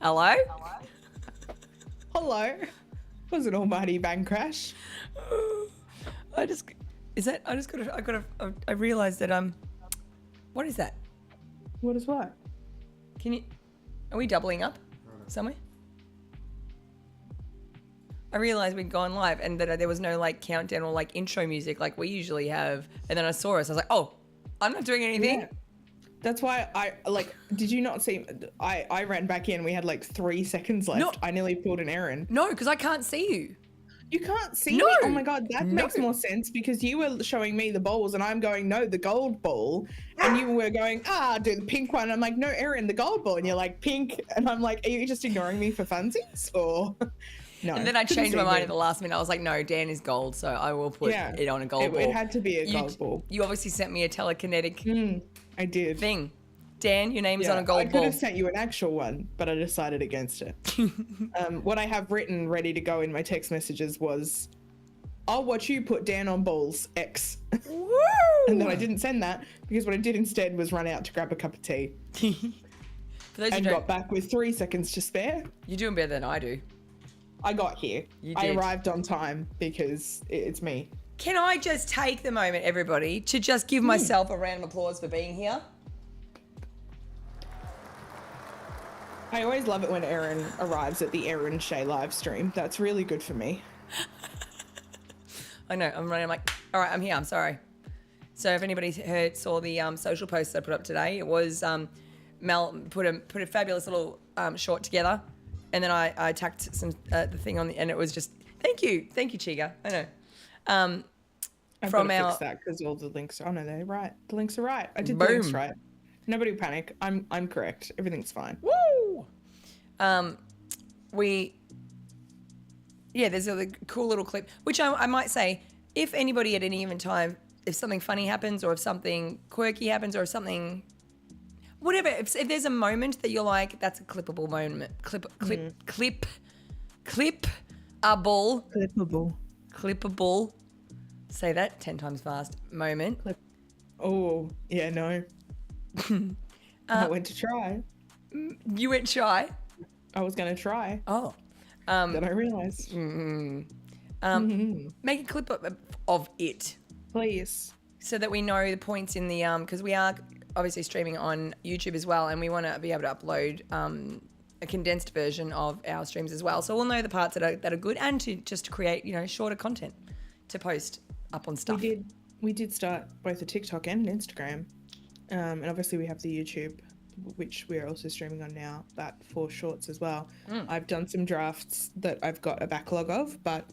Hello? Hello. Was an almighty bank crash. I realized that, what is that? What is what? Are we doubling up somewhere? I realized we'd gone live and that there was no like countdown or like intro music like we usually have. And then I saw us. I was like, oh, I'm not doing anything. Yeah. That's why did you not see, I ran back in. We had like 3 seconds left. No. I nearly pulled an Erin. No, because I can't see you. You can't see No. me? Oh my God, that makes more sense because you were showing me the balls and I'm going, no, the gold ball. And you were going, do the pink one. I'm like, no, Erin, the gold ball. And you're like, pink. And I'm like, are you just ignoring me for funsies or no? And then I changed my mind at the last minute. I was like, no, Dan is gold, so I will put it on a gold ball. It had to be a gold ball. You obviously sent me a telekinetic I did. thing. Dan, your name's on a gold ball. I could have sent you an actual one, but I decided against it. What I have written ready to go in my text messages was, I'll watch you put Dan on balls, X. Woo! And then I didn't send that because what I did instead was run out to grab a cup of tea. And got back with 3 seconds to spare. You're doing better than I do. I got here. I arrived on time because it's me. Can I just take the moment, everybody, to just give myself a round of applause for being here? I always love it when Erin arrives at the Erin Shay live stream. That's really good for me. I know. I'm running. I'm like, all right, I'm here. I'm sorry. So if anybody saw the social post I put up today, it was Mel put a fabulous little short together, and then I tacked some the thing on the, and it was just thank you, Chiga. I know. I've got to fix that because all the links. Oh no, they're right. The links are right. I did the links right. Nobody panic. I'm correct. Everything's fine. Woo! There's a cool little clip, which I might say, if anybody at any given time, if something funny happens or if something quirky happens or if something, whatever, if there's a moment that you're like, that's a clippable moment, clippable, say that 10 times fast, moment. Oh, yeah, no. I went to try. You went shy? I was going to try. Oh. Then I realised. Make a clip of it. Please. So that we know the points in the, because we are obviously streaming on YouTube as well, and we want to be able to upload a condensed version of our streams as well. So we'll know the parts that are good and to create, shorter content to post up on stuff. We did start both a TikTok and an Instagram. And obviously we have the YouTube, which we're also streaming on now, that for shorts as well. I've done some drafts that I've got a backlog of, but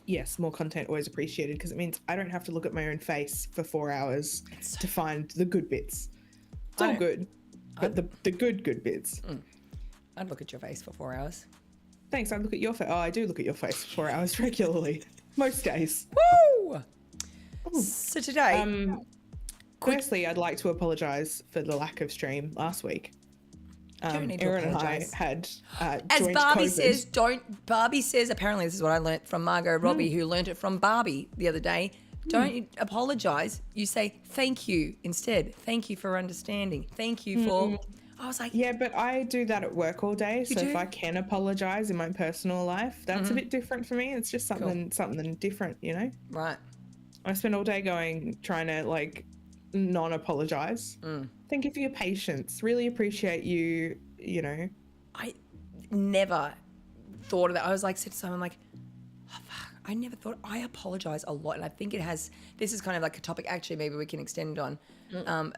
yes, more content always appreciated because it means I don't have to look at my own face for 4 hours to find the good bits. It's all good, but the good bits. I'd look at your face for 4 hours. Thanks, I look at your face. Oh, I do look at your face for 4 hours regularly. Most days. Woo! So today... Firstly, I'd like to apologise for the lack of stream last week. Erin and I had as joint Barbie COVID. says, Barbie says, apparently this is what I learnt from Margot Robbie, who learnt it from Barbie the other day. Don't apologise. You say thank you instead. Thank you for understanding. Thank you for... I was like... Yeah, but I do that at work all day. So if I can apologise in my personal life, that's a bit different for me. It's just something different, Right. I spend all day trying to non-apologize. Thank you for your patience. Really appreciate you, I never thought of that. I was like, said to someone like, oh, fuck, I never thought, I apologize a lot. And I think this is kind of like a topic actually maybe we can extend on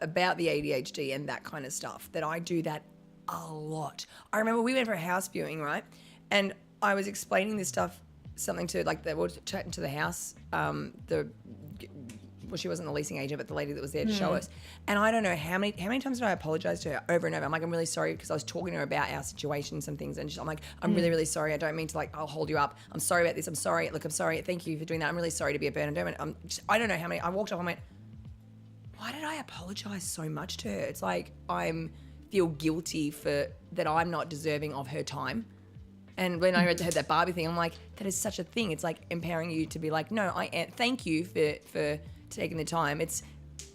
about the ADHD and that kind of stuff, that I do that a lot. I remember we went for a house viewing, right? And I was explaining this stuff, something to we were chatting to the house, she wasn't the leasing agent, but the lady that was there to show us. And I don't know how many times did I apologize to her over and over. I'm like, I'm really sorry because I was talking to her about our situation, some things. And I'm like, I'm really, really sorry. I don't mean to I'll hold you up. I'm sorry about this. I'm sorry. Look, I'm sorry. Thank you for doing that. I'm really sorry to be a burden. I don't know how many. I walked off and went, why did I apologize so much to her? It's like feel guilty for that I'm not deserving of her time. And when I heard that Barbie thing, I'm like, that is such a thing. It's like empowering you to be like, no, thank you for taking the time. It's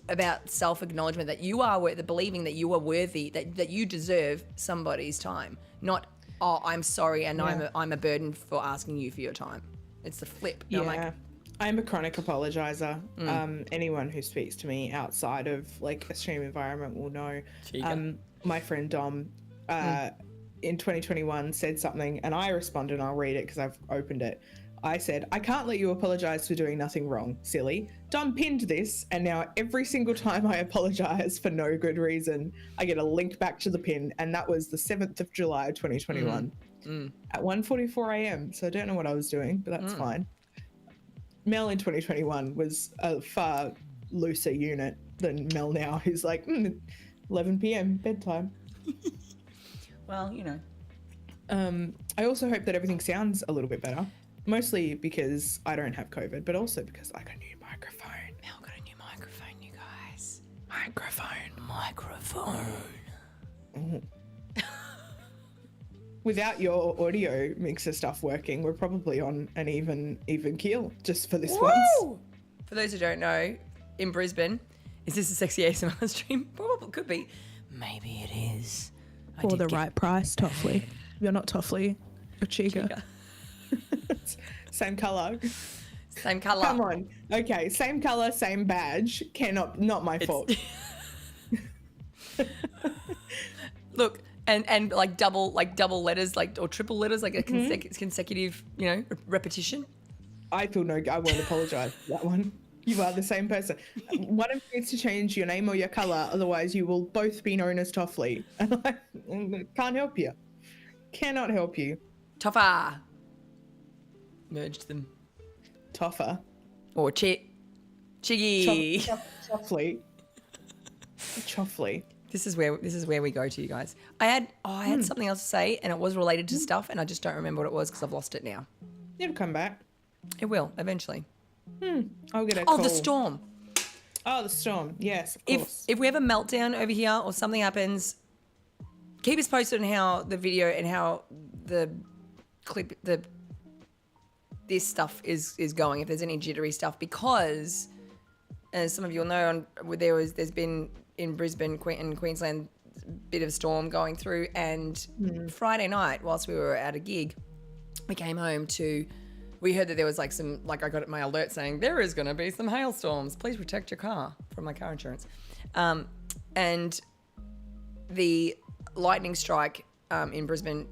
about self-acknowledgement that you are believing that you are worthy, that you deserve somebody's time, not oh, I'm sorry, and I'm a burden for asking you for your time. It's the flip. And Yeah. I'm a chronic apologizer. Anyone who speaks to me outside of like a stream environment will know. My friend Dom in 2021 said something, and I responded, and I'll read it because I've opened it. I said, I can't let you apologize for doing nothing wrong, silly. Dom pinned this, and now every single time I apologize for no good reason, I get a link back to the pin, and that was the 7th of July 2021 at 1:44 a.m. So I don't know what I was doing, but that's fine. Mel in 2021 was a far looser unit than Mel now, who's like, 11 p.m. bedtime. Well, you know. I also hope that everything sounds a little bit better. Mostly because I don't have COVID, but also because I got a new microphone. Mel got a new microphone, you guys. Microphone. Without your audio mixer stuff working, we're probably on an even keel just for this once. For those who don't know, in Brisbane, is this a sexy ASMR stream? Probably could be. Maybe it is. For the right price, Toffley. You're not Toffley, you're Chica. Same colour. Same colour. Come on. Okay, same colour, same badge. Not my fault. Look, and like double letters, or triple letters, like a consecutive, repetition. I won't apologise for that one. You are the same person. One of you needs to change your name or your colour, otherwise you will both be known as Toffley. Can't help you. Cannot help you. Toffa. Merged them. Toffa. Or Chiggy. Choffley. Choffley. This is where we go to, you guys. I had something else to say, and it was related to stuff, and I just don't remember what it was because I've lost it now. It'll come back. It will eventually. I'll get a call. Oh, the storm. Oh, the storm. Yes, of course. If we have a meltdown over here or something happens, keep us posted on how the video and how the clip, this stuff is going. If there's any jittery stuff, because as some of you will know, there's been in Brisbane and Queensland a bit of a storm going through, and Friday night whilst we were at a gig, we heard that there was I got my alert saying there is going to be some hailstorms. Please protect your car from my car insurance. And the lightning strike in Brisbane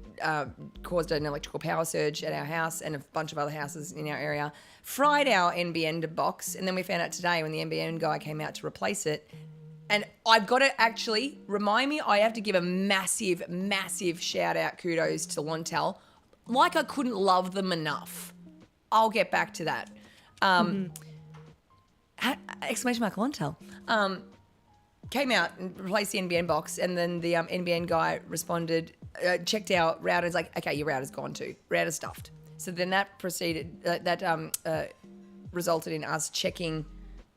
caused an electrical power surge at our house and a bunch of other houses in our area. Fried our NBN box, and then we found out today when the NBN guy came out to replace it. And I've got to actually remind me, I have to give a massive, massive shout out, kudos to Lontel. Like I couldn't love them enough. I'll get back to that. Exclamation mark, Lontel. Came out and replaced the NBN box, and then the NBN guy responded, checked our router's like, okay, your router's gone too. Router's stuffed. So then that resulted in us checking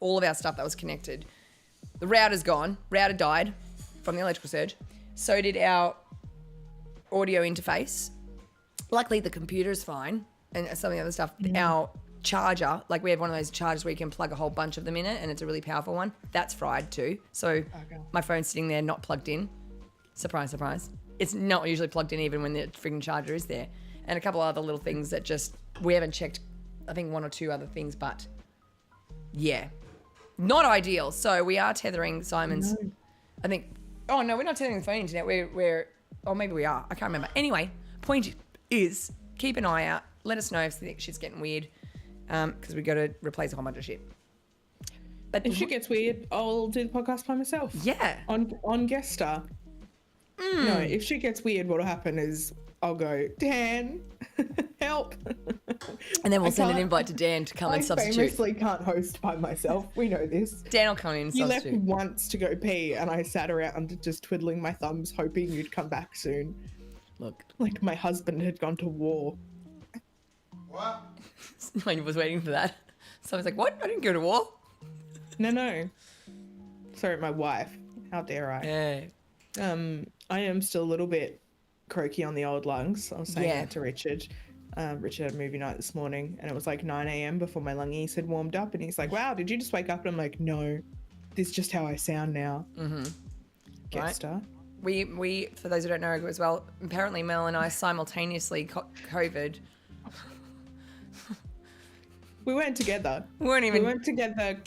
all of our stuff that was connected. The router's gone. Router died from the electrical surge. So did our audio interface. Luckily, the computer's fine, and some of the other stuff. Our charger, we have one of those chargers where you can plug a whole bunch of them in it, and it's a really powerful one. That's fried too. So my phone's sitting there not plugged in. Surprise, surprise. It's not usually plugged in even when the frigging charger is there. And a couple of other little things that we haven't checked, I think one or two other things, but yeah. Not ideal. So we are tethering Simon's, I think, oh no, we're not tethering the phone internet. Maybe we are. I can't remember. Anyway, point is, keep an eye out. Let us know if shit's getting weird, because we got to replace a whole bunch of shit. But if shit gets weird, I'll do the podcast by myself. Yeah. On guest star. No, if shit gets weird, what'll happen is I'll go, Dan, help. And then we'll send an invite to Dan to come and substitute. I famously can't host by myself. We know this. Dan will come in and substitute. You left once to go pee, and I sat around just twiddling my thumbs, hoping you'd come back soon. Look. Like my husband had gone to war. What? I was waiting for that. So I was like, what? I didn't go to war. No. Sorry, my wife. How dare I? Yeah. I am still a little bit croaky on the old lungs. I was saying that to Richard. Richard had a movie night this morning, and it was like 9 a.m. before my lungies had warmed up, and he's like, wow, did you just wake up? And I'm like, no, this is just how I sound now. Mm-hmm. Guest star. we for those who don't know as well, apparently Mel and I simultaneously caught COVID. We weren't together. We weren't together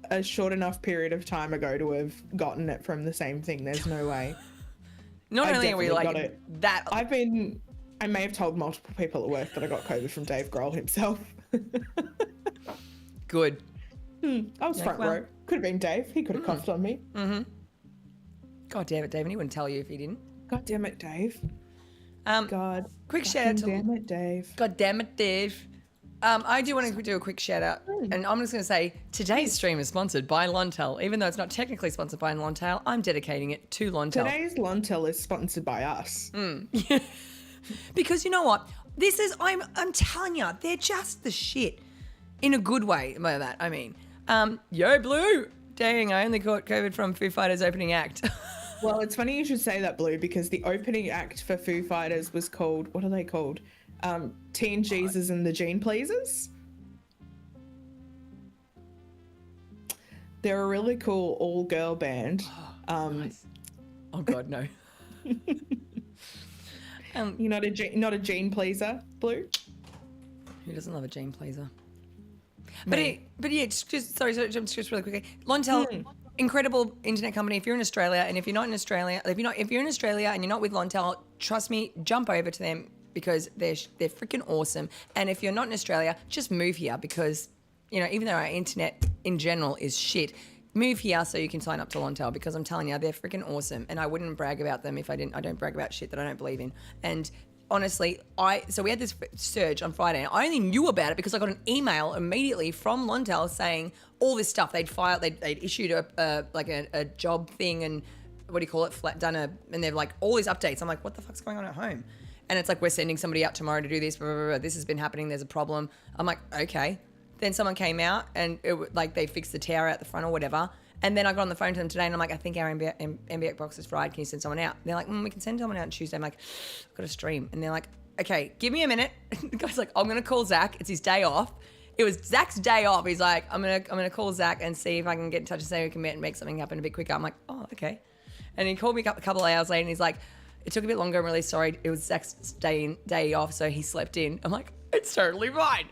a short enough period of time ago to have gotten it from the same thing. There's no way. Not only are we definitely like got it. that. I may have told multiple people at work that I got COVID from Dave Grohl himself. Good. I was front row. Could have been Dave. He could have coughed on me. God damn it, Dave. And he wouldn't tell you if he didn't. God damn it, Dave. God. Quick shout out to. Damn it, Dave. God damn it, Dave. I do want to do a quick shout out, and I'm just going to say today's stream is sponsored by Lontel. Even though it's not technically sponsored by Lontel, I'm dedicating it to Lontel. Today's Lontel is sponsored by us. Because you know what? This is, I'm telling you, they're just the shit. In a good way, by that, I mean. Yo, Blue! Dang, I only caught COVID from Foo Fighters' opening act. Well, it's funny you should say that, Blue, because the opening act for Foo Fighters was called, what are they called? Teen Jesus and the Gene Pleasers. They're a really cool all-girl band. Nice. Oh, God, no. You're not a gene pleaser, Blue? Who doesn't love a Gene Pleaser? But yeah, just really quickly. Lontel, incredible internet company. If you're in Australia, and if you're not in Australia, if you're in Australia and you're not with Lontel, trust me, jump over to them because they're freaking awesome. And if you're not in Australia, just move here because even though our internet in general is shit, move here so you can sign up to Lontel because I'm telling you, they're freaking awesome. And I wouldn't brag about them if I didn't. I don't brag about shit that I don't believe in. And honestly, so we had this surge on Friday. And I only knew about it because I got an email immediately from Lontel saying all this stuff they'd issued a job thing and what do you call it, and they're like all these updates. I'm like, what the fuck's going on at home? And it's like, we're sending somebody out tomorrow to do this. Blah, blah, blah. This has been happening. There's a problem. I'm like, okay. Then someone came out and they fixed the tower out the front or whatever. And then I got on the phone to them today and I'm like, I think our MBX box is fried. Can you send someone out? And they're like, we can send someone out on Tuesday. I'm like, I've got a stream. And they're like, okay, give me a minute. The guy's like, I'm going to call Zach. It's his day off. It was Zach's day off. He's like, I'm gonna call Zach and see if I can get in touch and say we can meet and make something happen a bit quicker. I'm like, oh, okay. And he called me a couple of hours later and he's like, it took a bit longer. I'm really sorry. It was Zach's day off, so he slept in. I'm like, it's totally fine.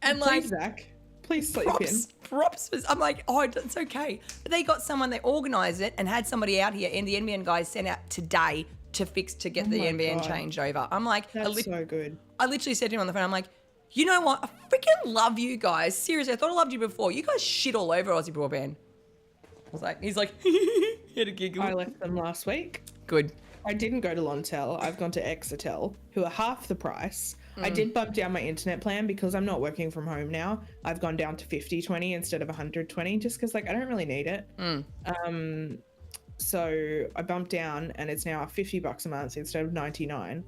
And like, please, Zach, please sleep in. Props. I'm like, oh, it's okay. But they got someone, they organised it and had somebody out here, and the NBN guys sent out today to get the NBN changed over. I'm like, that's so good. I literally said to him on the phone, I'm like, you know what? I freaking love you guys. Seriously, I thought I loved you before. You guys shit all over Aussie Broadband. He's like, he had a giggle. I left them last week. Good. I didn't go to Lontel. I've gone to Exetel, who are half the price. I did bump down my internet plan because I'm not working from home now. I've gone down to 50/20 instead of 100/20 just because I don't really need it. So I bumped down and it's now $50 a month instead of 99.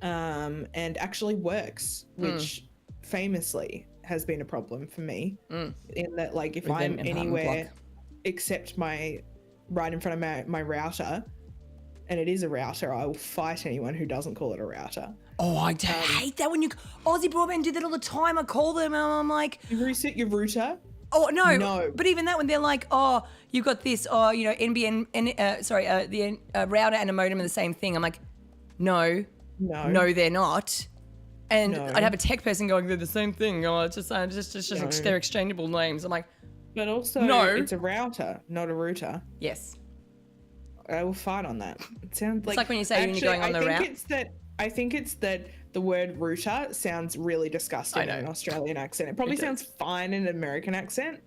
And actually works, which famously has been a problem for me in that if I'm anywhere except right in front of my router, and it is a router, I will fight anyone who doesn't call it a router. Oh, I hate that when Aussie Broadband do that all the time. I call them and I'm like, you reset your router? Oh, no. But even that when they're like, oh, you got this, NBN, the router and a modem are the same thing. I'm like, no, they're not. And I'd have a tech person going, they're the same thing. Oh, it's just they're exchangeable names. I'm like, but also, it's a router, not a router. Yes. I will fight on that. It sounds like when you say when you're going on the route. I think it's that the word router sounds really disgusting in an Australian accent. It probably sounds fine in an American accent.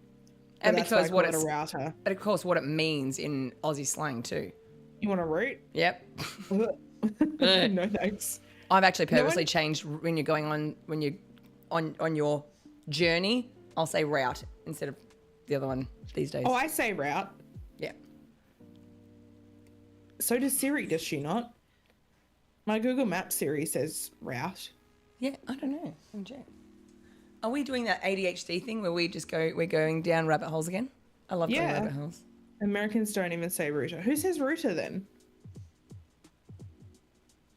And because what it's a router. But of course, what it means in Aussie slang too. You want a root? Yep. No thanks. I've actually purposely changed when you're on your journey. I'll say route instead of the other one these days. Oh, I say route. Yeah. So does Siri, does she not? My Google Maps Siri says route. Yeah, I don't know. Let me check. Are we doing that ADHD thing where we're going down rabbit holes again? I love going rabbit holes. Americans don't even say router. Who says router then?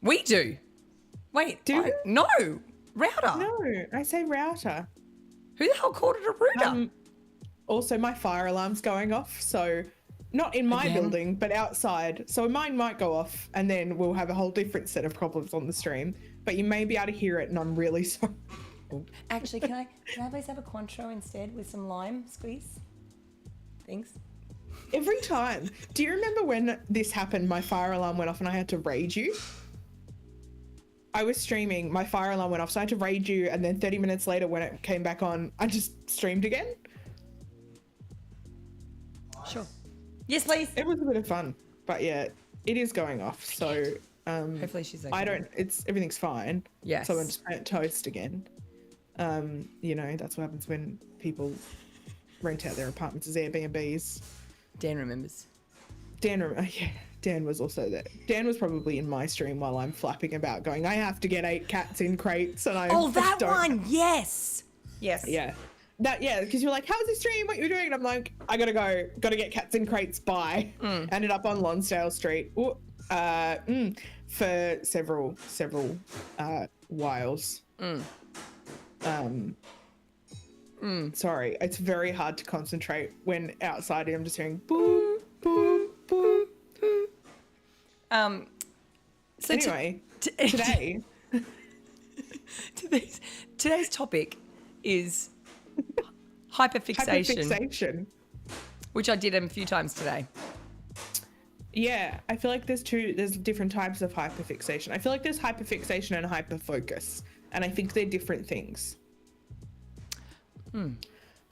We do. Wait, no, router. No, I say router. Who the hell called it a router? Also, my fire alarm's going off, so Not in my Again? building, but outside. So mine might go off and then we'll have a whole different set of problems on the stream. But you may be able to hear it and I'm really sorry. Actually, can I please have a Cointreau instead with some lime squeeze? Thanks. Every time. Do you remember when this happened, my fire alarm went off and I had to raid you? I was streaming, my fire alarm went off, so I had to raid you, and then 30 minutes later when it came back on, I just streamed again. Sure. Yes, please. It was a bit of fun, but yeah, it is going off, so Hopefully she's okay. everything's fine. Yes. So I'm just toast again. You know, that's what happens when people rent out their apartments as Airbnbs. Dan remembers. Dan was also there. Dan was probably in my stream while I'm flapping about going, I have to get 8 cats in crates, and I that one, yes. Yes. Yeah. Because you're like, how's the stream? What you're doing? And I'm like, I gotta go. Gotta get cats in crates. Bye. Ended up on Lonsdale Street for several whiles. Sorry, it's very hard to concentrate when outside I'm just hearing boom, boom, boom, boom. So anyway, today, today's topic is hyperfixation, hyperfixation. which I did a few times today. Yeah, I feel like there's different types of hyperfixation. I feel like there's hyperfixation and hyperfocus, and I think they're different things.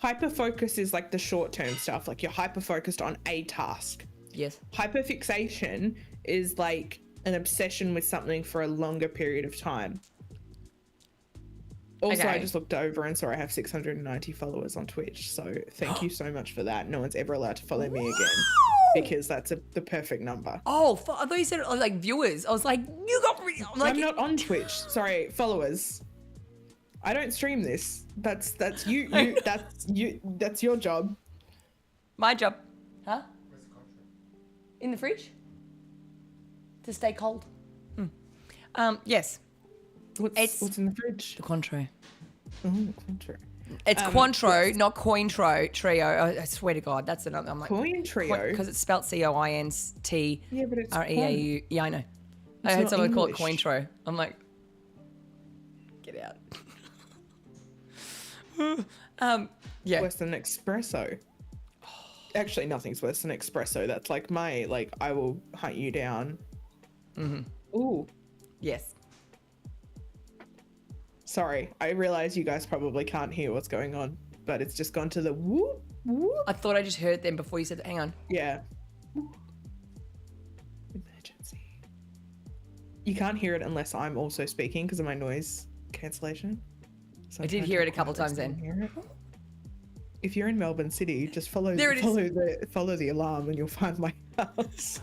Hyperfocus is like the short-term stuff, like you're hyper-focused on a task. Yes. Hyperfixation is like an obsession with something for a longer period of time. Also, Okay. I just looked over and saw I have 690 followers on Twitch, so thank you so much for that. No one's ever allowed to follow me again because that's the perfect number. Oh, I thought you said like viewers. I was like, you got. I'm not on Twitch. Sorry, followers. I don't stream this. That's you. That's your job. My job. Huh? In the fridge? To stay cold. Yes. What's in the fridge? The Cointreau. Oh, Cointreau. It's Cointreau, not Cointreau trio. I swear to God, that's another. I'm like Cointreau. because it's spelled COINT. Yeah, but it's REAU. Yeah, I know. I It's heard not someone call it English. Cointreau. I'm like, get out. Yeah. worse than espresso. Actually, nothing's worse than espresso. That's like I will hunt you down. Ooh. Yes. Sorry, I realize you guys probably can't hear what's going on, but it's just gone to the whoop, whoop. I thought I just heard them before you said that. Hang on. Yeah. Emergency. You can't hear it unless I'm also speaking because of my noise cancellation. So I I'm did trying hear to it a couple quietly times then. hear it. If you're in Melbourne City, just follow the alarm and you'll find my house.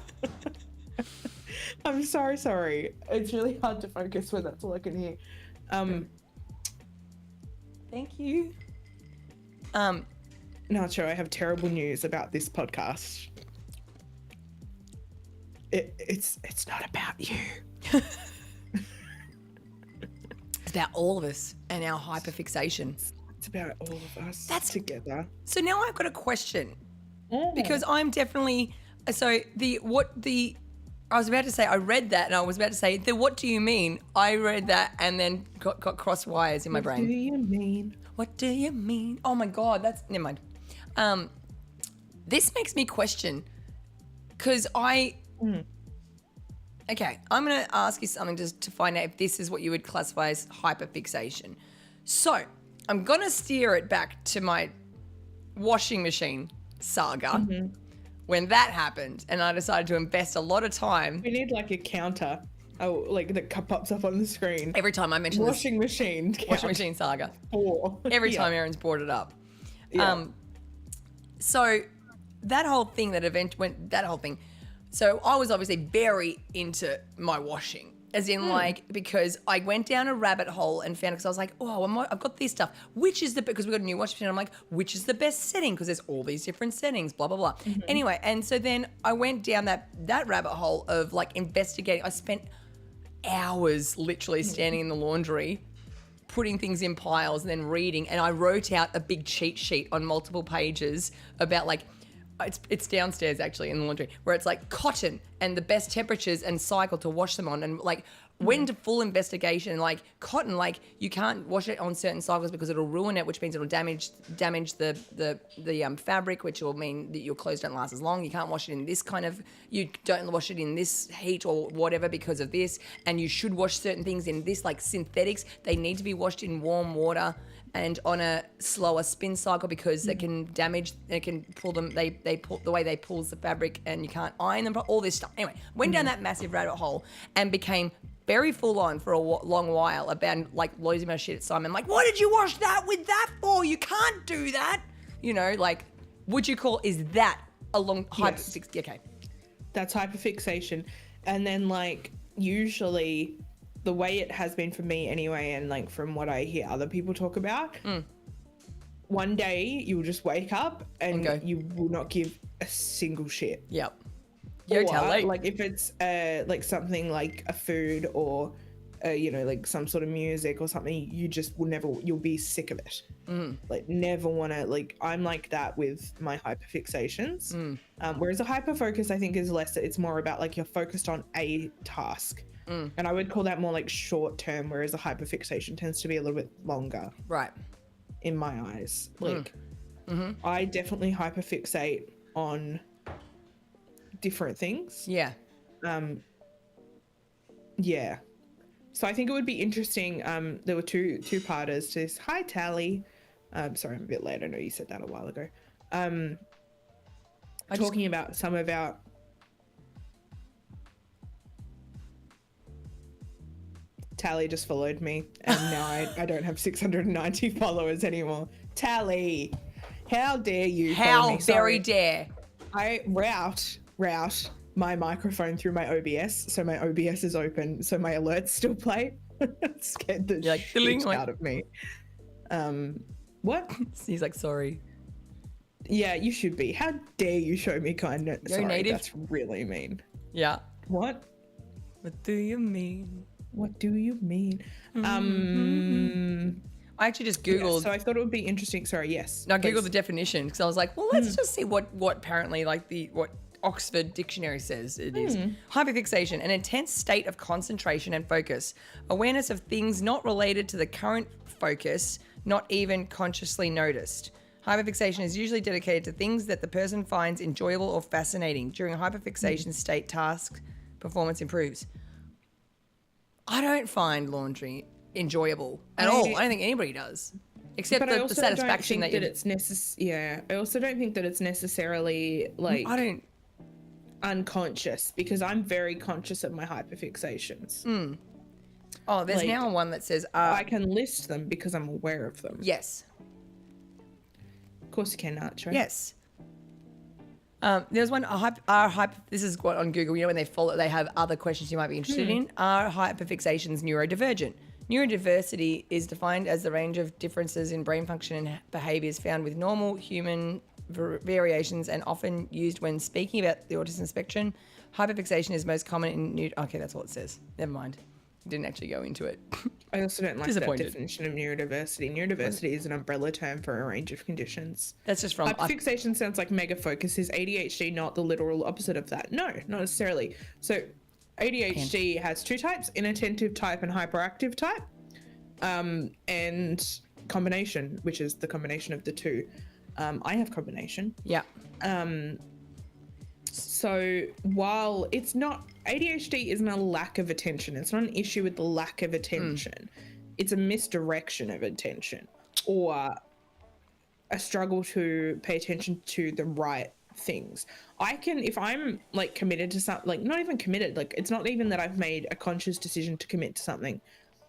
I'm sorry. It's really hard to focus when that's all I can hear. Thank you. Nacho, I have terrible news about this podcast. It's not about you. It's about all of us and our hyperfixation. It's about all of us together. So now I've got a question Mm. because I'm definitely I was about to say I read that and I was about to say what do you mean? I read that and then got cross wires in my brain. What do you mean? What do you mean? Oh my God, that's never mind. This makes me question because Okay, I'm going to ask you something just to find out if this is what you would classify as hyperfixation. So I'm going to steer it back to my washing machine saga when that happened and I decided to invest a lot of time. We need like a counter. Oh, like that pops up on the screen. Every time I mention this Washing machine. washing machine saga. 4. Every Yeah. time Erin's brought it up. Yeah. So that whole thing, So I was obviously very into my washing, as in because I went down a rabbit hole and found, because I was like, I've got this stuff. Because we got a new washing machine. I'm like, which is the best setting? Because there's all these different settings, blah, blah, blah. Anyway, and so then I went down that rabbit hole of like investigating. I spent hours literally standing in the laundry, putting things in piles and then reading. And I wrote out a big cheat sheet on multiple pages about like it's downstairs actually in the laundry, where it's like cotton and the best temperatures and cycle to wash them on, and like went to full investigation. Like cotton, like you can't wash it on certain cycles because it'll ruin it, which means it'll damage the fabric, which will mean that your clothes don't last as long. You can't wash it in this kind of, you don't wash it in this heat or whatever because of this, and you should wash certain things in this, like synthetics, they need to be washed in warm water and on a slower spin cycle because it can damage, it can pull them, they pull, the way they pulls the fabric, and you can't iron them, all this stuff. Anyway, went down that massive rabbit hole and became very full on for a long while about like losing my shit at Simon. Like, what did you wash that with that for? You can't do that. You know, like, would you call, is that a long hyperfixation? Okay. That's hyperfixation. And then like usually the way it has been for me anyway, and like from what I hear other people talk about, one day you will just wake up and you will not give a single shit. Yep. Or, like if it's like something like a food or you know, like some sort of music or something, you just will never, you'll be sick of it. Like never want to, like I'm like that with my hyperfixations. Whereas a hyperfocus I think is less, it's more about like you're focused on a task. And I would call that more like short term, whereas a hyperfixation tends to be a little bit longer. Right. In my eyes. Like I definitely hyperfixate on different things. Yeah. Yeah. So I think it would be interesting. There were two-parters to this. Hi, Tally. Sorry, I'm a bit late. I know you said that a while ago. Talking about some of our... Tally just followed me, and now I don't have 690 followers anymore. Tally, how dare you follow me? How very dare. I route my microphone through my OBS, so my OBS is open, so my alerts still play. It scared the shit out of me. What? He's like, sorry. Yeah, you should be. How dare you show me kindness? You're sorry, native. That's really mean. Yeah. What? What do you mean? What do you mean? I actually just Googled. Yeah, so I thought it would be interesting. Sorry, yes. No, I Googled the definition because I was like, well, let's just see what apparently like what Oxford Dictionary says it is. Hyperfixation, an intense state of concentration and focus. Awareness of things not related to the current focus, not even consciously noticed. Hyperfixation is usually dedicated to things that the person finds enjoyable or fascinating. During a hyperfixation state, task performance improves. I don't find laundry enjoyable at all. I don't think anybody does, except the satisfaction that it's yeah, I also don't think that it's necessarily like unconscious, because I'm very conscious of my hyperfixations. Oh, there's now one that says I can list them because I'm aware of them. Yes. Of course you can, Archer. Yes. There's one, this is what on Google, you know, when they have other questions you might be interested in. Are hyperfixations neurodivergent? Neurodiversity is defined as the range of differences in brain function and behaviors found with normal human variations, and often used when speaking about the autism spectrum. Hyperfixation is most common in okay, that's all it says. Never mind. Didn't actually go into it. I also don't like that definition of neurodiversity. Neurodiversity is an umbrella term for a range of conditions. That's just from... Hyperfixation sounds like mega focus. Is ADHD not the literal opposite of that? No, not necessarily. So ADHD has two types, inattentive type and hyperactive type, and combination, which is the combination of the two. I have combination. Yeah. So while it's not, ADHD isn't a lack of attention. It's not an issue with the lack of attention. It's a misdirection of attention, or a struggle to pay attention to the right things. I can, if I'm like committed to something, like not even committed, like it's not even that I've made a conscious decision to commit to something.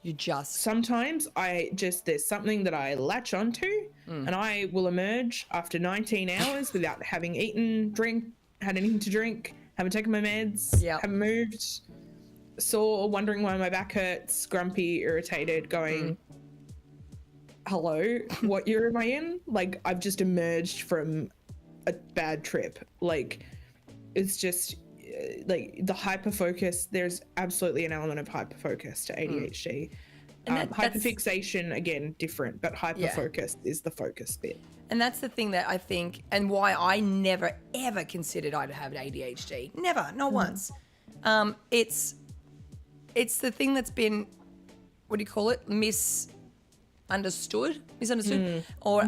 You just... Sometimes there's something that I latch onto, and I will emerge after 19 hours without having eaten, had anything to drink, haven't taken my meds, haven't moved, sore, wondering why my back hurts, grumpy, irritated, going, hello, what year am I in? Like, I've just emerged from a bad trip. Like, it's just, like, the hyperfocus, there's absolutely an element of hyperfocus to ADHD. And that's Hyperfixation, again, different, but hyperfocus is the focus bit. And that's the thing that I think, and why I never ever considered I'd have ADHD. Never, not once. It's the thing that's been, what do you call it? Misunderstood, or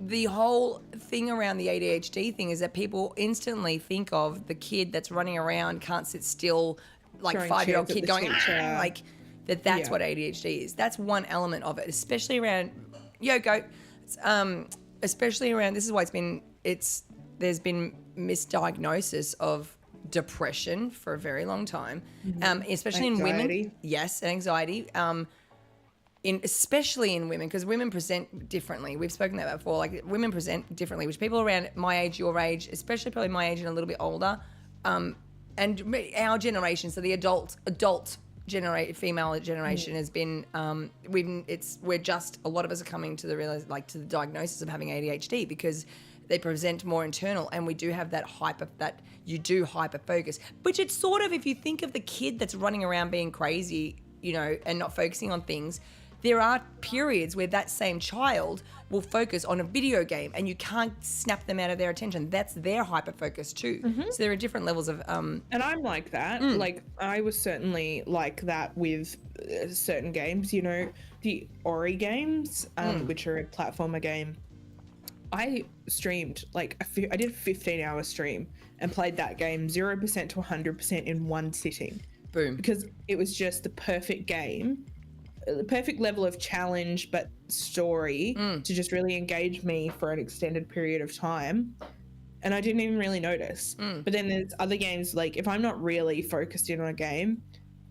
the whole thing around the ADHD thing is that people instantly think of the kid that's running around, can't sit still, like Throwing 5-year-old chairs at kid the going teacher. like that. That's what ADHD is. That's one element of it, especially around especially around, this is why there's been misdiagnosis of depression for a very long time, especially in women. Yes, and anxiety. Especially in women, because women present differently. We've spoken about that before. Like, women present differently, which people around my age, your age, especially probably my age and a little bit older, and our generation, so the adult female generation has been a lot of us are coming to the diagnosis of having ADHD because they present more internal, and we do have that hyper focus, which it's sort of, if you think of the kid that's running around being crazy, and not focusing on things, there are periods where that same child will focus on a video game and you can't snap them out of their attention. That's their hyper focus too. So there are different levels of and I'm like that. Like, I was certainly like that with certain games, the Ori games, which are a platformer game. I streamed I did a 15-hour stream and played that game 0% to 100% in one sitting. Boom. Because it was just the perfect game, the perfect level of challenge, but story to just really engage me for an extended period of time. And I didn't even really notice. But then there's other games, like if I'm not really focused in on a game,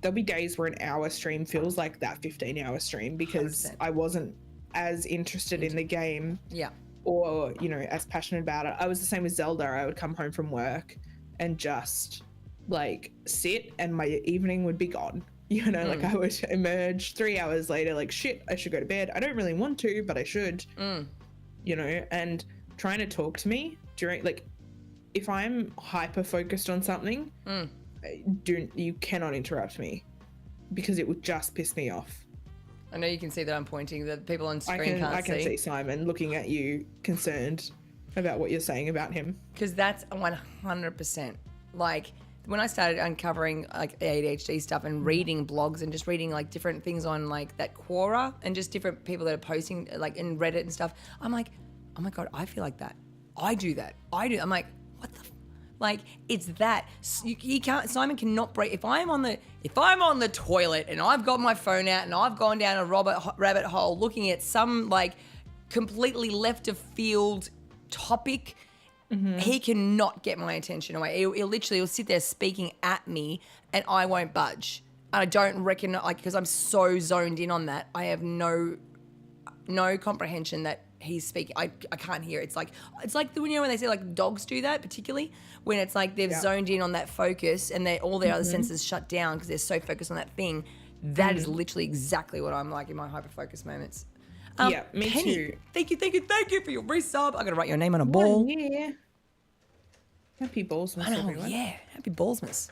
there'll be days where an hour stream feels like that 15-hour stream because 100%. I wasn't as interested in the game. Yeah. Or, as passionate about it. I was the same with Zelda. I would come home from work and just sit and my evening would be gone. I would emerge 3 hours later, shit, I should go to bed. I don't really want to, but I should. And trying to talk to me during, if I'm hyper focused on something, you cannot interrupt me because it would just piss me off. I know you can see that I'm pointing. The people on screen can't see. I can see Simon looking at you, concerned about what you're saying about him. Because that's 100%. When I started uncovering ADHD stuff and reading blogs and just reading different things on that Quora and just different people that are posting in Reddit and stuff, I'm like, oh my God, I feel like that. I do that. I'm like, what the it's that. You can't. Simon cannot break. If I'm on the toilet and I've got my phone out and I've gone down a rabbit hole looking at some completely left of field topic, he cannot get my attention away. He'll sit there speaking at me and I won't budge. And I don't recognize, because I'm so zoned in on that. I have no comprehension that he's speaking. I can't hear. It's like when they say dogs do that, particularly when it's they've zoned in on that focus and all their other senses shut down because they're so focused on that thing. That is literally exactly what I'm like in my hyperfocus moments. Me Penny, too. Thank you for your resub. I gotta write your name on a ball. Yeah. Happy Ballsmas, everyone. Yeah, happy Ballsmas.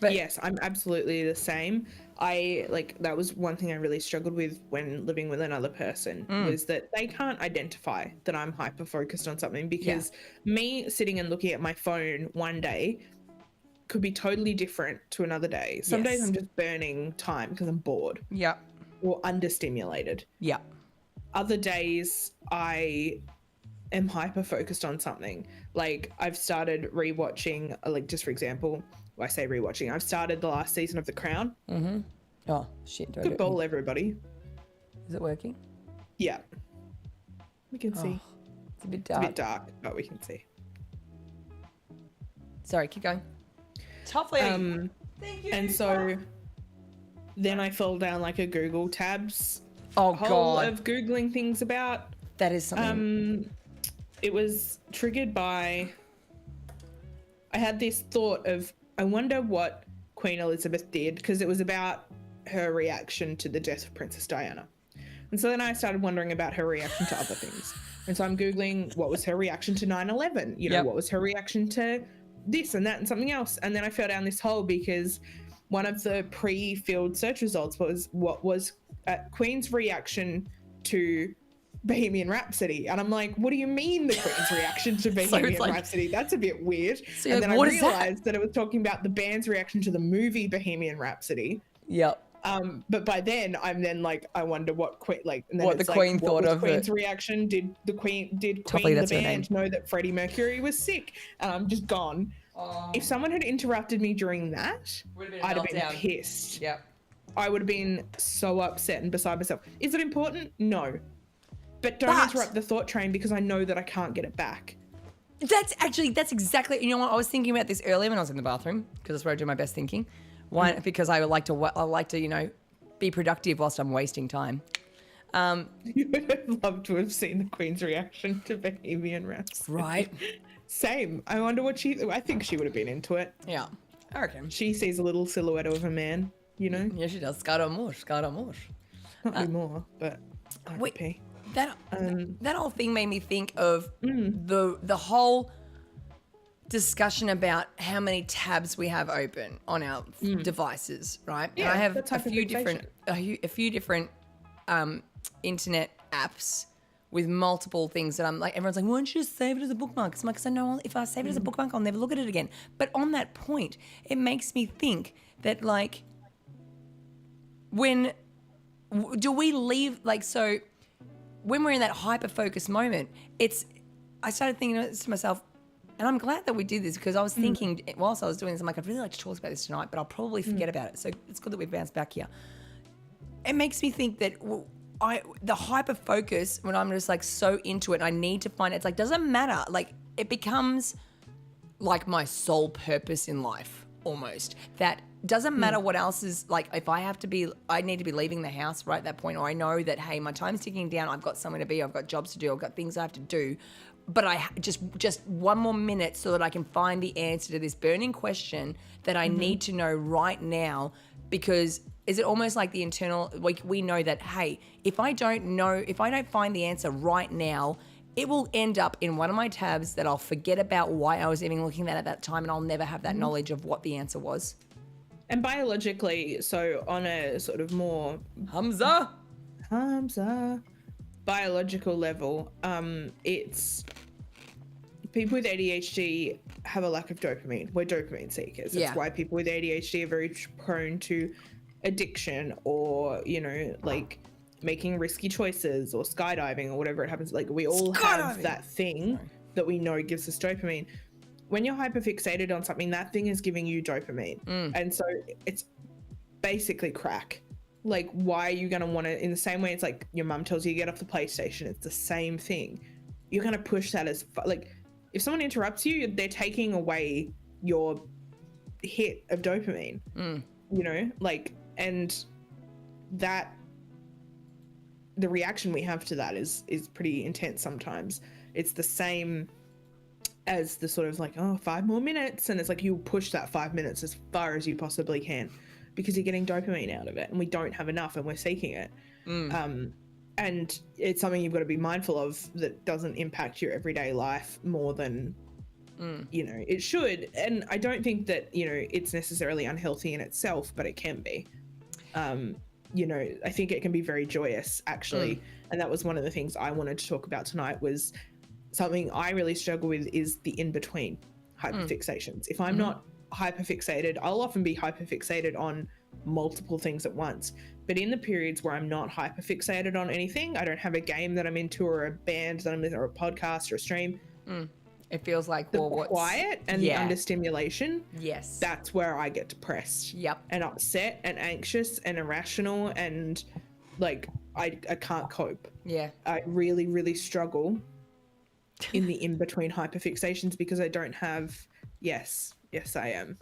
But yes, I'm absolutely the same. That was one thing I really struggled with when living with another person was that they can't identify that I'm hyper focused on something because me sitting and looking at my phone one day could be totally different to another day. Some days I'm just burning time because I'm bored. Yeah. Or understimulated. Yeah. Other days I am hyper focused on something. I've started rewatching, just for example, I say rewatching, I've started the last season of The Crown. Oh shit! Good ball, everybody. Is it working? Yeah. We can see. It's a bit dark. It's a bit dark, but we can see. Sorry, keep going. Tough lady. Thank you. And so then I fell down a Google tabs hole God. Of Googling things about. That is something. It was triggered by, I had this thought of, I wonder what Queen Elizabeth did, because it was about her reaction to the death of Princess Diana. And so then I started wondering about her reaction to other things. And so I'm Googling what was her reaction to 9/11, what was her reaction to this and that and something else. And then I fell down this hole because one of the pre-filled search results was what was Queen's reaction to Bohemian Rhapsody, and I'm like, what do you mean the Queen's reaction to Bohemian Rhapsody? That's a bit weird. So and like, then I what realized that it was talking about the band's reaction to the movie Bohemian Rhapsody. Yep. But by then I'm then like, I wonder what and then what the Queen thought of Queen's it. reaction. Did Queen Hopefully the that's her band name. know that Freddie Mercury was sick? And I'm just gone. If someone had interrupted me during that, I'd have been pissed. Yep. I would have been so upset and beside myself. Is it important? No. But don't interrupt the thought train, because I know that I can't get it back. That's exactly, you know what, I was thinking about this earlier when I was in the bathroom, because that's where I do my best thinking. One, because I like to, you know, be productive whilst I'm wasting time. You would have loved to have seen the Queen's reaction to Bohemian Rhapsody. Right. Same. I wonder what I think she would have been into it. Yeah, I reckon. She sees a little silhouette of a man, you know? Yeah, she does. Scaramouche. Not anymore, but RIP. That whole thing made me think of the whole discussion about how many tabs we have open on our devices, right? Yeah, and I have that's a few different internet apps with multiple things that I'm like, everyone's like, why don't you just save it as a bookmark? It's like, because I know if I save it as a bookmark, I'll never look at it again. But on that point, it makes me think that, like, do we leave, like, so when we're in that hyper-focus moment, I started thinking to myself, and I'm glad that we did this, because I was thinking whilst I was doing this, I'm like, I'd really like to talk about this tonight, but I'll probably forget about it. So it's good that we bounced back here. It makes me think that the hyper-focus, when I'm just like so into it, I need to find it. It's like, doesn't matter. Like, it becomes like my sole purpose in life almost. That doesn't matter what else is, like, if I need to be leaving the house right at that point, or I know that, hey, my time's ticking down, I've got somewhere to be, I've got jobs to do, I've got things I have to do, but I just one more minute so that I can find the answer to this burning question that I need to know right now. Because is it almost like the internal, like, we know that, hey, if I don't find the answer right now, it will end up in one of my tabs that I'll forget about why I was even looking at that time, and I'll never have that knowledge of what the answer was. And biologically, so on a sort of more Hamza biological level, it's people with ADHD have a lack of dopamine. We're dopamine seekers. That's why people with ADHD are very prone to addiction, or, you know, like making risky choices, or skydiving, or whatever it happens. Like, we all have that thing that we know gives us dopamine. When you're hyperfixated on something, that thing is giving you dopamine. And so it's basically crack. Like, why are you going to want to, in the same way it's like your mum tells you to get off the PlayStation, it's the same thing. You're going to push that as like, if someone interrupts you, they're taking away your hit of dopamine, you know, like, and that, the reaction we have to that is pretty intense sometimes. It's the same as the sort of like, 5 more minutes, and it's like, you push that 5 minutes as far as you possibly can, because you're getting dopamine out of it, and we don't have enough, and we're seeking it. And it's something you've got to be mindful of, that doesn't impact your everyday life more than you know it should. And I don't think that, you know, it's necessarily unhealthy in itself, but it can be. You know, I think it can be very joyous, actually. And that was one of the things I wanted to talk about tonight, was something I really struggle with is the in-between hyperfixations. If I'm not hyperfixated, I'll often be hyperfixated on multiple things at once. But in the periods where I'm not hyperfixated on anything, I don't have a game that I'm into, or a band that I'm in, or a podcast, or a stream. It feels like, the quiet and the understimulation. Yes. That's where I get depressed. Yep. And upset and anxious and irrational, and like I can't cope. Yeah. I really, really struggle in the in-between hyperfixations, because I don't have Yes, I am.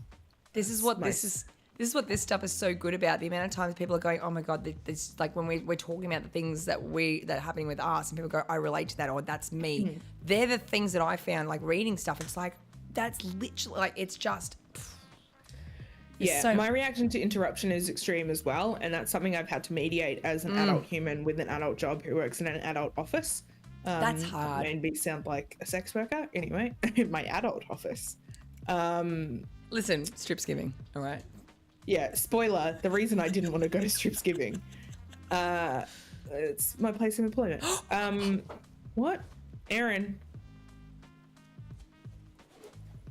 This is what this stuff is so good about. The amount of times people are going, oh my God, this, like, when we're talking about the things that are happening with us, and people go, I relate to that, or that's me. They're the things that I found, like reading stuff. It's like, that's literally, like, it's just. My reaction to interruption is extreme as well. And that's something I've had to mediate as an adult human with an adult job who works in an adult office. That's hard. Made me sound like a sex worker. Anyway, in my adult office. Listen, strip skimming, all right? Yeah, spoiler, the reason I didn't want to go to Stripsgiving. It's my place of employment. What? Erin,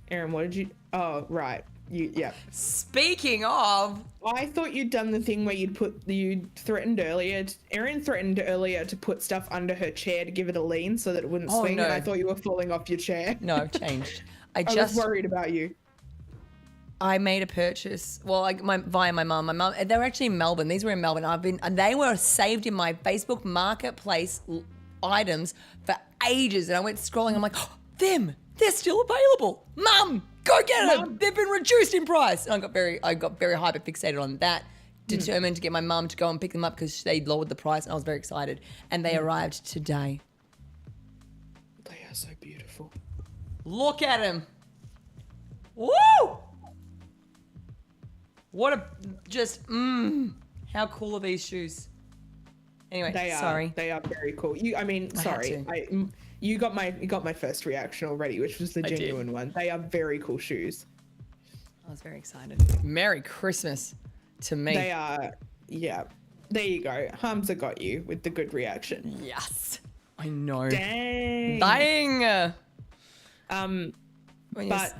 what did you... Oh, right. Yeah. Speaking of, I thought you'd done the thing where you threatened earlier. Erin threatened earlier to put stuff under her chair to give it a lean so that it wouldn't swing, no. and I thought you were falling off your chair. no, I've changed. I was worried about you. I made a purchase. Well, via my mum. My mum. They were actually in Melbourne. These were in Melbourne. And they were saved in my Facebook Marketplace items for ages. And I went scrolling. I'm like, oh, they're still available. Mum, go get them. They've been reduced in price. And I got very hyper fixated on that. Determined to get my mum to go and pick them up because they lowered the price, and I was very excited. And they arrived today. They are so beautiful. Look at them. Woo! What a how cool are these shoes? Anyway, sorry. They are very cool. You got my first reaction already, which was the genuine one. They are very cool shoes. I was very excited. Merry Christmas to me. They are, yeah. There you go. Hamza got you with the good reaction. Yes. I know. Dang. But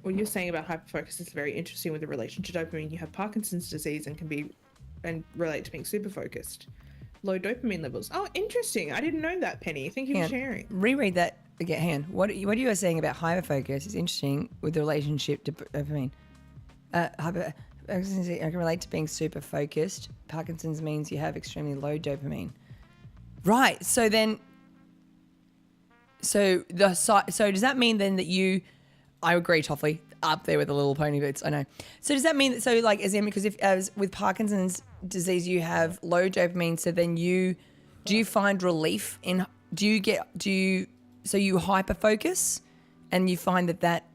what you're saying about hyperfocus is very interesting with the relation to dopamine. You have Parkinson's disease and relate to being super focused. Low dopamine levels. Oh, interesting. I didn't know that, Penny. Thank you for sharing. Reread that again. What you were saying about hyperfocus is interesting with the relationship to dopamine. I can relate to being super focused. Parkinson's means you have extremely low dopamine. Right. So does that mean then that you? I agree, Toffley, up there with the little pony boots. I know. So does that mean because if with Parkinson's disease you have low dopamine, so then do you find relief in? So you hyperfocus, and you find that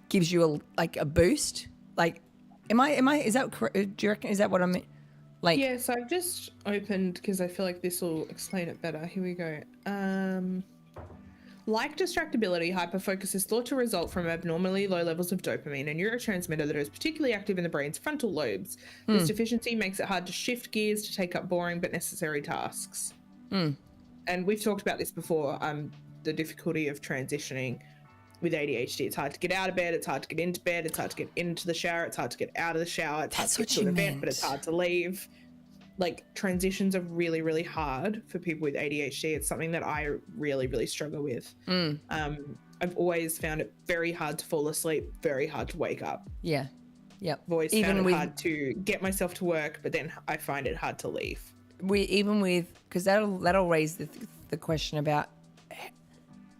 gives you a boost? Like, is that correct? Do you reckon, is that what I mean? Like, yeah, so I've just opened because I feel like this will explain it better. Here we go. Like distractibility, hyperfocus is thought to result from abnormally low levels of dopamine, a neurotransmitter that is particularly active in the brain's frontal lobes. This deficiency makes it hard to shift gears to take up boring but necessary tasks. And we've talked about this before, the difficulty of transitioning with ADHD. It's hard to get out of bed, it's hard to get into bed, it's hard to get into the shower, it's hard to get out of the shower, it's hard to get to an event, but it's hard to leave. Like, transitions are really, really hard for people with ADHD. It's something that I really, really struggle with. I've always found it very hard to fall asleep, very hard to wake up. Yeah. Yep. I've always found it hard to get myself to work, but then I find it hard to leave. Because that'll raise the question about,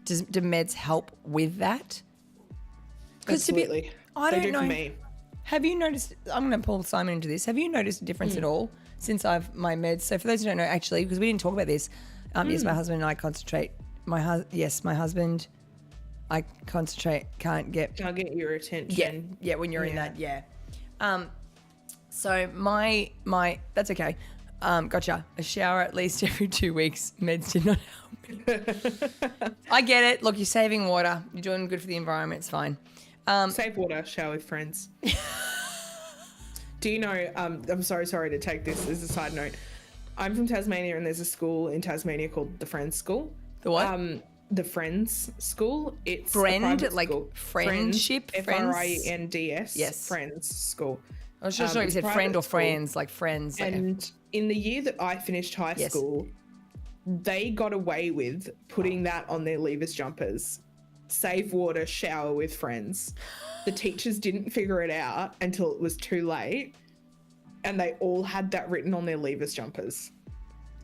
do meds help with that? Absolutely. I don't know. For me. Have you noticed? I'm going to pull Simon into this. Have you noticed a difference at all since my meds? So for those who don't know, actually, because we didn't talk about this, yes, my husband and I concentrate. My husband, I concentrate. Can't get your attention. Yeah. When you're in that, yeah. So my that's okay. Gotcha. A shower at least every 2 weeks. Meds did not help me. I get it. Look, you're saving water. You're doing good for the environment. It's fine. Save water, shower with friends. Do you know, I'm sorry to take this as a side note. I'm from Tasmania, and there's a school in Tasmania called the Friends School. The what? The Friends School. It's Friend, like school. Friendship? Friends? Yes. Friends School. I was just sure you said friend or friends, like friends. And in the year that I finished high school, they got away with putting that on their leavers jumpers. Save water, shower with friends. The teachers didn't figure it out until it was too late, and they all had that written on their leavers jumpers.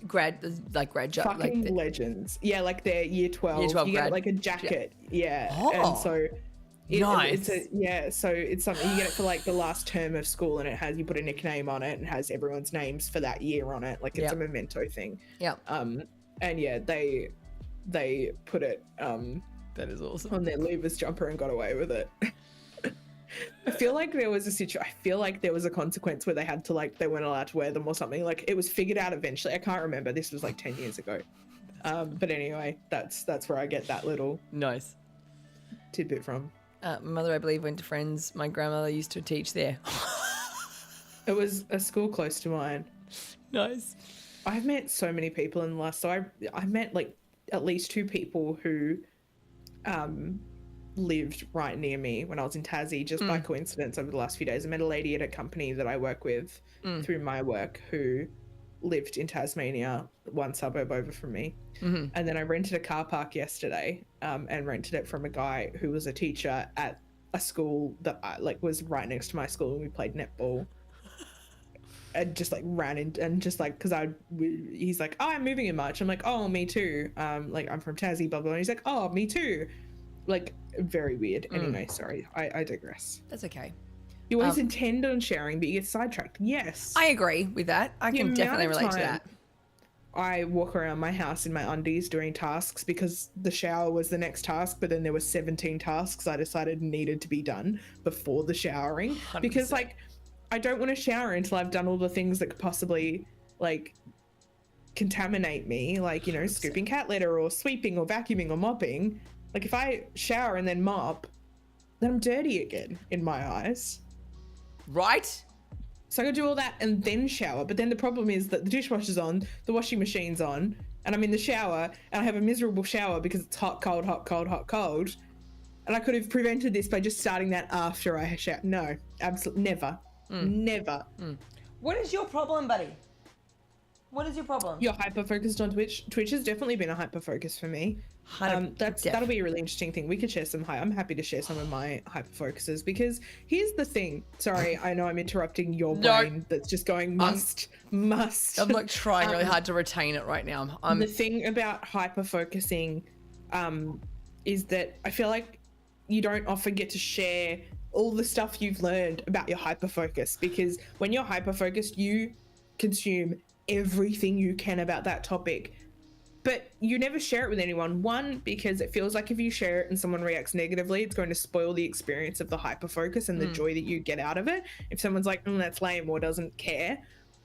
Grad jump. Fucking legends. Yeah, like their year 12. Year 12 you grad. get like a jacket. Yeah. Oh, and so nice. So it's something you get it for like the last term of school, and you put a nickname on it and has everyone's names for that year on it. Like it's a memento thing. Yeah. And yeah, they put it that is awesome. on their leavers jumper and got away with it. I feel like there was a consequence where they had to, like, they weren't allowed to wear them or something. Like, it was figured out eventually. I can't remember. This was like 10 years ago. But anyway, that's where I get that little nice tidbit from. My mother, I believe, went to Friends. My grandmother used to teach there. It was a school close to mine. Nice. I've met so many people in the last, so I met like at least 2 people who lived right near me when I was in Tassie, just by coincidence over the last few days. I met a lady at a company that I work with through my work who lived in Tasmania, one suburb over from me. And then I rented a car park yesterday and rented it from a guy who was a teacher at a school that was right next to my school, and we played netball. And just like ran in and just like, because he's like, oh, I'm moving in March. I'm like, oh, me too. Like, I'm from Tassie, blah, blah, blah. And he's like, oh, me too. Like, very weird. Anyway, sorry, I digress. That's okay. You always intend on sharing, but you get sidetracked. Yes. I agree with that. I can definitely relate to that. I walk around my house in my undies doing tasks because the shower was the next task, but then there were 17 tasks I decided needed to be done before the showering. 100%. Because, like, I don't want to shower until I've done all the things that could possibly, like, contaminate me, like, you know, scooping cat litter or sweeping or vacuuming or mopping. Like, if I shower and then mop, then I'm dirty again in my eyes. Right? So I gotta do all that and then shower. But then the problem is that the dishwasher's on, the washing machine's on, and I'm in the shower, and I have a miserable shower because it's hot, cold, hot, cold, hot, cold. And I could have prevented this by just starting that after I shower. No, absolutely never. Never. What is your problem, buddy? What is your problem? You're hyper-focused on Twitch. Twitch has definitely been a hyper-focus for me. That'll be a really interesting thing. We could share some I'm happy to share some of my hyper-focuses, because here's the thing. Sorry, I know I'm interrupting your brain that's just going must. I'm like trying really hard to retain it right now. The thing about hyper-focusing is that I feel like you don't often get to share all the stuff you've learned about your hyper-focus, because when you're hyper-focused, you consume everything you can about that topic, but you never share it with anyone. One, because it feels like if you share it and someone reacts negatively, it's going to spoil the experience of the hyper-focus and the joy that you get out of it if someone's like, that's lame, or doesn't care.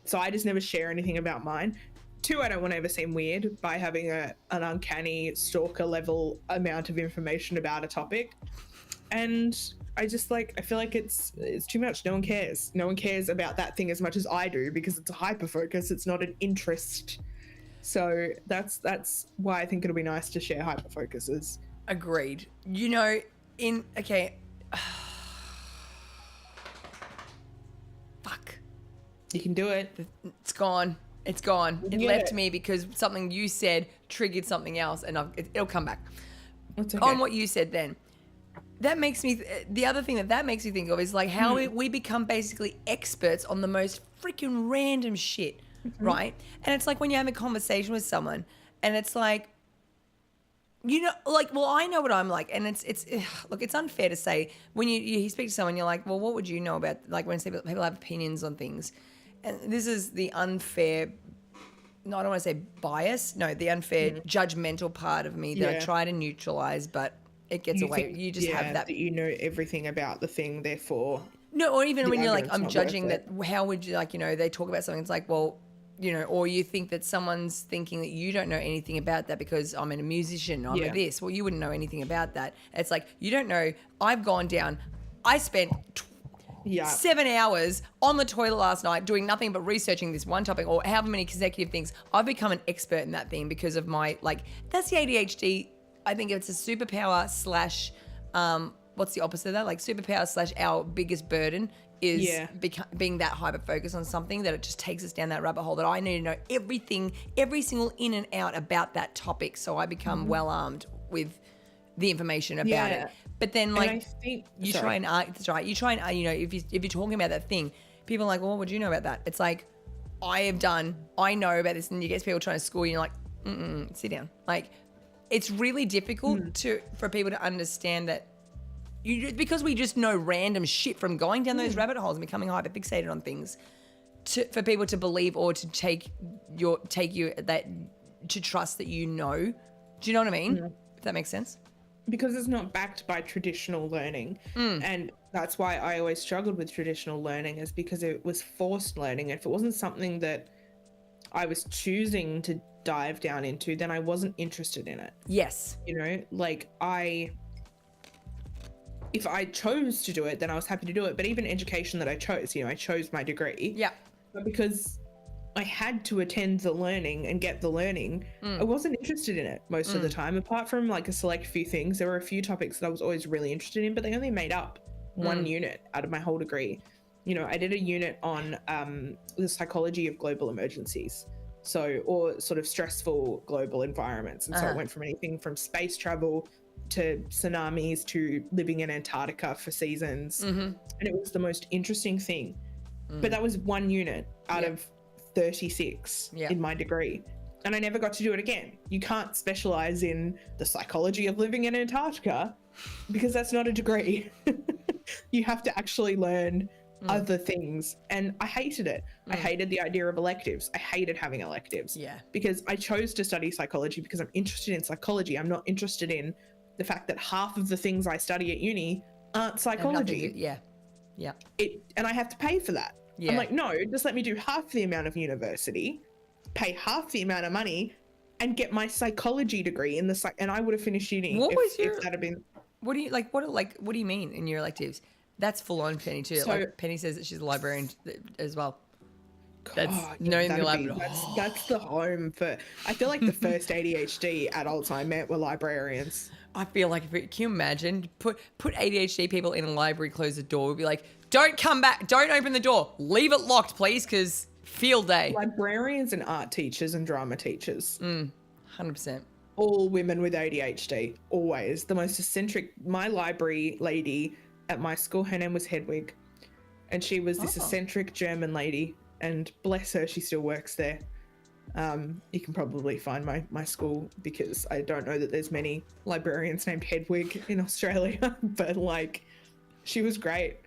So I just never share anything about mine. 2, I don't want to ever seem weird by having an uncanny stalker level amount of information about a topic. And I feel like it's too much. No one cares. No one cares about that thing as much as I do, because it's a hyper-focus. It's not an interest. So that's why I think it'll be nice to share hyper-focuses. Agreed. You know, fuck. You can do it. It's gone. It Yeah. left me because something you said triggered something else, and it'll come back. That's okay. On what you said then. That makes me, the other thing that makes me think of is like how we become basically experts on the most freaking random shit, right? And it's like when you have a conversation with someone and it's like, you know, like, well, I know what I'm like. And look, it's unfair to say when you speak to someone, you're like, well, what would you know about, like when people have opinions on things. And this is the unfair, no, I don't want to say bias. No, the unfair judgmental part of me that I try to neutralize, but it gets away. You just have that you know everything about the thing, therefore. No, or even when you're like, I'm not judging worth that. How would you, like, you know, they talk about something. It's like, well, you know, or you think that someone's thinking that you don't know anything about that because I'm a musician, I'm a this. Well, you wouldn't know anything about that. It's like, you don't know. I've gone down. I spent 7 hours on the toilet last night doing nothing but researching this one topic, or however many consecutive things. I've become an expert in that thing because of my, like, that's the ADHD. I think it's a superpower slash, what's the opposite of that? Like superpower slash our biggest burden is being that hyper-focused on something that it just takes us down that rabbit hole that I need to know everything, every single in and out about that topic. So I become well armed with the information about it. But then, like, I think, you try and, that's right. You try and, you know, if you're talking about that thing, people are like, well, what would you know about that? It's like, I know about this, and you get people trying to school you, and you're like, sit down. Like, it's really difficult for people to understand that because we just know random shit from going down those rabbit holes and becoming hyper fixated on things, for people to believe or to take you that to trust that, you know. Do you know what I mean? If that makes sense. Because it's not backed by traditional learning. And that's why I always struggled with traditional learning, is because it was forced learning. If it wasn't something that I was choosing to dive down into, then I wasn't interested in it. Yes. You know, like I if I chose to do it, then I was happy to do it. But even education that I chose, I chose my degree. Yeah. But because I had to attend the learning and get the learning, I wasn't interested in it most of the time. Apart from like a select few things, there were a few topics that I was always really interested in, but they only made up one unit out of my whole degree. I did a unit on the psychology of global emergencies. So, or sort of stressful global environments. And so it went from anything from space travel to tsunamis to living in Antarctica for seasons. And it was the most interesting thing. But that was one unit out of 36 in my degree. And I never got to do it again. You can't specialize in the psychology of living in Antarctica because that's not a degree. You have to actually learn other things. And I hated it. I hated the idea of electives. I hated having electives. Yeah. Because I chose to study psychology because I'm interested in psychology. I'm not interested in the fact that half of the things I study at uni aren't psychology. Yeah. And I have to pay for that. Yeah. I'm like, no, just let me do half the amount of university, pay half the amount of money, and get my psychology degree in the and I would have finished uni. If that had been. What do you mean in your electives? That's full on Penny too. So, like Penny says that she's a librarian as well. That's knowing the lab. That's the home for. I feel like the first ADHD adults I met were librarians. I feel like can you imagine put ADHD people in a library, close the door, we'd be like, don't come back, don't open the door, leave it locked, please, because field day. Librarians and art teachers and drama teachers. 100%. All women with ADHD, always. The most eccentric. My library lady at my school, her name was Hedwig, and she was this eccentric German lady, and bless her, she still works there. You can probably find my school because I don't know that there's many librarians named Hedwig in Australia, but like, she was great.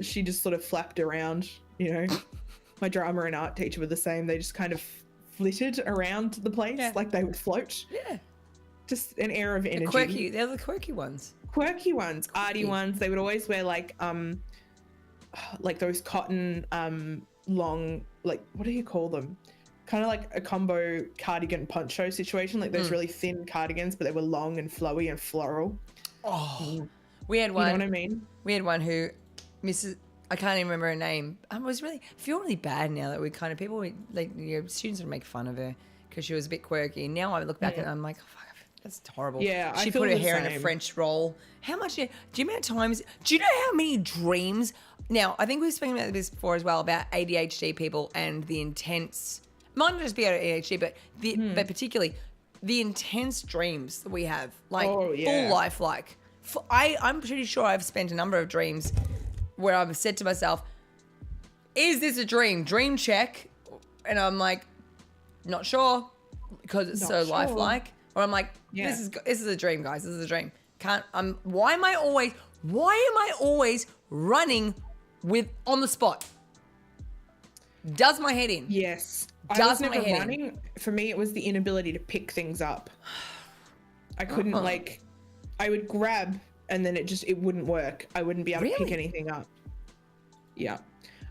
She just sort of flapped around, My drama and art teacher were the same. They just kind of flitted around the place like they would float. Yeah. Just an air of energy. They're the quirky ones. Quirky ones, arty ones. They would always wear like those cotton long, like, what do you call them? Kind of like a combo cardigan poncho situation, like those really thin cardigans, but they were long and flowy and floral. We had one. You know what I mean? We had one who, I can't even remember her name. I feel really bad now that students would make fun of her because she was a bit quirky. Now I look back and I'm like, oh, fuck, that's horrible. Yeah, she put her hair in a French roll. How much? Do you know how many dreams? Now, I think we've spoken about this before as well about ADHD people and the intense. Might not just be ADHD, but but particularly the intense dreams that we have, like full life. Like, I'm pretty sure I've spent a number of dreams where I've said to myself, "Is this a dream? Dream check," and I'm like, not sure because it's so lifelike. Or I'm like, this is a dream, guys. This is a dream. Why am I always running on the spot? Does my head in? Yes. I was never running. For me, it was the inability to pick things up. I couldn't I would grab and then it wouldn't work. I wouldn't be able to pick anything up. Yeah.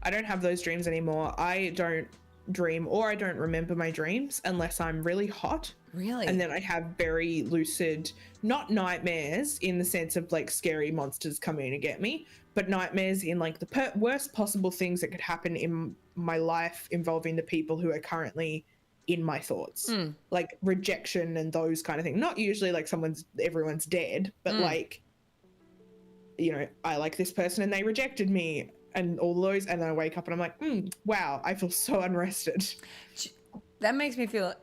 I don't have those dreams anymore. I don't dream or I don't remember my dreams unless I'm really hot. Really? And then I have very lucid, not nightmares in the sense of like scary monsters coming to get me, but nightmares in like the worst possible things that could happen in my life involving the people who are currently in my thoughts, like rejection and those kind of things. Not usually like everyone's dead, but like, I like this person and they rejected me and all those, and then I wake up and I'm like, wow, I feel so unrested. That makes me feel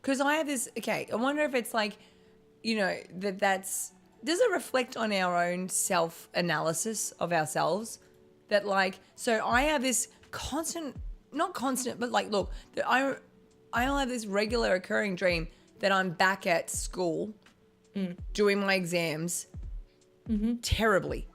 because I have this, I wonder if it's like, does it reflect on our own self-analysis of ourselves? That like, so I have this not constant, but like, look, that I have this regular occurring dream that I'm back at school doing my exams terribly.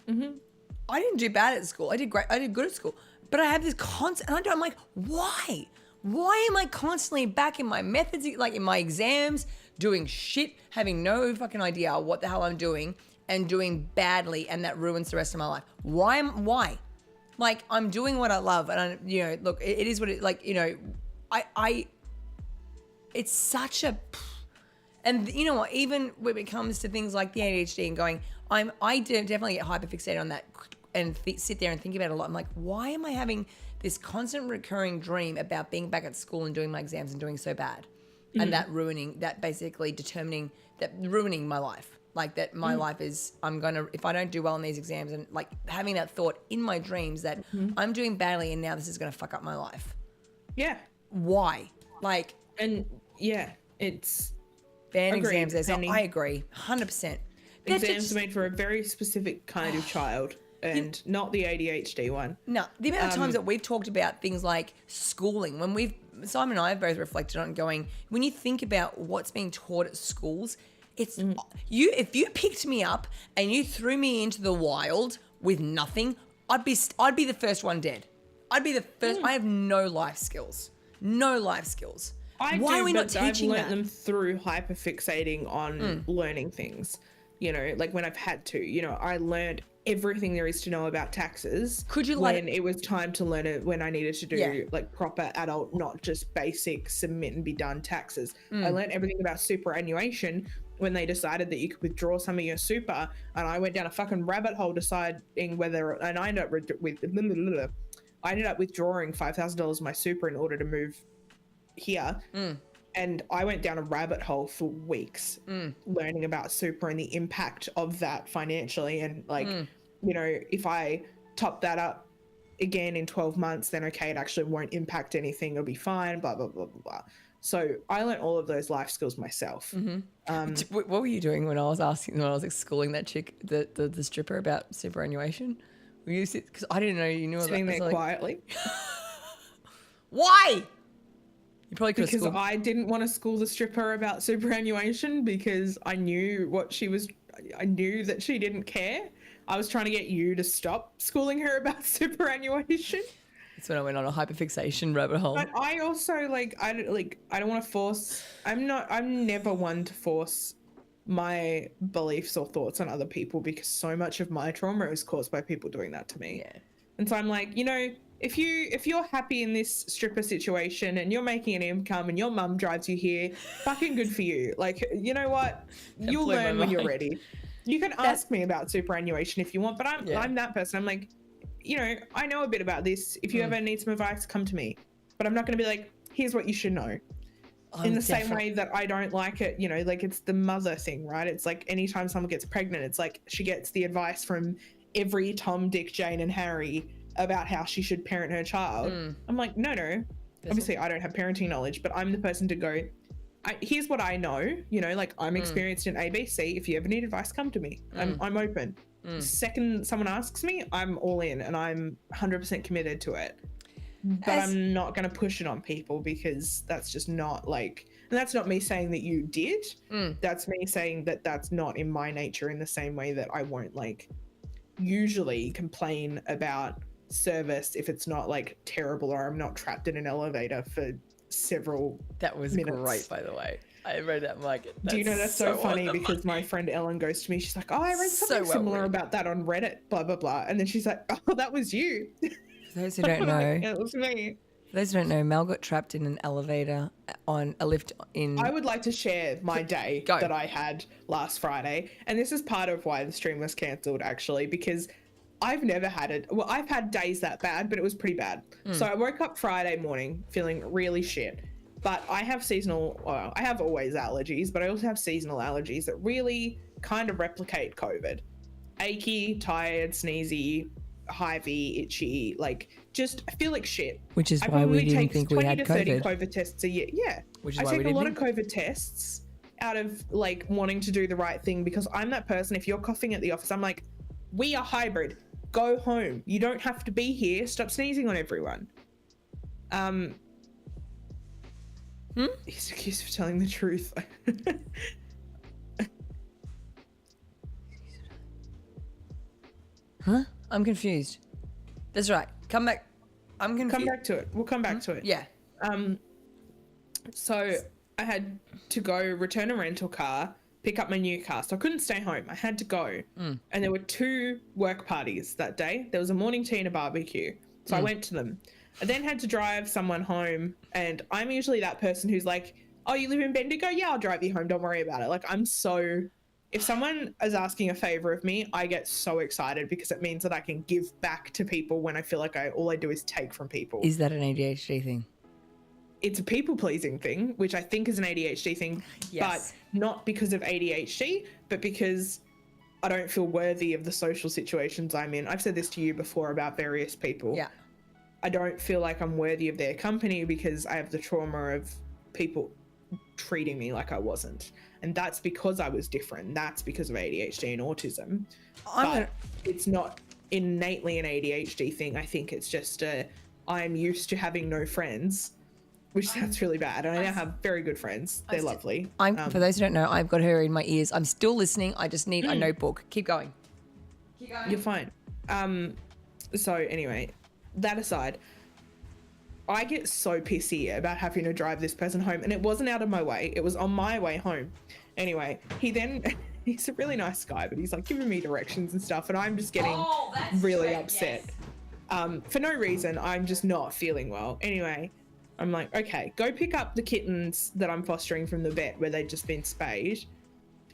I didn't do bad at school. I did great. I did good at school. But I have this constant, and I'm like, why? Why am I constantly back in my methods, like in my exams, doing shit, having no fucking idea what the hell I'm doing, and doing badly, and that ruins the rest of my life? Why? Like, I'm doing what I love, and look, it is what it, like, it's such a, And you know what? Even when it comes to things like the ADHD and going, I definitely get hyperfixated on that and sit there and think about it a lot. I'm like, why am I having this constant recurring dream about being back at school and doing my exams and doing so bad? And that ruining my life. Like that my life is, if I don't do well in these exams, and like having that thought in my dreams that I'm doing badly and now this is going to fuck up my life. Yeah. Why? Like, And yeah, it's ban Agreed, exams. So Penny. I agree, 100%. exams are made for a very specific kind of child and not the ADHD one. No, the amount of times that we've talked about things like schooling, when Simon and I have both reflected on going, when you think about what's being taught at schools, it's if you picked me up and you threw me into the wild with nothing, I'd be the first one dead. I'd be the first. I have no life skills. No life skills. Why are we not teaching I've learnt that? them through hyperfixating on learning things. You know, like when I've had to. You know, I learned everything there is to know about taxes. Could you when it was time to learn it, when I needed to do Yeah. like proper adult, not just basic submit and be done taxes. I learned everything about superannuation when they decided that you could withdraw some of your super, and I went down a fucking rabbit hole deciding whether, and I ended up withdrawing $5,000 of my super in order to move here. And I went down a rabbit hole for weeks learning about super and the impact of that financially. And like, you know, if I top that up again in 12 months, then okay, it actually won't impact anything. It'll be fine, blah, blah, blah, blah, blah. So I learned all of those life skills myself. What were you doing when I was like schooling that chick, the stripper, about superannuation? Were you because I didn't know you knew Sitting about there quietly. Why? You probably could have Because schooled. I didn't want to school the stripper about superannuation because I knew I knew that she didn't care. I was trying to get you to stop schooling her about superannuation. That's when I went on a hyperfixation rabbit hole. But I also I don't want to force. I'm never one to force my beliefs or thoughts on other people because so much of my trauma is caused by people doing that to me. Yeah. And so I'm like, you know, if you're happy in this stripper situation and you're making an income and your mum drives you here, fucking good for you. Like, you know what? You'll blew my learn when you're mind. ready. You can ask me about superannuation if you want, but I'm that person. I'm like, you know, I know a bit about this. If you ever need some advice, come to me. But I'm not going to be like, here's what you should know. In the same way that I don't like it, you know, like it's the mother thing, right? It's like anytime someone gets pregnant, it's like she gets the advice from every Tom, Dick, Jane, and Harry about how she should parent her child. I'm like, no. Obviously, I don't have parenting knowledge, but I'm the person to go, here's what I know, you know, like I'm experienced in ABC. If you ever need advice, come to me. I'm open. The second someone asks me, I'm all in and I'm 100% committed to it. But I'm not going to push it on people because that's just not like, and that's not me saying that you did. That's me saying that that's not in my nature, in the same way that I won't like usually complain about service if it's not like terrible or I'm not trapped in an elevator for several That was minutes. great, by the way. I read that, Mike. Do you know that's so funny on the because my friend Ellen goes to me, she's like, oh, I read something well similar read. about that on Reddit, blah, blah, blah. And then she's like, oh, that was you. For those who don't know, It was me. For those who don't know, Mel got trapped in an elevator on a lift in. I would like to share my day Go. that I had last Friday. And this is part of why the stream was cancelled, actually, because I've never had it. Well, I've had days that bad, but it was pretty bad. So I woke up Friday morning feeling really shit. But I have I have always allergies, but I also have seasonal allergies that really kind of replicate COVID. Achy, tired, sneezy, hivey, itchy, like just I feel like shit. Which is I why we probably didn't take think we 20 had to 30 COVID. COVID tests a year. Yeah. Which is I why we take a didn't lot of think. COVID tests out of like wanting to do the right thing because I'm that person. If you're coughing at the office, I'm like, we are hybrid. Go home. You don't have to be here. Stop sneezing on everyone. He's accused of telling the truth. Huh? I'm confused. That's right. Come back. I'm confused. Come back to it. We'll come back to it. Yeah. So I had to go return a rental car, pick up my new car. So I couldn't stay home. I had to go. And there were 2 work parties that day. There was a morning tea and a barbecue. So I went to them. I then had to drive someone home. And I'm usually that person who's like, oh, you live in Bendigo? Yeah, I'll drive you home. Don't worry about it. Like, if someone is asking a favor of me, I get so excited because it means that I can give back to people when I feel like all I do is take from people. Is that an ADHD thing? It's a people-pleasing thing, which I think is an ADHD thing, Yes. but not because of ADHD, but because I don't feel worthy of the social situations I'm in. I've said this to you before about various people. Yeah. I don't feel like I'm worthy of their company because I have the trauma of people treating me like I wasn't. And that's because I was different. That's because of ADHD and autism. But it's not innately an ADHD thing. I think it's just I'm used to having no friends, which sounds really bad. And I now have very good friends. They're lovely. For those who don't know, I've got her in my ears. I'm still listening. I just need a notebook. Keep going. You're fine. So anyway, that aside, I get so pissy about having to drive this person home, and it wasn't out of my way. It was on my way home. Anyway, he's a really nice guy, but he's like giving me directions and stuff, and I'm just getting really upset. Yes. For no reason. I'm just not feeling well. Anyway, I'm like, okay, go pick up the kittens that I'm fostering from the vet where they'd just been spayed.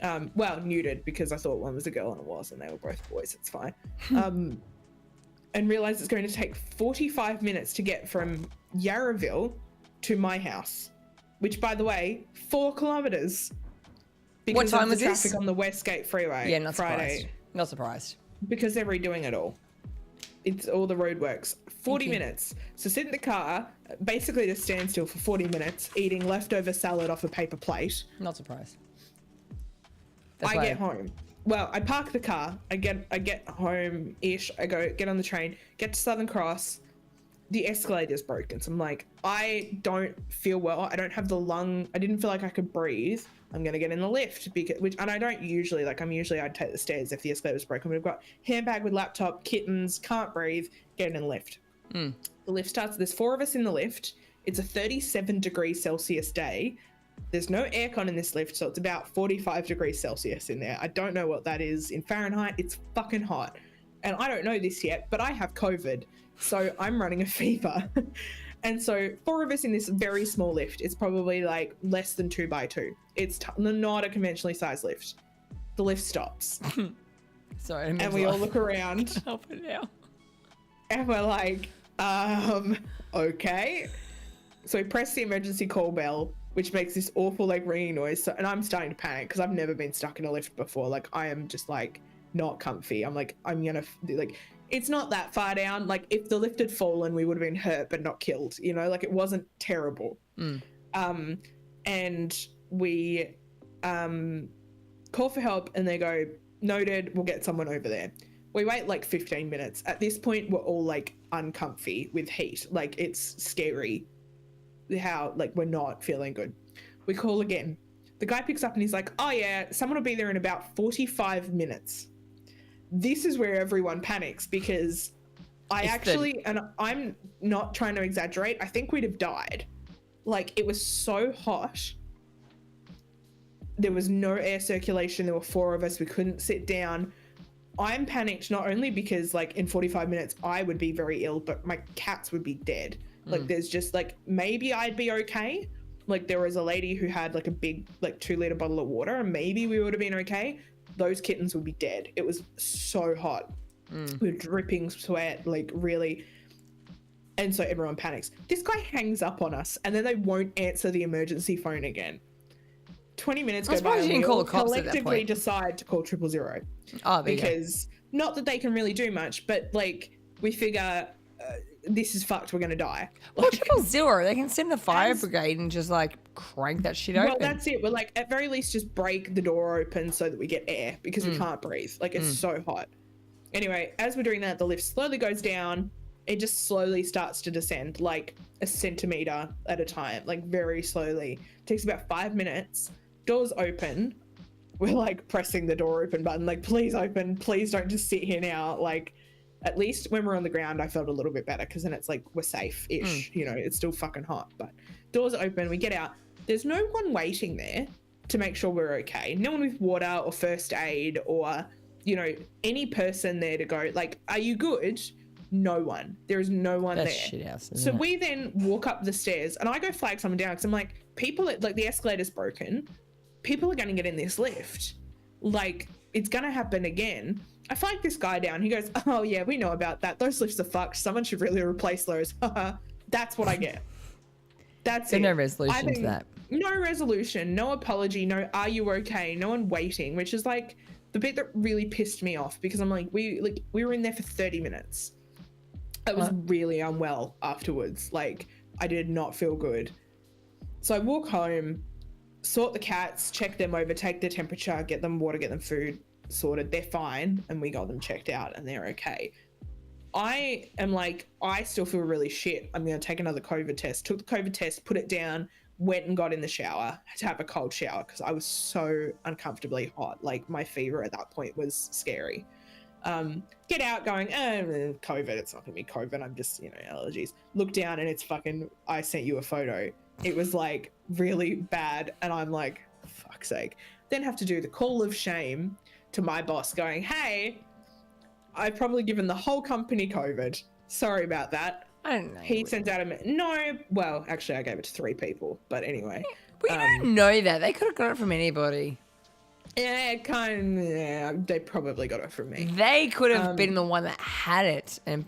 Well, neutered, because I thought one was a girl and it was, and they were both boys. It's fine. And realized it's going to take 45 minutes to get from Yarraville to my house, which, by the way, 4 kilometers. What time was traffic this? on the Westgate Freeway. Yeah, not Friday. surprised. Not surprised. Because they're redoing it all. It's all the roadworks. 40 minutes. So sit in the car, basically to stand still for 40 minutes, eating leftover salad off a paper plate. Not surprised. I get home. Well, I park the car. I get home-ish. I get on the train, get to Southern Cross. The escalator's broken. So I'm like, I don't feel well. I don't have I didn't feel like I could breathe. I'm going to get in the lift and I don't usually, I'd take the stairs if the escalator's broken. We've got handbag with laptop, kittens, can't breathe, get in the lift. The lift starts, there's 4 of us in the lift. It's a 37 degrees Celsius day. There's no aircon in this lift, so it's about 45 degrees Celsius in there. I don't know what that is in Fahrenheit. It's fucking hot. And I don't know this yet, but I have COVID, so I'm running a fever. And so 4 of us in this very small lift. It's probably like less than 2 by 2. It's not a conventionally sized lift. The lift stops. Sorry. And we all look around. Help it now. And we're like, okay. So we press the emergency call bell, which makes this awful like ringing noise. And I'm starting to panic because I've never been stuck in a lift before. Like, I am just like not comfy. I'm like, it's not that far down. Like, if the lift had fallen, we would have been hurt but not killed, you know, like it wasn't terrible. And we call for help and they go, noted, we'll get someone over there. We wait like 15 minutes. At this point, we're all like uncomfy with heat. Like, it's scary how like we're not feeling good. We call again. The guy picks up and he's like, oh yeah, someone will be there in about 45 minutes. This is where everyone panics because and I'm not trying to exaggerate, I think we'd have died. Like, it was so hot. There was no air circulation. There were 4 of us. We couldn't sit down. I'm panicked not only because like in 45 minutes I would be very ill, but my cats would be dead. Like, there's just like, maybe I'd be okay. Like, there was a lady who had like a big like 2-liter bottle of water and maybe we would have been okay. Those kittens would be dead. It was so hot. We were dripping sweat, like really. And so everyone panics. This guy hangs up on us and then they won't answer the emergency phone again. 20 minutes go by and we all collectively decide to call 000. Oh, because not that they can really do much, but like we figure this is fucked, we're going to die. Well, 000, they can send the fire brigade and just like crank that shit open. Well, that's it. We're like, at very least just break the door open so that we get air because we can't breathe. Like, it's so hot. Anyway, as we're doing that, the lift slowly goes down. It just slowly starts to descend like a centimeter at a time, like very slowly. It takes about 5 minutes. Doors open. We're like pressing the door open button, like, please open, please don't just sit here now. Like, at least when we're on the ground, I felt a little bit better because then it's like we're safe-ish. You know, it's still fucking hot, but doors open, we get out. There's no one waiting there to make sure we're okay. No one with water or first aid or, you know, any person there to go, like, are you good? no one. There is no one That's there. shit house. So we then walk up the stairs and I go flag someone down because I'm like, the escalator's broken. People are going to get in this lift. Like, it's going to happen again. I flag this guy down. He goes, oh yeah, we know about that. Those lifts are fucked. Someone should really replace those. That's what I get. That's it. No resolution to that. No resolution, no apology, no are you okay, no one waiting, which is like the bit that really pissed me off because I'm like, we were in there for 30 minutes. I was really unwell afterwards. Like, I did not feel good. So I walk home, sort the cats, check them over, take their temperature, get them water, get them food sorted. They're fine. And we got them checked out and they're okay. I am like, I still feel really shit. I'm going to take another COVID test. Took the COVID test, put it down, went and got in the shower. Had to have a cold shower because I was so uncomfortably hot. Like, my fever at that point was scary. Get out going, COVID, it's not gonna be COVID, I'm just, allergies. Look down and it's fucking, I sent you a photo. It was like really bad and I'm like, fuck's sake. Then have to do the call of shame to my boss going, hey, I've probably given the whole company COVID. Sorry about that. I don't know. He sent out well, actually I gave it to 3 people, but anyway. But you don't know that. They could have got it from anybody. Yeah, they probably got it from me. They could have been the one that had it, and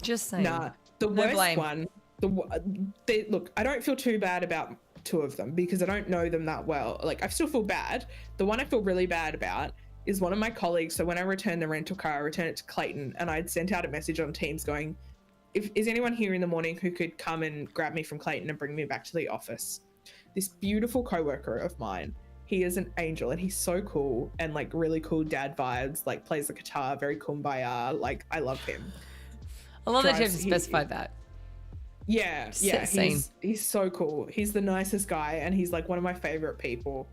just saying. Nah, the worst one. Look, I don't feel too bad about 2 of them because I don't know them that well. Like, I still feel bad. The one I feel really bad about is one of my colleagues. So when I returned the rental car, I returned it to Clayton, and I'd sent out a message on Teams going, is anyone here in the morning who could come and grab me from Clayton and bring me back to the office? This beautiful coworker of mine. He is an angel and he's so cool and like really cool dad vibes, like plays the guitar, very kumbaya. Like, I love him. I love that you have to specify that. Yeah. He's so cool. He's the nicest guy and he's like one of my favorite people.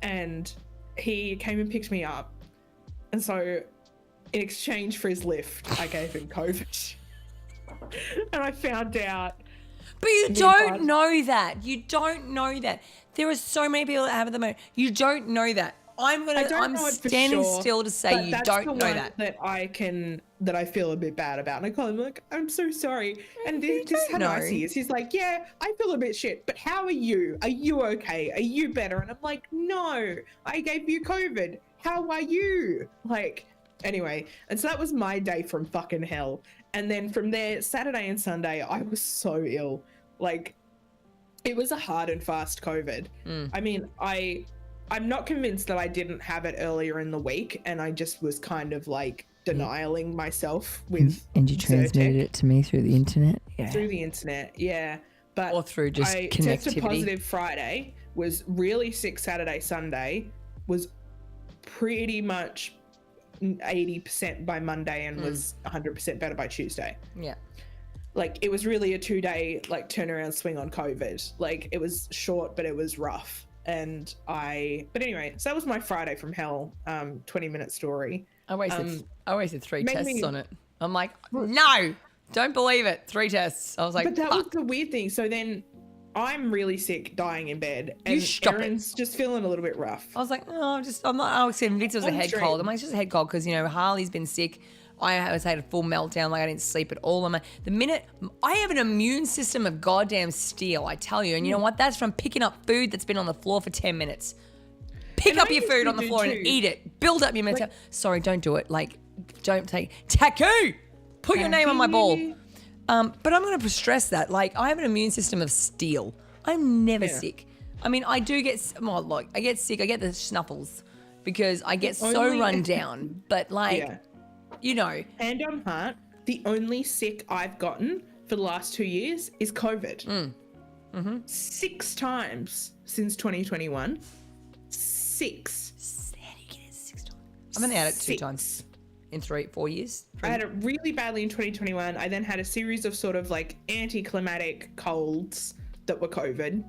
And he came and picked me up. And so in exchange for his lift, I gave him COVID. And I found out. But you don't know that. You don't know that. There are so many people that have it at the moment. You don't know that. I'm standing still to say you don't know that. That I feel a bit bad about. And I call him like, I'm so sorry. And this is how nice he is. He's like, yeah, I feel a bit shit, but how are you? Are you okay? Are you better? And I'm like, no, I gave you COVID. How are you? Like, anyway. And so that was my day from fucking hell. And then from there, Saturday and Sunday, I was so ill. Like, it was a hard and fast COVID. I mean, I'm not convinced that I didn't have it earlier in the week, and I just was kind of like denialing myself with. And you transmitted it to me through the internet? Yeah. Through the internet, yeah. But or through just I connectivity. Tested positive Friday, was really sick Saturday, Sunday, was pretty much 80% by Monday, and was 100% better by Tuesday. Yeah. Like, it was really a 2-day like turnaround swing on COVID. Like, it was short, but it was rough. But anyway, so that was my Friday from hell 20-minute story. I wasted 3 tests on it. I'm like, no, don't believe it. 3 tests. I was like, but that was the weird thing. So then I'm really sick, dying in bed, and Erin's just feeling a little bit rough. I was like, no, I'm not. I was convinced it was a head cold. I'm like, it's just a head cold because, Harley's been sick. I had a full meltdown, like I didn't sleep at all. The minute I have an immune system of goddamn steel, I tell you. And you know what? That's from picking up food that's been on the floor for 10 minutes. Pick up your food on the floor and eat it. Build up your mental. Sorry, don't do it. Like, don't take Taku. Put your name on my ball. But I'm going to stress that. Like, I have an immune system of steel. I'm never sick. I mean, I do get. Well, look, I get sick. I get the snuffles because I get so run down. But like. Yeah. Hand on heart, the only sick I've gotten for the last 2 years is COVID. 6 times since 2021. 6. How do you get it 6 times? I've only had it 2 times in 4 years. I had it really badly in 2021. I then had a series of sort of like anticlimactic colds that were COVID.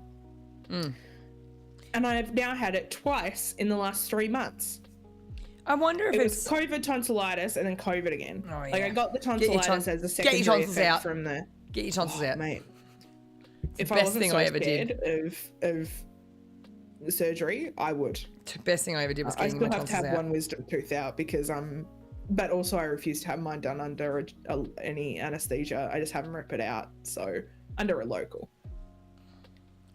And I've now had it twice in the last 3 months. I wonder if it was COVID tonsillitis and then COVID again. Oh, yeah. Like, I got the tonsillitis as a secondary effect from the. Get your tonsils out, mate. If I wasn't so scared of the surgery, I would. The best thing I ever did was getting my tonsils out. I still have to have one wisdom tooth out because I'm but also I refuse to have mine done under any anesthesia. I just have them rip it out. So under a local.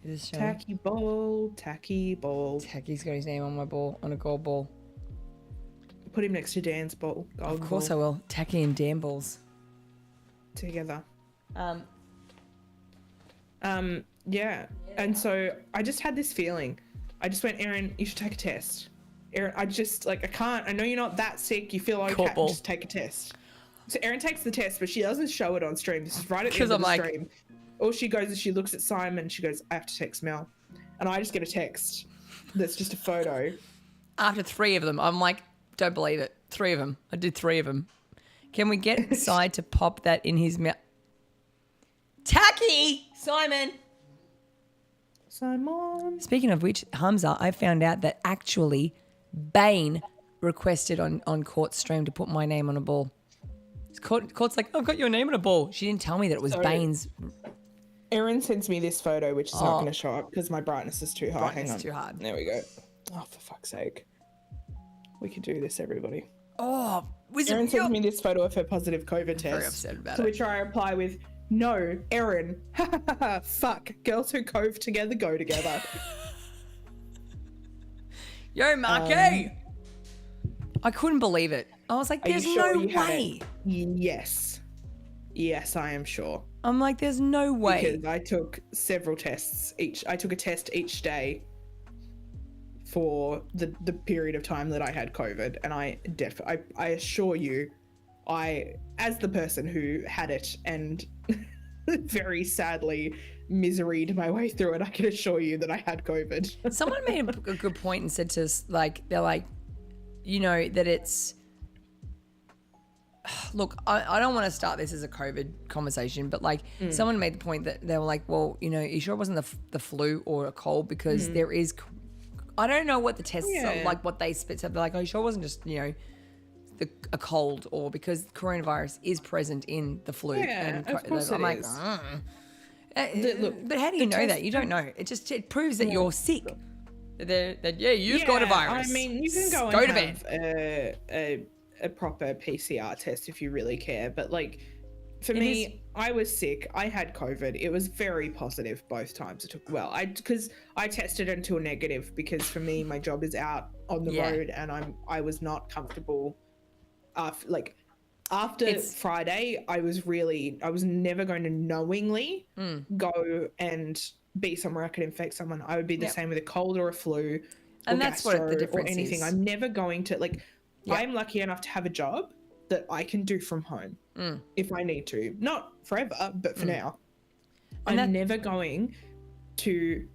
Is this showing? Tacky ball, tacky ball. Tacky's got his name on my ball, on a gold ball. Put him next to Dan's ball. Of course I will. Tacky and Dan balls. Together. Um, Yeah. And so I just had this feeling. I just went, Erin, you should take a test. Erin, I can't. I know you're not that sick. You feel okay. Just take a test. So Erin takes the test, but she doesn't show it on stream. This is right at the end of the stream. All she goes is she looks at Simon. She goes, I have to text Mel. And I just get a text that's just a photo. After 3 of them, I'm like, don't believe it. 3 of them. I did 3 of them. Can we get Sai to pop that in his mouth? Tacky! Simon! Speaking of which, Hamza, I found out that actually Bane requested on Court's stream to put my name on a ball. Court's like, I've got your name on a ball. She didn't tell me that it was Bane's. Erin sends me this photo, which is not going to show up because my brightness is too high. Hang on. Too hard. There we go. Oh, for fuck's sake. We could do this, everybody. Oh, Erin sends me this photo of her positive COVID test. Very upset about to it. which I reply with, no, Erin. Fuck. Girls who cove together go together. Yo, Marky! I couldn't believe it. I was like, there's no way. Yes. Yes, I am sure. I'm like, there's no way. Because I took several tests I took a test each day for the period of time that I had COVID. And I assure you, as the person who had it and very sadly miseried my way through it, I can assure you that I had COVID. Someone made a good point and said to us, like, they're like, you know, that it's, look, I don't want to start this as a COVID conversation, but like someone made the point that they were like, well, you know, you sure it wasn't the flu or a cold because there is, I don't know what the tests are, like what they spit up. They're like, oh, you sure it wasn't just, you know, a cold, or because coronavirus is present in the flu. Yeah, and of course I'm like, look, but how do you know that? You don't know. It proves that you've got a virus. I mean, you can go and have a proper PCR test if you really care. But like, for me, I was sick. I had COVID. It was very positive both times. It took because I tested until negative because for me, my job is out on the road and I was not comfortable. After Friday, I was never going to knowingly go and be somewhere I could infect someone. I would be the same with a cold or a flu and that's what the difference or anything. is. I'm never going to I'm lucky enough to have a job that I can do from home if I need to. Not forever, but for now. And I'm never going to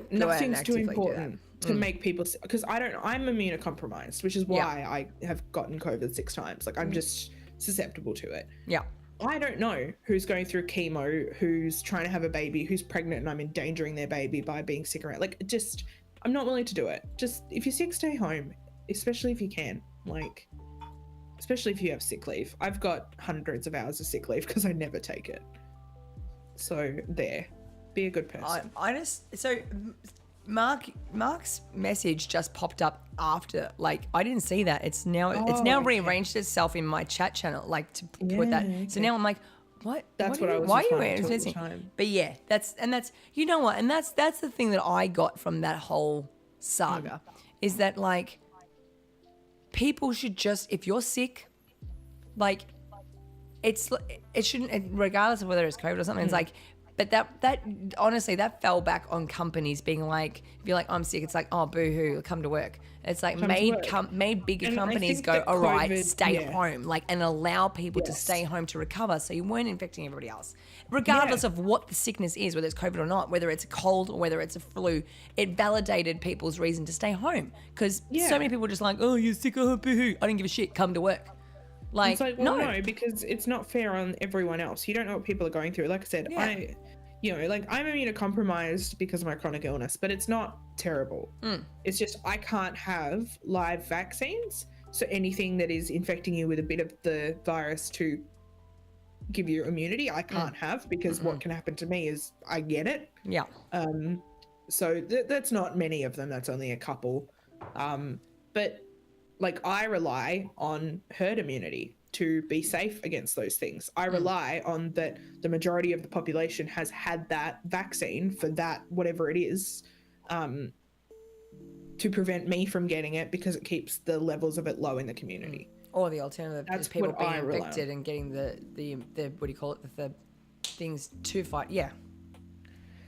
nothing's too important to make people, because I'm immunocompromised, which is why I have gotten COVID 6 times. Like I'm just susceptible to it. Yeah. I don't know who's going through chemo, who's trying to have a baby, who's pregnant, and I'm endangering their baby by being sick around. I'm not willing to do it. Just if you're sick, stay home, especially if you can. Especially if you have sick leave. I've got hundreds of hours of sick leave because I never take it. So be a good person. Mark's message just popped up after, I didn't see that. It's now rearranged itself in my chat channel, to put that. Okay. So now I'm like, what? That's what I was. Why are you messaging? But yeah, that's you know what, and that's the thing that I got from that whole saga, is that people should just, if you're sick, it shouldn't, regardless of whether it's COVID or something, it's but that honestly, that fell back on companies being like, if you're like, I'm sick, it's like, oh, boo-hoo, come to work. It's like made bigger companies go, all right, stay home, and allow people to stay home to recover, so you weren't infecting everybody else. Regardless of what the sickness is, whether it's COVID or not, whether it's a cold or whether it's a flu, it validated people's reason to stay home. Because so many people were just like, oh, you're sick, oh, boo-hoo, I didn't give a shit, come to work. No, because it's not fair on everyone else. You don't know what people are going through. Like I said, I'm immunocompromised because of my chronic illness, but it's not terrible. It's just I can't have live vaccines. So anything that is infecting you with a bit of the virus to give you immunity, I can't have, because what can happen to me is I get it. Yeah. So that's not many of them. That's only a couple. But like I rely on herd immunity to be safe against those things. I rely on that the majority of the population has had that vaccine for that, whatever it is, to prevent me from getting it because it keeps the levels of it low in the community. Or the alternative That's is people what being I rely on. infected and getting the what do you call it, the things to fight. Yeah.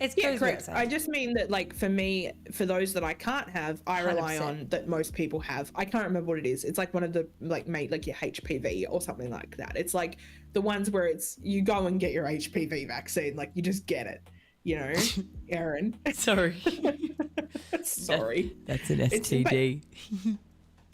It's Yeah, goes correct. without I saying. just mean that, like, for me, for those that I can't have, I rely 100%. on that most people have. I can't remember what it is. It's like one of the, like, like your HPV or something like that. It's like the ones where it's you go and get your HPV vaccine, like you just get it, you know, Erin. Sorry. Sorry. That's an It's- but- STD.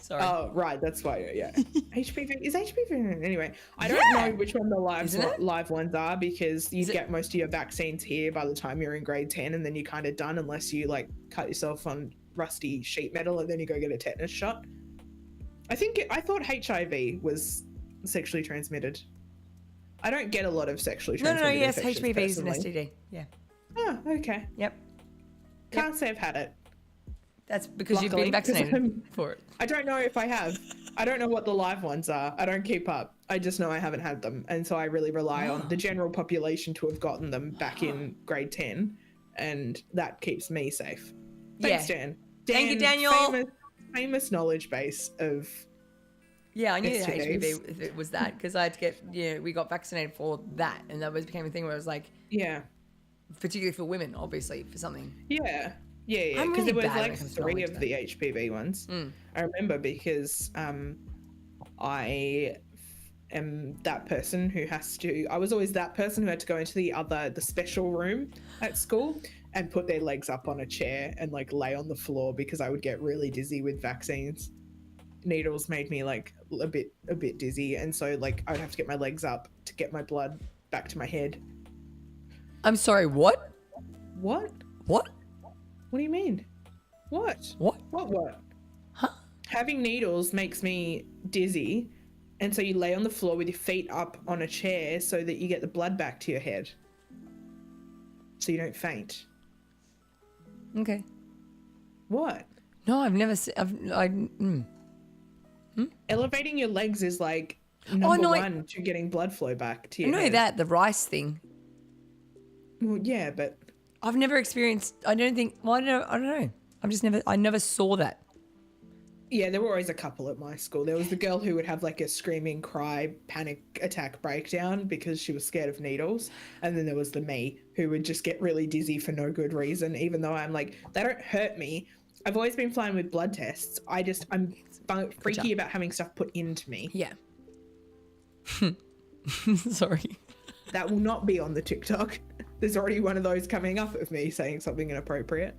Sorry. Oh, right. That's why. Yeah. HPV is HPV. Anyway, I don't Yeah. know which one the Isn't it? live ones are because you Is it- get most of your vaccines here by the time you're in grade 10, and then you're kind of done unless you like cut yourself on rusty sheet metal and then you go get a tetanus shot. I thought HIV was sexually transmitted. I don't get a lot of sexually no, transmitted yes, infections HPV is an personally. STD. Yeah. Oh, okay. Yep. Can't say I've had it. That's because you've Luckily, been 'cause vaccinated I'm- for it. I don't know if I have. I don't know what the live ones are. I don't keep up. I just know I haven't had them. And so I really rely on the general population to have gotten them back in grade 10. And that keeps me safe. Thanks, Yeah. Dan. Thank you, Daniel. Famous knowledge base of... Yeah, I knew that STDs. HPV if it was that because I had to get, we got vaccinated for that. And that became a thing where it was like, Yeah. particularly for women, obviously, for something. Yeah. Yeah. I'm Because really there was bad when like it comes to 3 knowledge, of the HPV ones. Mm. I remember because I am that person who has to... I was always that person who had to go into the special room at school and put their legs up on a chair and like lay on the floor because I would get really dizzy with vaccines. Needles made me like a bit dizzy, and so like I would have to get my legs up to get my blood back to my head. I'm sorry, what? What? What? What do you mean? What? What? What? Huh? Having needles makes me dizzy, and so you lay on the floor with your feet up on a chair so that you get the blood back to your head, so you don't faint. Okay. What? No, I've never seen. Elevating your legs is like number no, one to getting blood flow back to I your know head. that, the rice thing. Well, yeah, but I've never experienced, I don't think, well, I don't know. I never saw that. yeah, there were always a couple at my school. There was the girl who would have like a screaming cry, panic attack breakdown because she was scared of needles. And then there was the me who would just get really dizzy for no good reason, even though I'm like, they don't hurt me. I've always been fine with blood tests. I'm freaky about having stuff put into me. Yeah. Sorry. That will not be on the TikTok. There's already one of those coming up of me saying something inappropriate.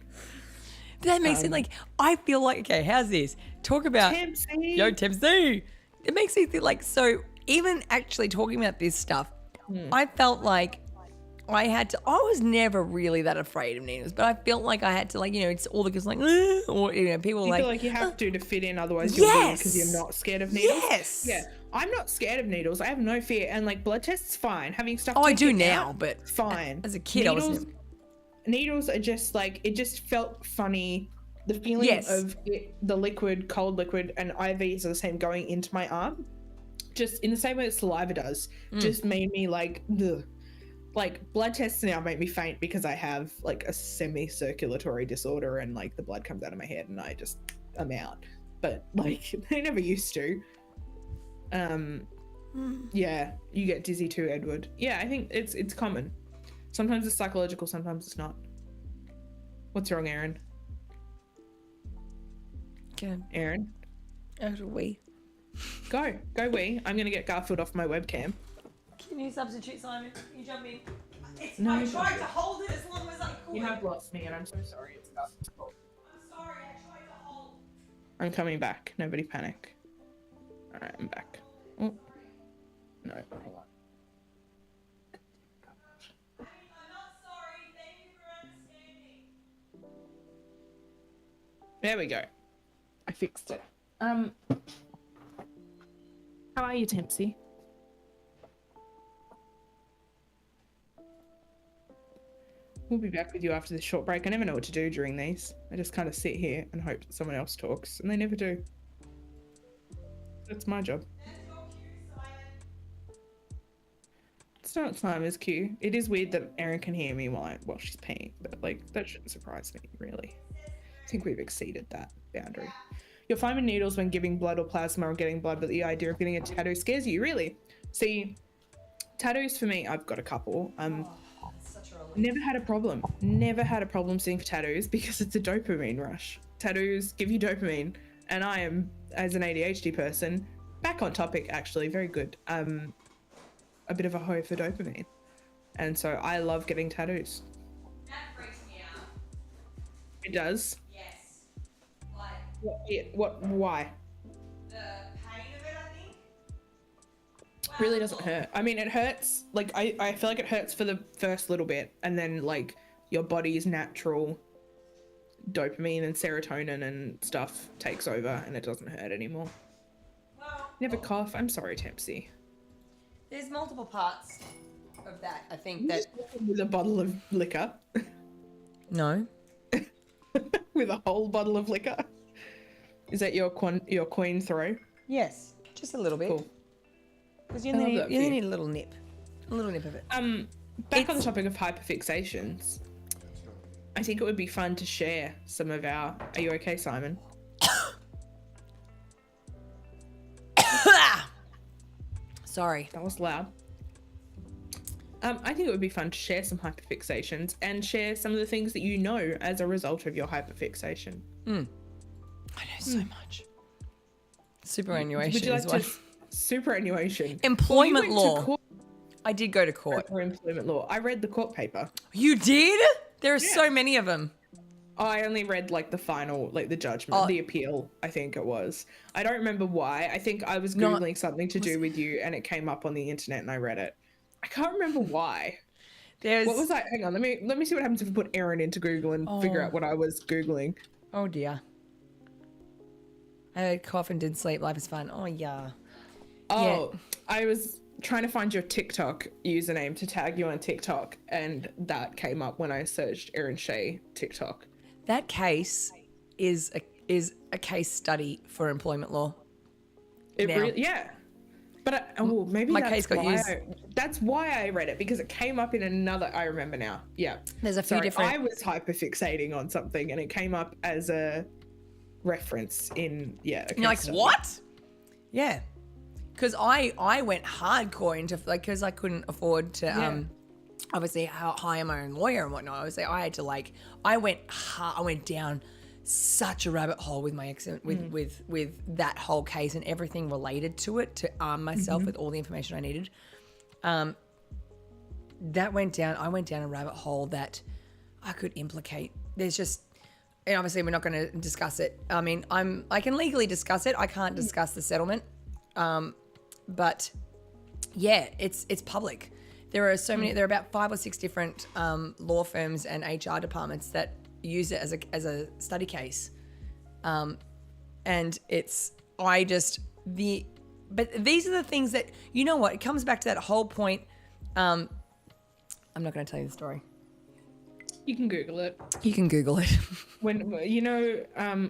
That makes it like, I feel like, okay, how's this? Talk about, Tempsy. yo, Tempsy. It makes me feel like, so even actually talking about this stuff, I felt like I was never really that afraid of needles, but I felt like I had to, like, it's all the girls like, or, people You like, feel like you have to fit in, otherwise you'll win because Yes. you're not scared of needles. yes. Yeah, I'm not scared of needles. I have no fear, and like blood tests, fine. Having stuff. Oh, I do taken now, out, but fine. as a kid, I wasn't. Needles are just like, it just felt funny. The feeling Yes. of the liquid, cold liquid, and IVs are the same going into my arm, just in the same way that saliva does. Just made me like, ugh. Like blood tests now make me faint because I have like a semi-circulatory disorder and like the blood comes out of my head and I'm out. But like they never used to. Yeah, you get dizzy too, Edward. Yeah, I think it's common. Sometimes it's psychological, sometimes it's not. What's wrong, Erin? Good. Erin, We. go wee. I'm gonna get Garfield off my webcam. Can you substitute, Simon? You jump in. No, I you tried don't. to hold it as long as I could. You have lost me and I'm so sorry. It's Garfield's fault. I'm sorry, I tried to hold. I'm coming back. Nobody panic. Alright, I'm back. Oh. No, hold on. I'm not sorry. Thank you for understanding. There we go. I fixed it. How are you, Tempsy? We'll be back with you after this short break. I never know what to do during these. I just kind of sit here and hope that someone else talks, and they never do. That's my job. It's not Simon's cue. It is weird that Erin can hear me while she's peeing, but like that shouldn't surprise me, really. I think we've exceeded that boundary. You're fine with needles when giving blood or plasma or getting blood, but the idea of getting a tattoo scares you, really? See, tattoos for me, I've got a couple. Never had a problem. Never had a problem seeing for tattoos because it's a dopamine rush. Tattoos give you dopamine, and I am, as an ADHD person, back on topic actually, very good. A bit of a hoe for dopamine, and so I love getting tattoos. That freaks me out. It does. Yes. Like What? Why? the pain of it, I think. Wow. Really doesn't hurt. I mean, it hurts. Like I feel like it hurts for the first little bit, and then like your body's natural dopamine and serotonin and stuff takes over, and it doesn't hurt anymore. Well, Never cough. I'm sorry, Tempsy. there's multiple parts of that. I think that With a bottle of liquor. no. With a whole bottle of liquor. Is that your queen throw? Yes, just a little bit. Cool. Because you I love only that you for only you. need a little nip of it. Back on the topic of hyperfixations. I think it would be fun to share some of our. Are you okay, Simon? Sorry. That was loud. I think it would be fun to share some hyperfixations and share some of the things that you know as a result of your hyperfixation. I know so much. Superannuation Would you like is one. to superannuation? Employment Well, you went law. to court I did go to court. for employment law. I read the court paper. You did? There are so many of them. I only read like the final, like the judgment, the appeal, I think it was. I don't remember why. I think I was Googling something to do with you and it came up on the internet and I read it. I can't remember why. What was that? Hang on, let me see what happens if we put Erin into Google and figure out what I was Googling. Oh dear. I had a cough and didn't sleep. Life is fun. Oh yeah. Oh, I was trying to find your TikTok username to tag you on TikTok and that came up when I searched Erin Shea TikTok. That case is a case study for employment law. It now. really, yeah. But maybe My that's case got why used. that's why I read it, because it came up in another. I remember now. Yeah. There's a few different. I was hyperfixating on something, and it came up as a reference in a You're case like, study. what? Yeah. Because I went hardcore into, like, because I couldn't afford to, obviously, hire my own lawyer and whatnot. Obviously, I had to, I went down such a rabbit hole with my ex, with that whole case and everything related to it to arm myself with all the information I needed. I went down a rabbit hole that I could implicate. There's just, and obviously we're not going to discuss it. I mean, I can legally discuss it. I can't discuss the settlement. But yeah, it's public. There are so many, there are about 5 or 6 different law firms and HR departments that use it as a study case. And but these are the things that, you know what, it comes back to that whole point. I'm not going to tell you the story. You can Google it. You can Google it. When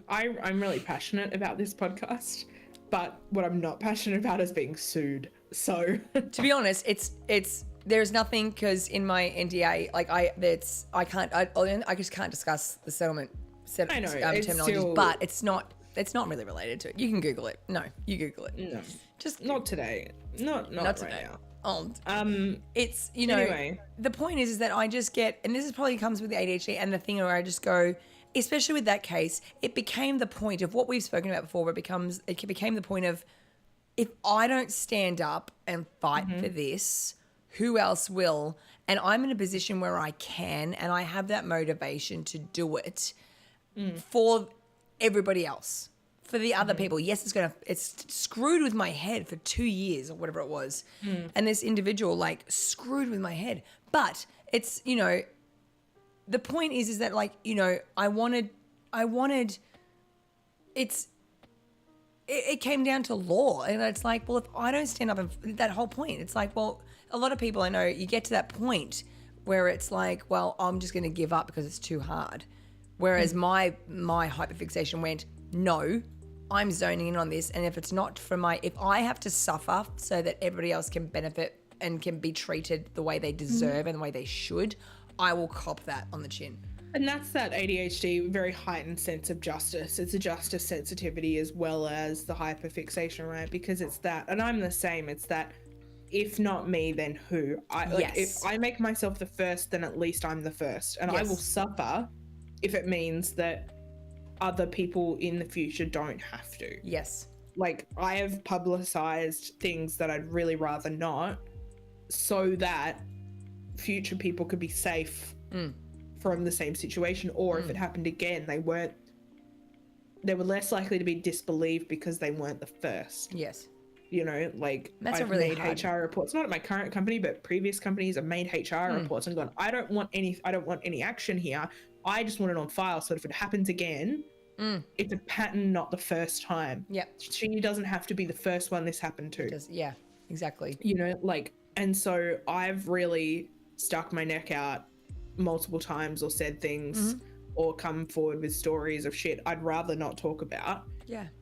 I'm really passionate about this podcast, but what I'm not passionate about is being sued. So To be honest, there's nothing, because in my NDA, I just can't discuss the settlement I know, it's terminologies, still- but it's not really related to it. You can Google it. No, you Google it. no, Just not today. Not not right today. now. Oh, it's, Anyway. the point is that I just get, and this is probably comes with the ADHD and the thing where I just go, especially with that case, it became the point of what we've spoken about before, where it became the point of, if I don't stand up and fight for this, who else will? And I'm in a position where I can, and I have that motivation to do it for everybody else, for the other people. Yes, it's screwed with my head for 2 years or whatever it was. And this individual screwed with my head. But it's, the point is that I wanted it came down to law, and it's like, well, if I don't stand up, and that whole point, it's like, well, a lot of people I know, you get to that point where it's like, well, I'm just going to give up because it's too hard. Whereas my hyperfixation went, no, I'm zoning in on this, and if it's not for if I have to suffer so that everybody else can benefit and can be treated the way they deserve and the way they should, I will cop that on the chin. And that's that ADHD, very heightened sense of justice. It's a justice sensitivity as well as the hyperfixation, right? Because it's that, and I'm the same. It's that, if not me, then who? If I make myself the first, then at least I'm the first, and I will suffer if it means that other people in the future don't have to. Yes. Like, I have publicized things that I'd really rather not, so that future people could be safe from the same situation, or if it happened again, they were less likely to be disbelieved because they weren't the first. Yes. You know, like, That's I've really made hard. HR reports, not at my current company, but previous companies have made HR reports and gone, I don't want any action here. I just want it on file, so that if it happens again, it's a pattern, not the first time. Yeah. She doesn't have to be the first one this happened to. Yeah, exactly. You know, like, and so I've really stuck my neck out multiple times, or said things or come forward with stories of shit I'd rather not talk about,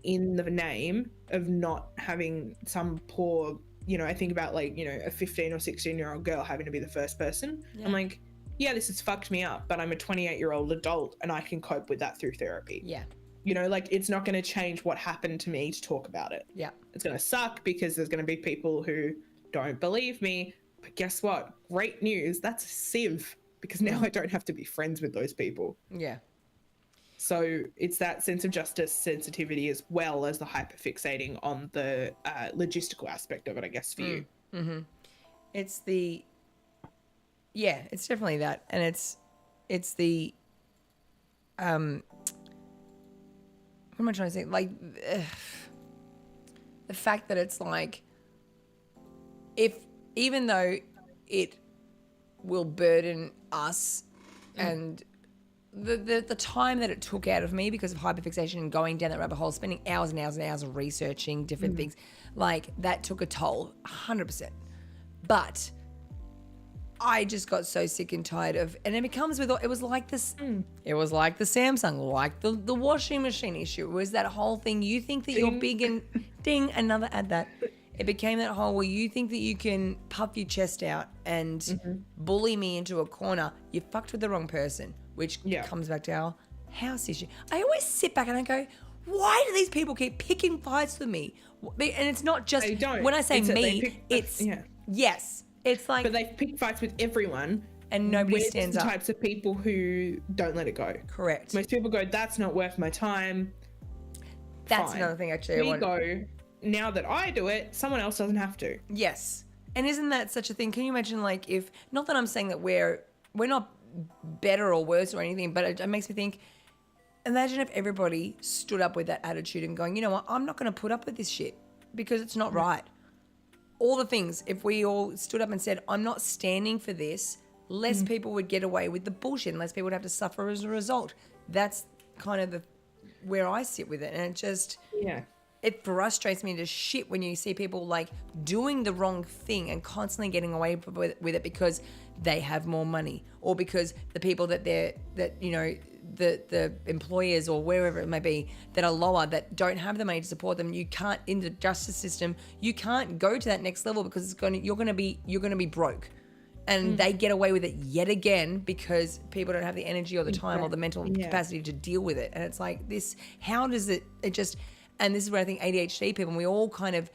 in the name of not having some poor, you know, I think about, like, you know, a 15 or 16-year-old girl having to be the first person. I'm like, yeah, this has fucked me up, but I'm a 28-year-old adult and I can cope with that through therapy. Yeah. You know, like, it's not going to change what happened to me to talk about it. Yeah. It's going to suck because there's going to be people who don't believe me, but guess what? Great news. That's a sieve, because now I don't have to be friends with those people. Yeah. So it's that sense of justice sensitivity as well as the hyperfixating on the logistical aspect of it, I guess, for you. Mm-hmm. It's the, it's definitely that. And it's the, what am I trying to say? Like, the fact that it's like, even though it will burden us and the time that it took out of me because of hyperfixation and going down that rabbit hole, spending hours and hours and hours researching different things, like, that took a toll, 100%. But I just got so sick and tired of, and it becomes with, it was like this, it was like the Samsung, like the washing machine issue. It was that whole thing. You think that you're big and ding, another ad that. It became that whole where you think that you can puff your chest out and bully me into a corner. You fucked with the wrong person, which comes back to our house issue. I always sit back and I go, why do these people keep picking fights with me? And it's not just, when I say yes. It's like, but they pick fights with everyone, and nobody stands the up. Types of people who don't let it go. Correct. Most people go, that's not worth my time. That's Fine. another thing actually. Go, now that I do it, someone else doesn't have to. Yes. And isn't that such a thing? Can you imagine, like, if, not that I'm saying that we're not better or worse or anything, but it makes me think, imagine if everybody stood up with that attitude and going, you know what, I'm not going to put up with this shit because it's not right. All the things, if we all stood up and said, I'm not standing for this, less people would get away with the bullshit and less people would have to suffer as a result. That's kind of where I sit with it. And it just, it frustrates me to shit when you see people, like, doing the wrong thing and constantly getting away with it because they have more money, or because the people that the employers or wherever it may be that are lower, that don't have the money to support them. You can't, in the justice system, you can't go to that next level because you're going to be broke. And they get away with it yet again because people don't have the energy or the time or the mental capacity to deal with it. And it's like this, how does it just, and this is where I think ADHD people, we all kind of,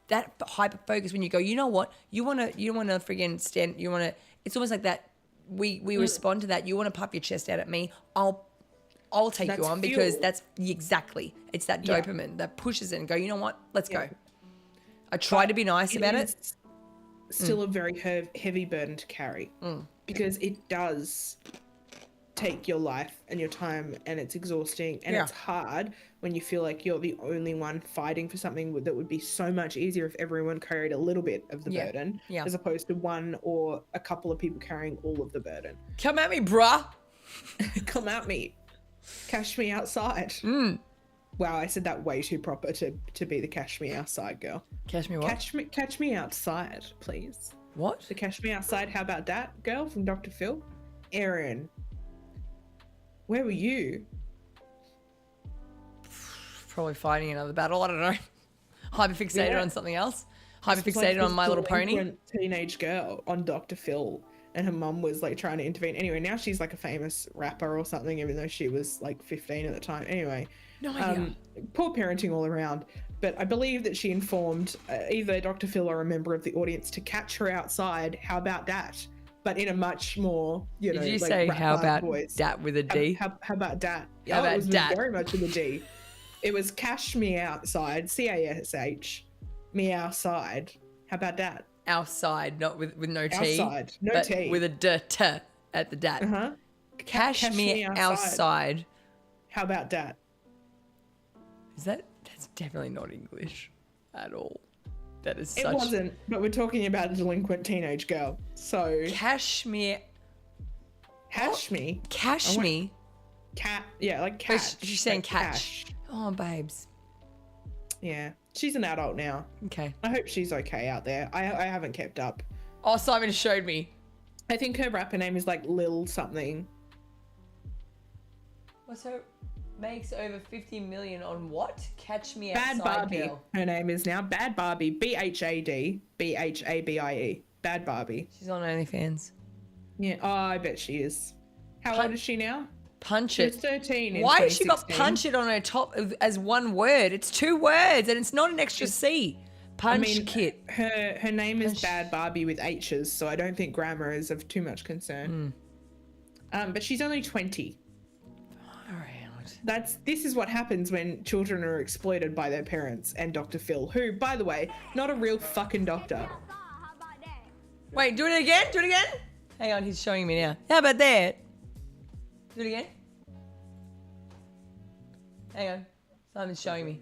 that hyper focus when you go, you know what, you want to friggin' stand, it's almost like that. We respond to that. You want to puff your chest out at me, I'll take you on, because that's exactly, it's that dopamine that pushes it and go, you know what, let's go. I try to be nice about it. Still a very heavy burden to carry because it does take your life and your time, and it's exhausting, and it's hard when you feel like you're the only one fighting for something that would be so much easier if everyone carried a little bit of the burden as opposed to one or a couple of people carrying all of the burden. Come at me, bruh. Come at me. Cash me outside. Wow, I said that way too proper to be the cash me outside girl. Cash me what? Catch me outside, please. What? The cash me outside, how about that, girl from Dr. Phil? Erin, where were you? Probably fighting another battle. I don't know. Hyperfixated Yeah. on something else. This was, like, Hyperfixated on this My Little Pony. delinquent teenage girl on Dr. Phil, and her mum was like trying to intervene. Anyway, now she's like a famous rapper or something, even though she was like 15 at the time. Anyway, No idea. poor parenting all around. But I believe that she informed either Dr. Phil or a member of the audience to catch her outside. How about that? But in a much more, you know, Did you like, say rap how hard about voice. dat with a D? How about that? How about it was dat? very much with a D. It was cash me outside, CASH, me outside. How about that? Outside, not with no T. Outside, no but T. with a D-T at the dat. Uh-huh. Cash me outside. How about that? That's definitely not English at all. That is It such... wasn't, but we're talking about a delinquent teenage girl. So, Cash me... hash me. Cash me? Cat, yeah, like Oh, cat. she's saying like catch. Oh, babes. Yeah, she's an adult now. Okay. I hope she's okay out there. I haven't kept up. Oh, Simon showed me. I think her rapper name is like Lil something. What's her... Makes over 50 million on what? Catch me outside, Bad Barbie. girl. Her name is now Bad Barbie. BHAD BHABIE. Bad Barbie. She's on OnlyFans. Yeah. Oh, I bet she is. How old is she now? Punch She was it. 13 in Why has she got 2016. punch it on her top as one word? It's two words and it's not an extra C. Punch kit. Her name is Bad Barbie with H's, so I don't think grammar is of too much concern. But she's only 20. All right. This is what happens when children are exploited by their parents and Dr. Phil, who, by the way, not a real fucking doctor. Wait, do it again? Do it again? Hang on, he's showing me now. How about that? Do it again? Hang on. Simon's showing me.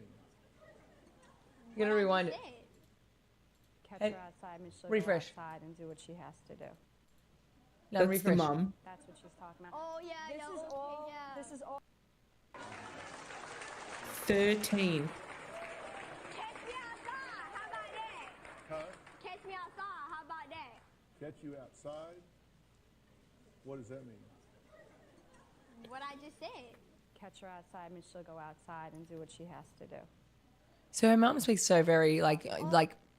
You gotta rewind it. Catch And her outside and she'll refresh. go outside and do what she has to do. No, That's refresh. the mum. That's what she's talking about. Oh yeah, This yeah, is okay, all. yeah. This is all. 13. Catch me outside. How about that? Huh? Catch me outside. How about that? Catch you outside? What does that mean? What I just said. Catch her outside and she'll go outside and do what she has to do. So her mum speaks so very like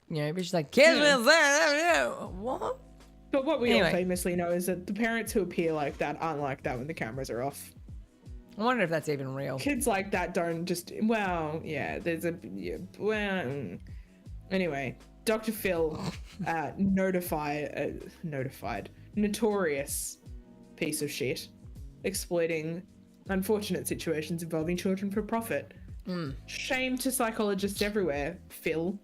you know, but she's like, kids what? But what we all Anyway. famously know is that the parents who appear like that aren't like that when the cameras are off. I wonder if that's even real. Kids like that don't just, well, yeah, there's a, yeah, well, anyway, Dr. Phil, notorious piece of shit, exploiting unfortunate situations involving children for profit. Shame to psychologists everywhere, Phil.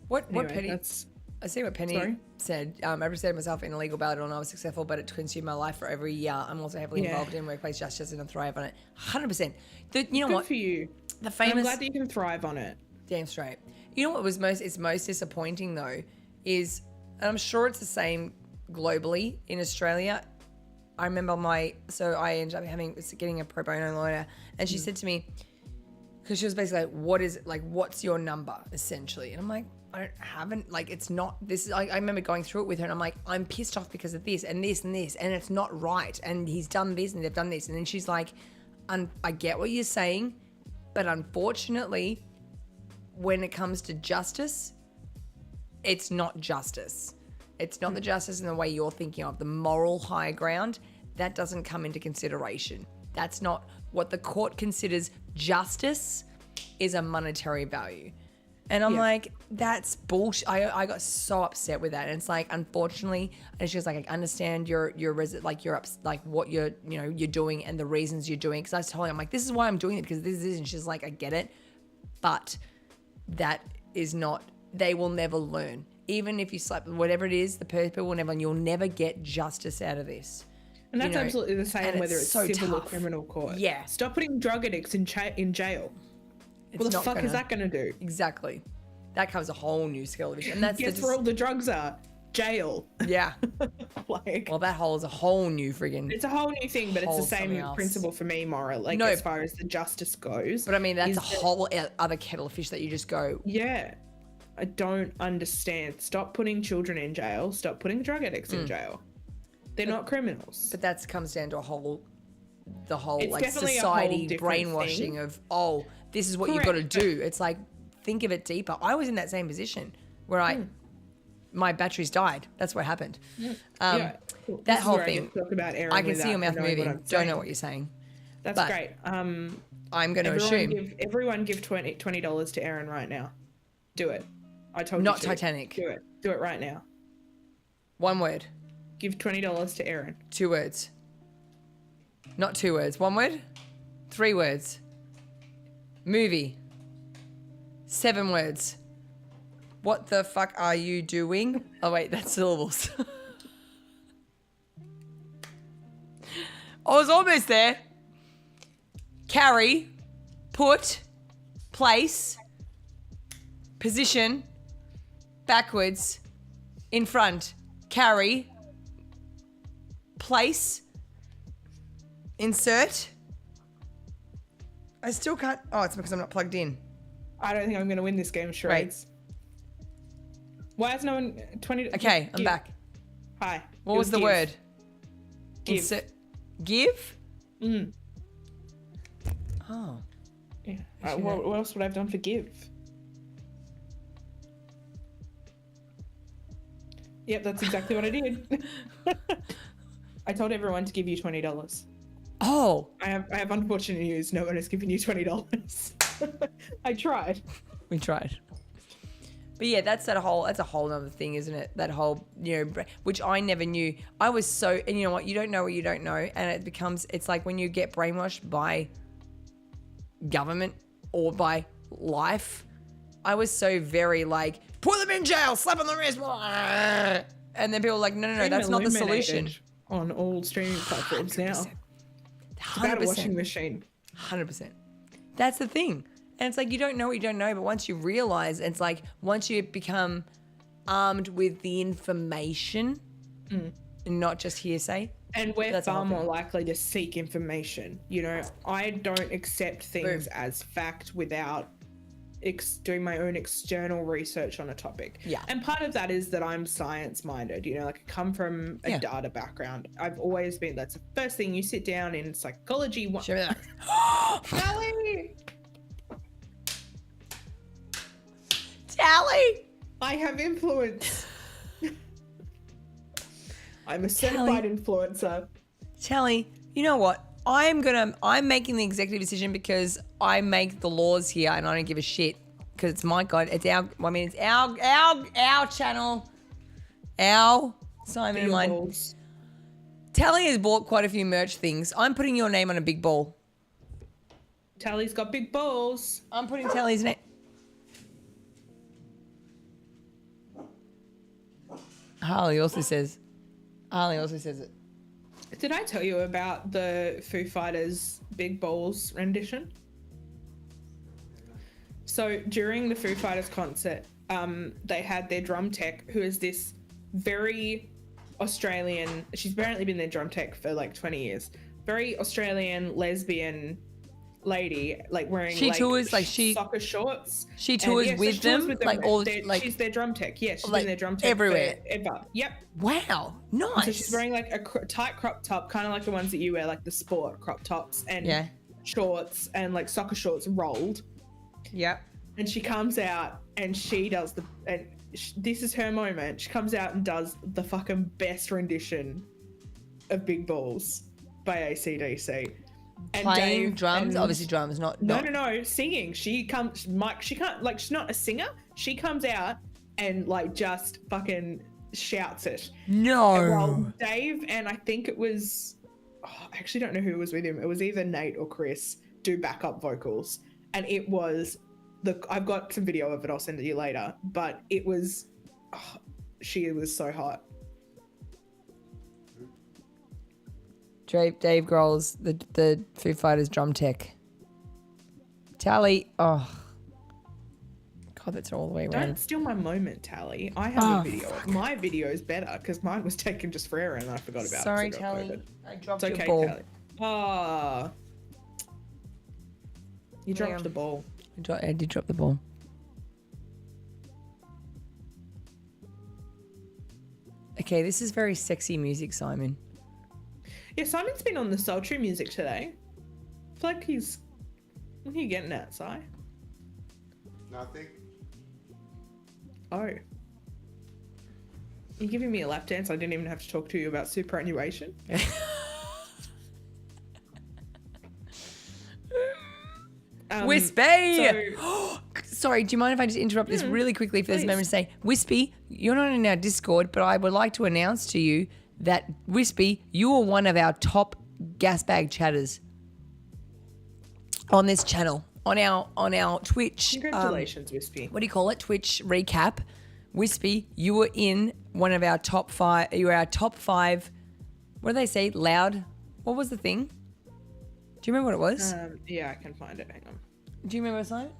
What Anyway, Penny? that's, I see what Penny Sorry? said. I represented myself in a legal battle and I was successful, but it consumed my life for over a year. I'm also heavily Yeah. involved in workplace justice and I thrive on it. 100%. You know good what? for you. The I'm famous... glad that you can thrive on it. Damn straight. You know what was most disappointing though is, and I'm sure it's the same globally in Australia. I remember I ended up getting a pro bono lawyer, and she said to me, because she was basically like, what's your number essentially? And I'm like, I haven't, like, it's not this. I remember going through it with her, and I'm like, I'm pissed off because of this and this and this, and it's not right, and he's done this and they've done this, and then she's like, I get what you're saying, but unfortunately, when it comes to justice, it's not justice. It's not the justice in the way you're thinking of, the moral high ground. That doesn't come into consideration. That's not what the court considers justice, is a monetary value. And I'm like, that's bullshit. I got so upset with that. And it's like, unfortunately, and she was like, I understand what you're doing and the reasons you're doing. Because I was telling her, I'm like, this is why I'm doing it, because this is, and she's like, I get it. But that is not, they will never learn. Even if you slap whatever it is, the people will never, and you'll never get justice out of this. And that's absolutely the and same whether it's so civil or tough. criminal court. Yeah. Stop putting drug addicts in jail. What the not fuck is gonna- that going to do? Exactly. That covers a whole new scale of it. And that's Guess where all the drugs are? Jail. yeah. Like, Well, that whole is a whole new friggin'. it's a whole new thing, but it's the whole something same else. principle for me, Mara. Like, No. as far as the justice goes. But I mean, that's is a whole other kettle of fish that you just go, Yeah. I don't understand. Stop putting children in jail. Stop putting drug addicts in jail. They're not criminals. but that comes down to a whole the whole It's like definitely a whole society different brainwashing thing. of, oh, this is what you've got to Correct, do. It's like, think of it deeper. I was in that same position where my batteries died. That's what happened. Yeah, cool. That This is whole where I thing, get to talk about Erin I can see your without mouth knowing what moving. I'm Don't saying. know what you're saying. That's but great. I'm going to assume. Everyone give $20 to Erin right now. Do it. I told you Not to. Titanic. Do it. Do it right now. One word. Give $20 to Erin. 2 words. Not 2 words. 1 word. 3 words. Movie. 7 words. What the fuck are you doing? Oh wait, that's syllables. I was almost there. Carry, put, place, position, backwards, in front, carry, place, insert. I still can't. Oh, it's because I'm not plugged in. I don't think I'm going to win this game, charades. Why has no one 20? Okay, I'm back. Hi. What It was the give. word? Give. Give? Mm. Oh. Yeah. What else would I have done for give? Yep, that's exactly what I did. I told everyone to give you $20. Oh. I have unfortunate news. No one has given you $20. I tried. We tried. But yeah, that's a whole other thing, isn't it? That whole, which I never knew. I was so, and you know what? You don't know what you don't know. And it's like when you get brainwashed by government or by life. I was so very like, put them in jail, slap on the wrist. And then people are like, no, that's not the solution. On all streaming platforms now. 100%. About a washing machine. 100%. That's the thing. And it's like, you don't know what you don't know, but once you realize, it's like, once you become armed with the information, and not just hearsay. And we're far more likely to seek information. I don't accept things as fact without doing my own external research on a topic. Yeah. And part of that is that I'm science-minded. Like I come from a data background. I've always been, that's the first thing you sit down in psychology. Show me that. Tally! Tally! I have influence. I'm a certified influencer. Tally, you know what? I'm making the executive decision because I make the laws here and I don't give a shit because it's my God. It's our channel. Simon and mine. Balls. Tally has bought quite a few merch things. I'm putting your name on a big ball. Tally's got big balls. I'm putting Tally's name. Harley also says it. Did I tell you about the Foo Fighters Big Balls rendition? So during the Foo Fighters concert, they had their drum tech, who is this very Australian, she's apparently been their drum tech for like 20 years, very Australian lesbian lady, like wearing soccer shorts. She tours with them, she's their drum tech. Yeah, she's like been their drum tech everywhere. Forever. Yep. Wow, nice. So she's wearing like a tight crop top, kind of like the ones that you wear, like the sport crop tops and shorts and like soccer shorts rolled. Yep. And she comes out and she does this is her moment. She comes out and does the fucking best rendition of Big Balls by AC/DC. And playing drums, obviously drums, not. No, singing. She can't, like, she's not a singer. She comes out and like just fucking shouts it. No. And while Dave and I think it was, I actually don't know who was with him. It was either Nate or Chris do backup vocals, and it was I've got some video of it. I'll send it to you later. But it was, she was so hot. Dave Grohl's the Foo Fighters drum tech. Tally, God, that's all the way around. Don't steal my moment, Tally. I have a video. Fuck. My video is better because mine was taken just for Erin and I forgot about Sorry, it. Tally. I dropped It's your okay, ball. Tally. You dropped Yeah. the ball. I did drop the ball. Okay, this is very sexy music, Simon. Yeah, Simon's been on the sultry music today. I feel like he's... What are you getting at, Si? Nothing. Oh. You're giving me a lap dance. I didn't even have to talk to you about superannuation. Wispy! So, Sorry, do you mind if I just interrupt this really quickly for this please. moment to say, Wispy, you're not in our Discord, but I would like to announce to you that, Wispy, you are one of our top gas bag chatters on this channel, on our Twitch. congratulations, Wispy. What do you call it? Twitch recap. Wispy, you were in one of our top 5. You were our top 5. What do they say? Loud. What was the thing? Do you remember what it was? Yeah, I can find it. Hang on. Do you remember what it was?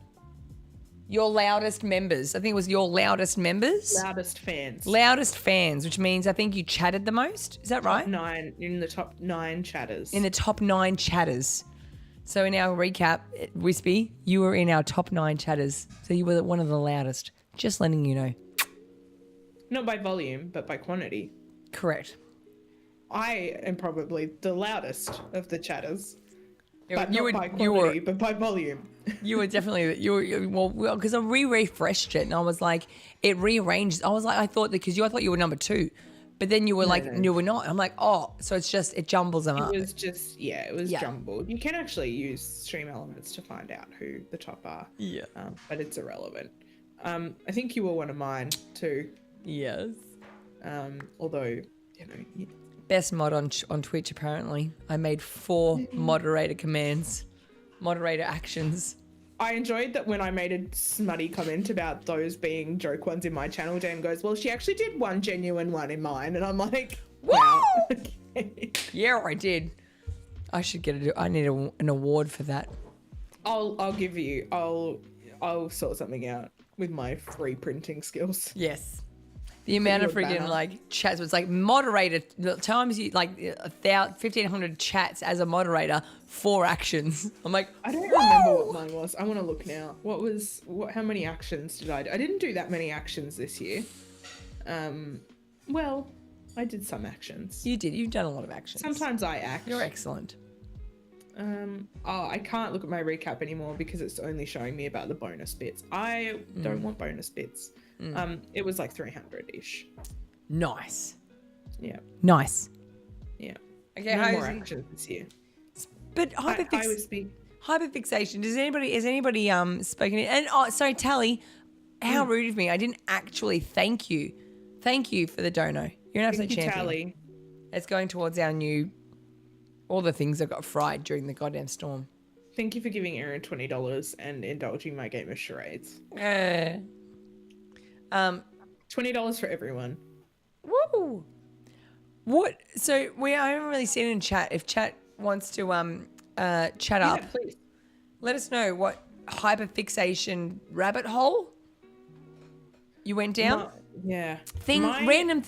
Your loudest members. I think it was your loudest members. Loudest fans. Loudest fans, which means I think you chatted the most. Is that right? 9 in the top 9 chatters. In the top 9 chatters. So in our recap, Wispy, you were in our top 9 chatters. So you were one of the loudest. Just letting you know. Not by volume, but by quantity. Correct. I am probably the loudest of the chatters. But you not were, by quantity, but by volume. You were definitely well because I refreshed it and I was like it rearranged. I was like I thought you were number 2, but then you were you were not. I'm like so it's just it jumbles them up. It was just it was jumbled. You can actually use Stream Elements to find out who the top are. Yeah. But it's irrelevant. I think you were one of mine too. Yes. Although Best mod on Twitch apparently. I made 4 moderator actions. I enjoyed that when I made a smutty comment about those being joke ones in my channel, Dan goes, well, she actually did one genuine one in mine. And I'm like, wow. Okay. Yeah, I did. I should get I need an award for that. I'll give you, I'll sort something out with my free printing skills. Yes. The amount of freaking chats was like moderator times you 1,500 chats as a moderator, 4 actions. I'm like, I don't remember what mine was. I want to look now. How many actions did I do? I didn't do that many actions this year. Well, I did some actions. You did. You've done a lot of actions. Sometimes I act. You're excellent. I can't look at my recap anymore because it's only showing me about the bonus bits. I don't want bonus bits. It was like 300-ish. Nice. Yeah. Nice. Yeah. Okay, no more actions this year. But hyperfixation. Has anybody spoken? And sorry, Tally, how rude of me. I didn't actually thank you. Thank you for the dono. You're an absolute champion. Tally. It's going towards our new all the things that got fried during the goddamn storm. Thank you for giving Erin $20 and indulging my game of charades. $20 for everyone. Woo! What? So I haven't really seen it in chat. If chat wants to chat up, Please. Let us know what hyperfixation rabbit hole you went down. Random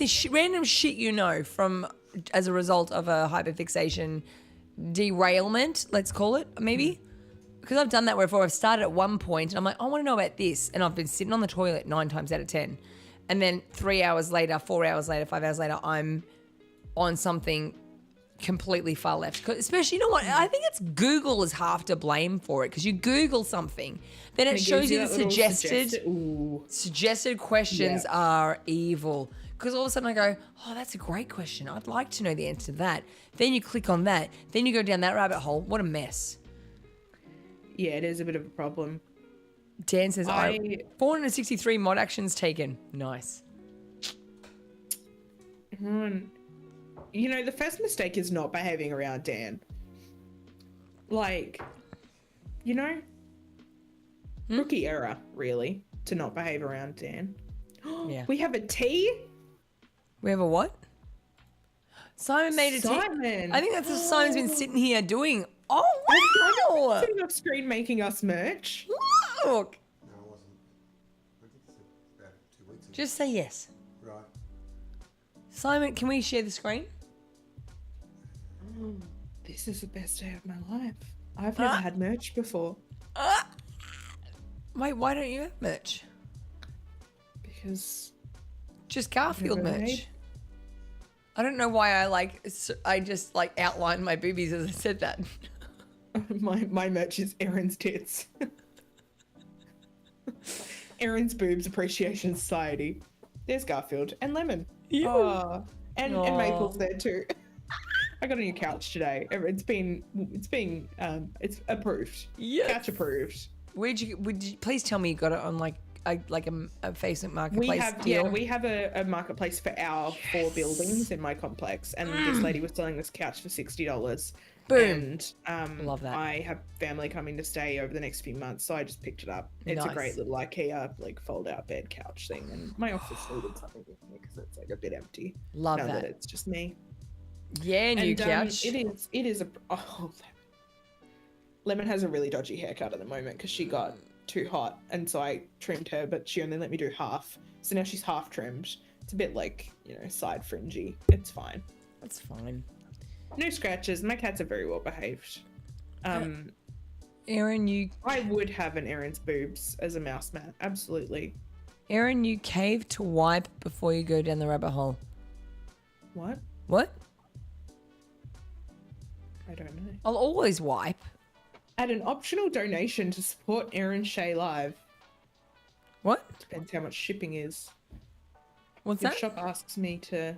shit from as a result of a hyperfixation derailment. Let's call it maybe. Because I've done that before. I've started at one point and I'm like, I want to know about this. And I've been sitting on the toilet 9 times out of 10. And then 3 hours later, 4 hours later, 5 hours later, I'm on something completely far left. Especially, you know what? I think it's Google is half to blame for it. Because you Google something, then it shows you the suggested questions are evil. Because all of a sudden I go, oh, that's a great question. I'd like to know the answer to that. Then you click on that. Then you go down that rabbit hole. What a mess. Yeah, it is a bit of a problem. Dan says, 463 mod actions taken. Nice. You know, the first mistake is not behaving around Dan. Rookie error, really, to not behave around Dan. Yeah. We have a tea? We have a what? Simon made a tea. Simon. I think that's what Simon's been sitting here doing. Oh, wow. Sitting off screen making us merch. Look. No, it wasn't. I did this about 2 weeks ago. Just say yes. Right. Simon, can we share the screen? This is the best day of my life. I've never had merch before. Wait, why don't you have merch? Because Just Garfield never merch. made- I don't know why I just like outlined my boobies as I said that. My merch is Erin's tits. Erin's Boobs Appreciation Society. There's Garfield and Lemon. Yeah. Oh, and Maple's there too. I got a new couch today. It's approved. Yes. Couch approved. Would you please tell me you got it on a Facebook Marketplace deal? We have a marketplace for our 4 buildings in my complex, and this lady was selling this couch for $60. Boom. And Love that. I have family coming to stay over the next few months, so I just picked it up. It's Nice. a great little IKEA fold out bed couch thing, and my office needed something with me because it's a bit empty. Love now that. it's just me. Yeah, new couch. It is Lemon has a really dodgy haircut at the moment because she got too hot, and so I trimmed her, but she only let me do half. So now she's half trimmed. It's a bit side fringy. It's fine. That's fine. No scratches. My cats are very well behaved. Erin, I would have an Erin's Boobs as a mouse mat. Absolutely. Erin, you cave to wipe before you go down the rabbit hole. What? What? I don't know. I'll always wipe. Add an optional donation to support Erin Shea Live. What? Depends how much shipping is. What's Your that? shop asks me to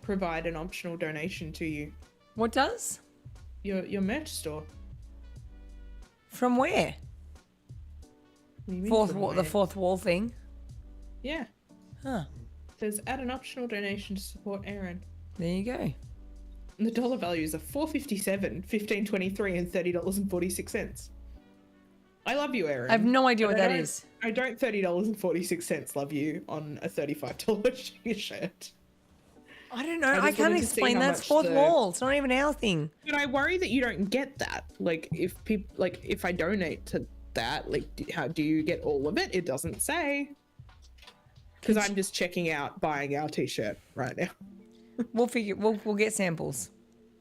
provide an optional donation to you. What does? Your merch store. From where? What do you mean Fourth from wall, the where? fourth wall thing. Yeah. Huh. Says add an optional donation to support Erin. There you go. And the dollar values are $4.57, $15.23, and $30.46. I love you, Erin. I have no idea but what I that don't- is. I don't $30.46 love you on a $35 shirt. I don't know. I I just can't wanted to see explain how that. It's much fourth the- wall. It's not even our thing. But I worry that you don't get that. If I donate to that, how do you get all of it? It doesn't say. Because I'm just checking out buying our t-shirt right now. We'll figure. We'll get samples.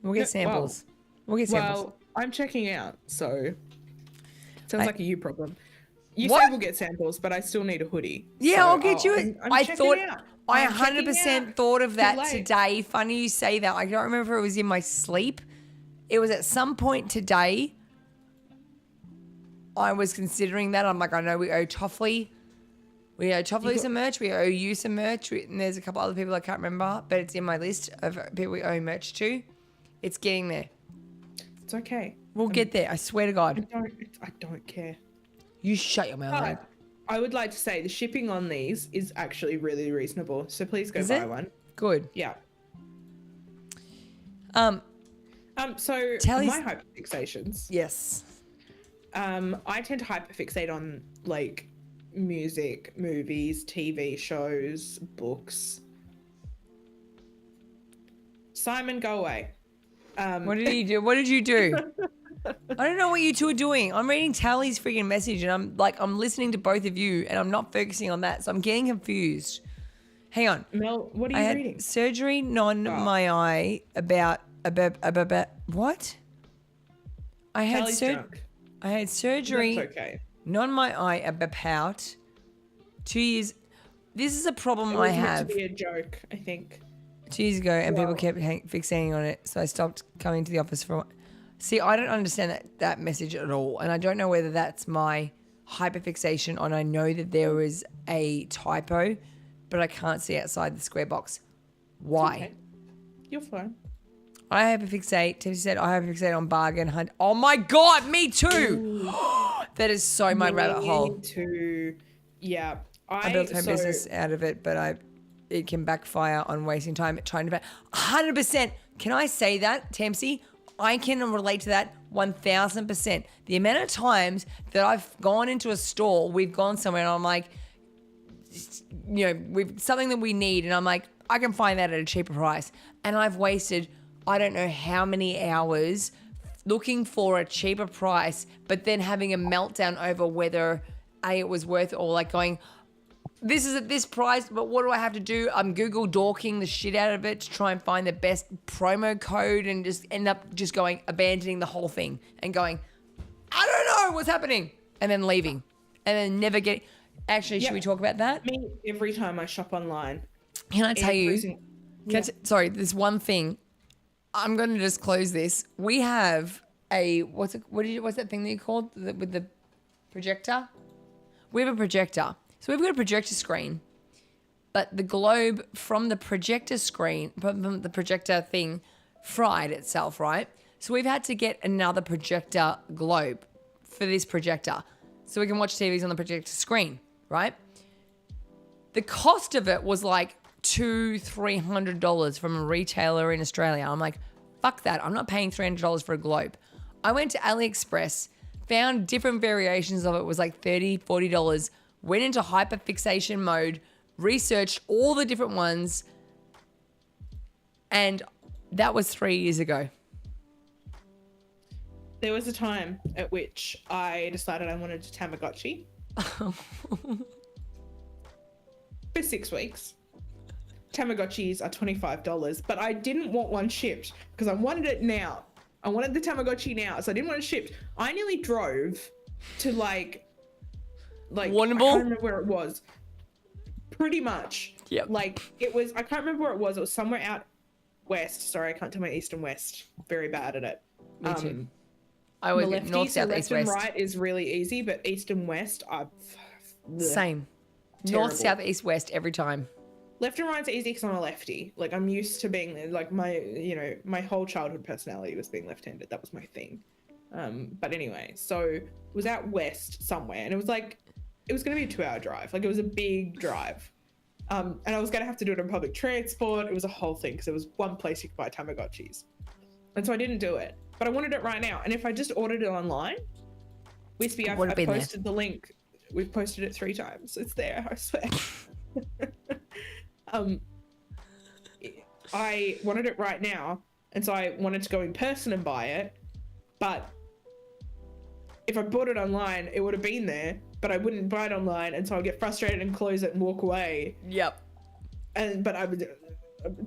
We'll get Yeah, well- samples. We'll get samples. Well, I'm checking out, so sounds like a you problem. You What? say we'll get samples, but I still need a hoodie. Yeah, So I'll get you. I'm I checking thought. out. I I'm checking 100% out. thought of Too that late. today. Funny you say that. I don't remember if it was in my sleep. It was at some point today. I was considering that. I'm like, I know we owe Toffley. We owe Toffley some merch. We owe you some merch. And there's a couple other people I can't remember, but it's in my list of people we owe merch to. It's getting there. It's okay. We'll get there. I swear to God. I don't care. You shut your mouth. Abe. But I would like to say the shipping on these is actually really reasonable. So please go Is buy it? one. Good. Yeah. So Tell my us- hyperfixations. Yes. I tend to hyperfixate on music, movies, TV shows, books. Simon, go away. What did he do? What did you do? I don't know what you two are doing. I'm reading Tally's freaking message and I'm listening to both of you and I'm not focusing on that. So I'm getting confused. Hang on. Mel, what are I you had reading? surgery on my eye about what? I had Tally's drunk. I had surgery That's okay. on my eye about 2 years. This is a problem It I was meant have. to be a joke, I think. 2 years ago, and people Wow. kept fixating on it, so I stopped coming to the office for. See, I don't understand that message at all, and I don't know whether that's my hyperfixation on. I know that there is a typo, but I can't see outside the square box. Why? Okay. You're fine. I hyperfixate. Tiffany said I hyperfixate on bargain hunt. Oh my god, me too. That is so my rabbit hole. Me too. Yeah. I built my business out of it, but it can backfire on wasting time trying to 100%. Can I say that, Tamsy? I can relate to that 1000%. The amount of times that I've gone into a store, we've gone somewhere and I'm like, we've something that we need, and I'm like, I can find that at a cheaper price. And I've wasted, I don't know how many hours looking for a cheaper price, but then having a meltdown over whether it was worth it, or going, this is at this price, but what do I have to do? I'm Google dorking the shit out of it to try and find the best promo code, and just end up abandoning the whole thing and going, I don't know what's happening, and then leaving and then never getting. Actually, should we talk about that? Me every time I shop online. Can I tell you? Sorry, there's one thing. I'm going to just close this. We have what's that thing that you called with the projector? We have a projector. So we've got a projector screen, but the globe from the projector screen, from the projector thing, fried itself, right? So we've had to get another projector globe for this projector so we can watch TVs on the projector screen, right? The cost of it was like $200-$300 from a retailer in Australia. I'm like, fuck that. I'm not paying $300 for a globe. I went to AliExpress, found different variations of it, was like $30, $40, went into hyperfixation mode, researched all the different ones, and that was 3 years ago. There was a time at which I decided I wanted to Tamagotchi. For 6 weeks. Tamagotchis are $25, but I didn't want one shipped because I wanted it now. I wanted the Tamagotchi now, so I didn't want it shipped. I nearly drove to like Warrnambool? I can't remember where it was. Pretty much. Yep. Like it was, I can't remember where it was. It was somewhere out west. Sorry, I can't tell my east and west. Very bad at it. Me too. I would lefty, north, so south, left east, and west. right is really easy, but east and west are Same. Terrible. North, south, east, west every time. Left and right's easy because I'm a lefty. Like I'm used to being like my whole childhood personality was being left-handed. That was my thing. But anyway, so it was out west somewhere, and it was going to be a 2-hour drive. Like it was a big drive. And I was going to have to do it on public transport. It was a whole thing because there was one place you could buy Tamagotchis. And so I didn't do it. But I wanted it right now. And if I just ordered it online, Wispy, I've posted the link. We've posted it 3 times. It's there, I swear. I wanted it right now. And so I wanted to go in person and buy it. But if I bought it online, it would have been there. But I wouldn't buy it online. And so I'd get frustrated and close it and walk away. Yep. But I'm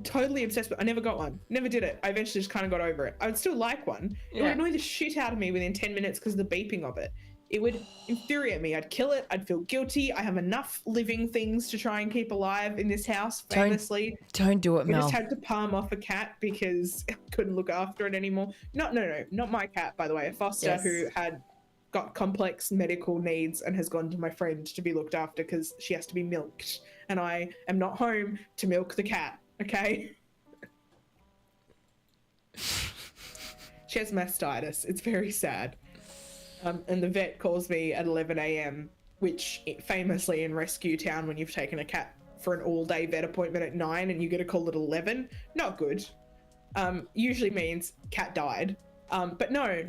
totally obsessed with I never got one. Never did it. I eventually just kind of got over it. I would still like one. It would annoy the shit out of me within 10 minutes because of the beeping of it. It would infuriate me. I'd kill it. I'd feel guilty. I have enough living things to try and keep alive in this house, famously. Don't do it, Mel. I just had to palm off a cat because I couldn't look after it anymore. Not my cat, by the way. A foster who had got complex medical needs and has gone to my friend to be looked after because she has to be milked. And I am not home to milk the cat. Okay. She has mastitis. It's very sad. And the vet calls me at 11 a.m., which famously in Rescue Town, when you've taken a cat for an all-day vet appointment at 9 and you get a call at 11, not good. Usually means cat died. But no.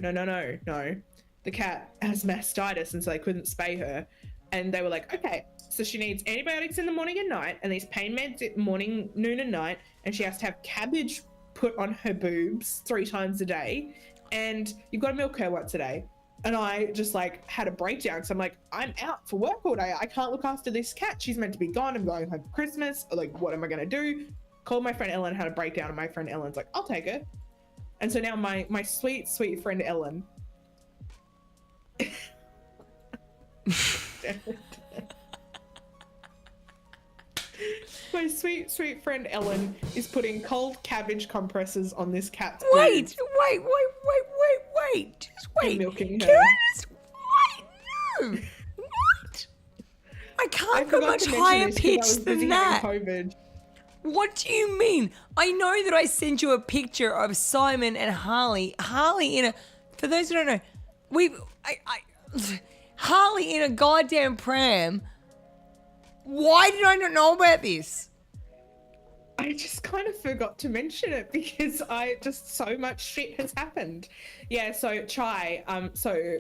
The cat has mastitis, and so they couldn't spay her. And they were like, okay, so she needs antibiotics in the morning and night, and these pain meds at morning, noon, and night, and she has to have cabbage put on her boobs 3 times a day, and you've got to milk her once a day. And I just like had a breakdown because I'm like, I'm out for work all day. I can't look after this cat. She's meant to be gone. I'm going home for Christmas. Like, what am I going to do? Called my friend Ellen, had a breakdown, and my friend Ellen's like, I'll take her. And so now my sweet, sweet friend Ellen my sweet, sweet friend Ellen is putting cold cabbage compresses on this cat's boobs. Wait. Just wait. And milking her. Can I just wait? No. What? I can't go much higher pitched than that. COVID. What do you mean? I know that I sent you a picture of Simon and Harley. Harley in a, for those who don't know, Harley in a goddamn pram. Why did I not know about this? I just kind of forgot to mention it because so much shit has happened. Yeah, so Chai, so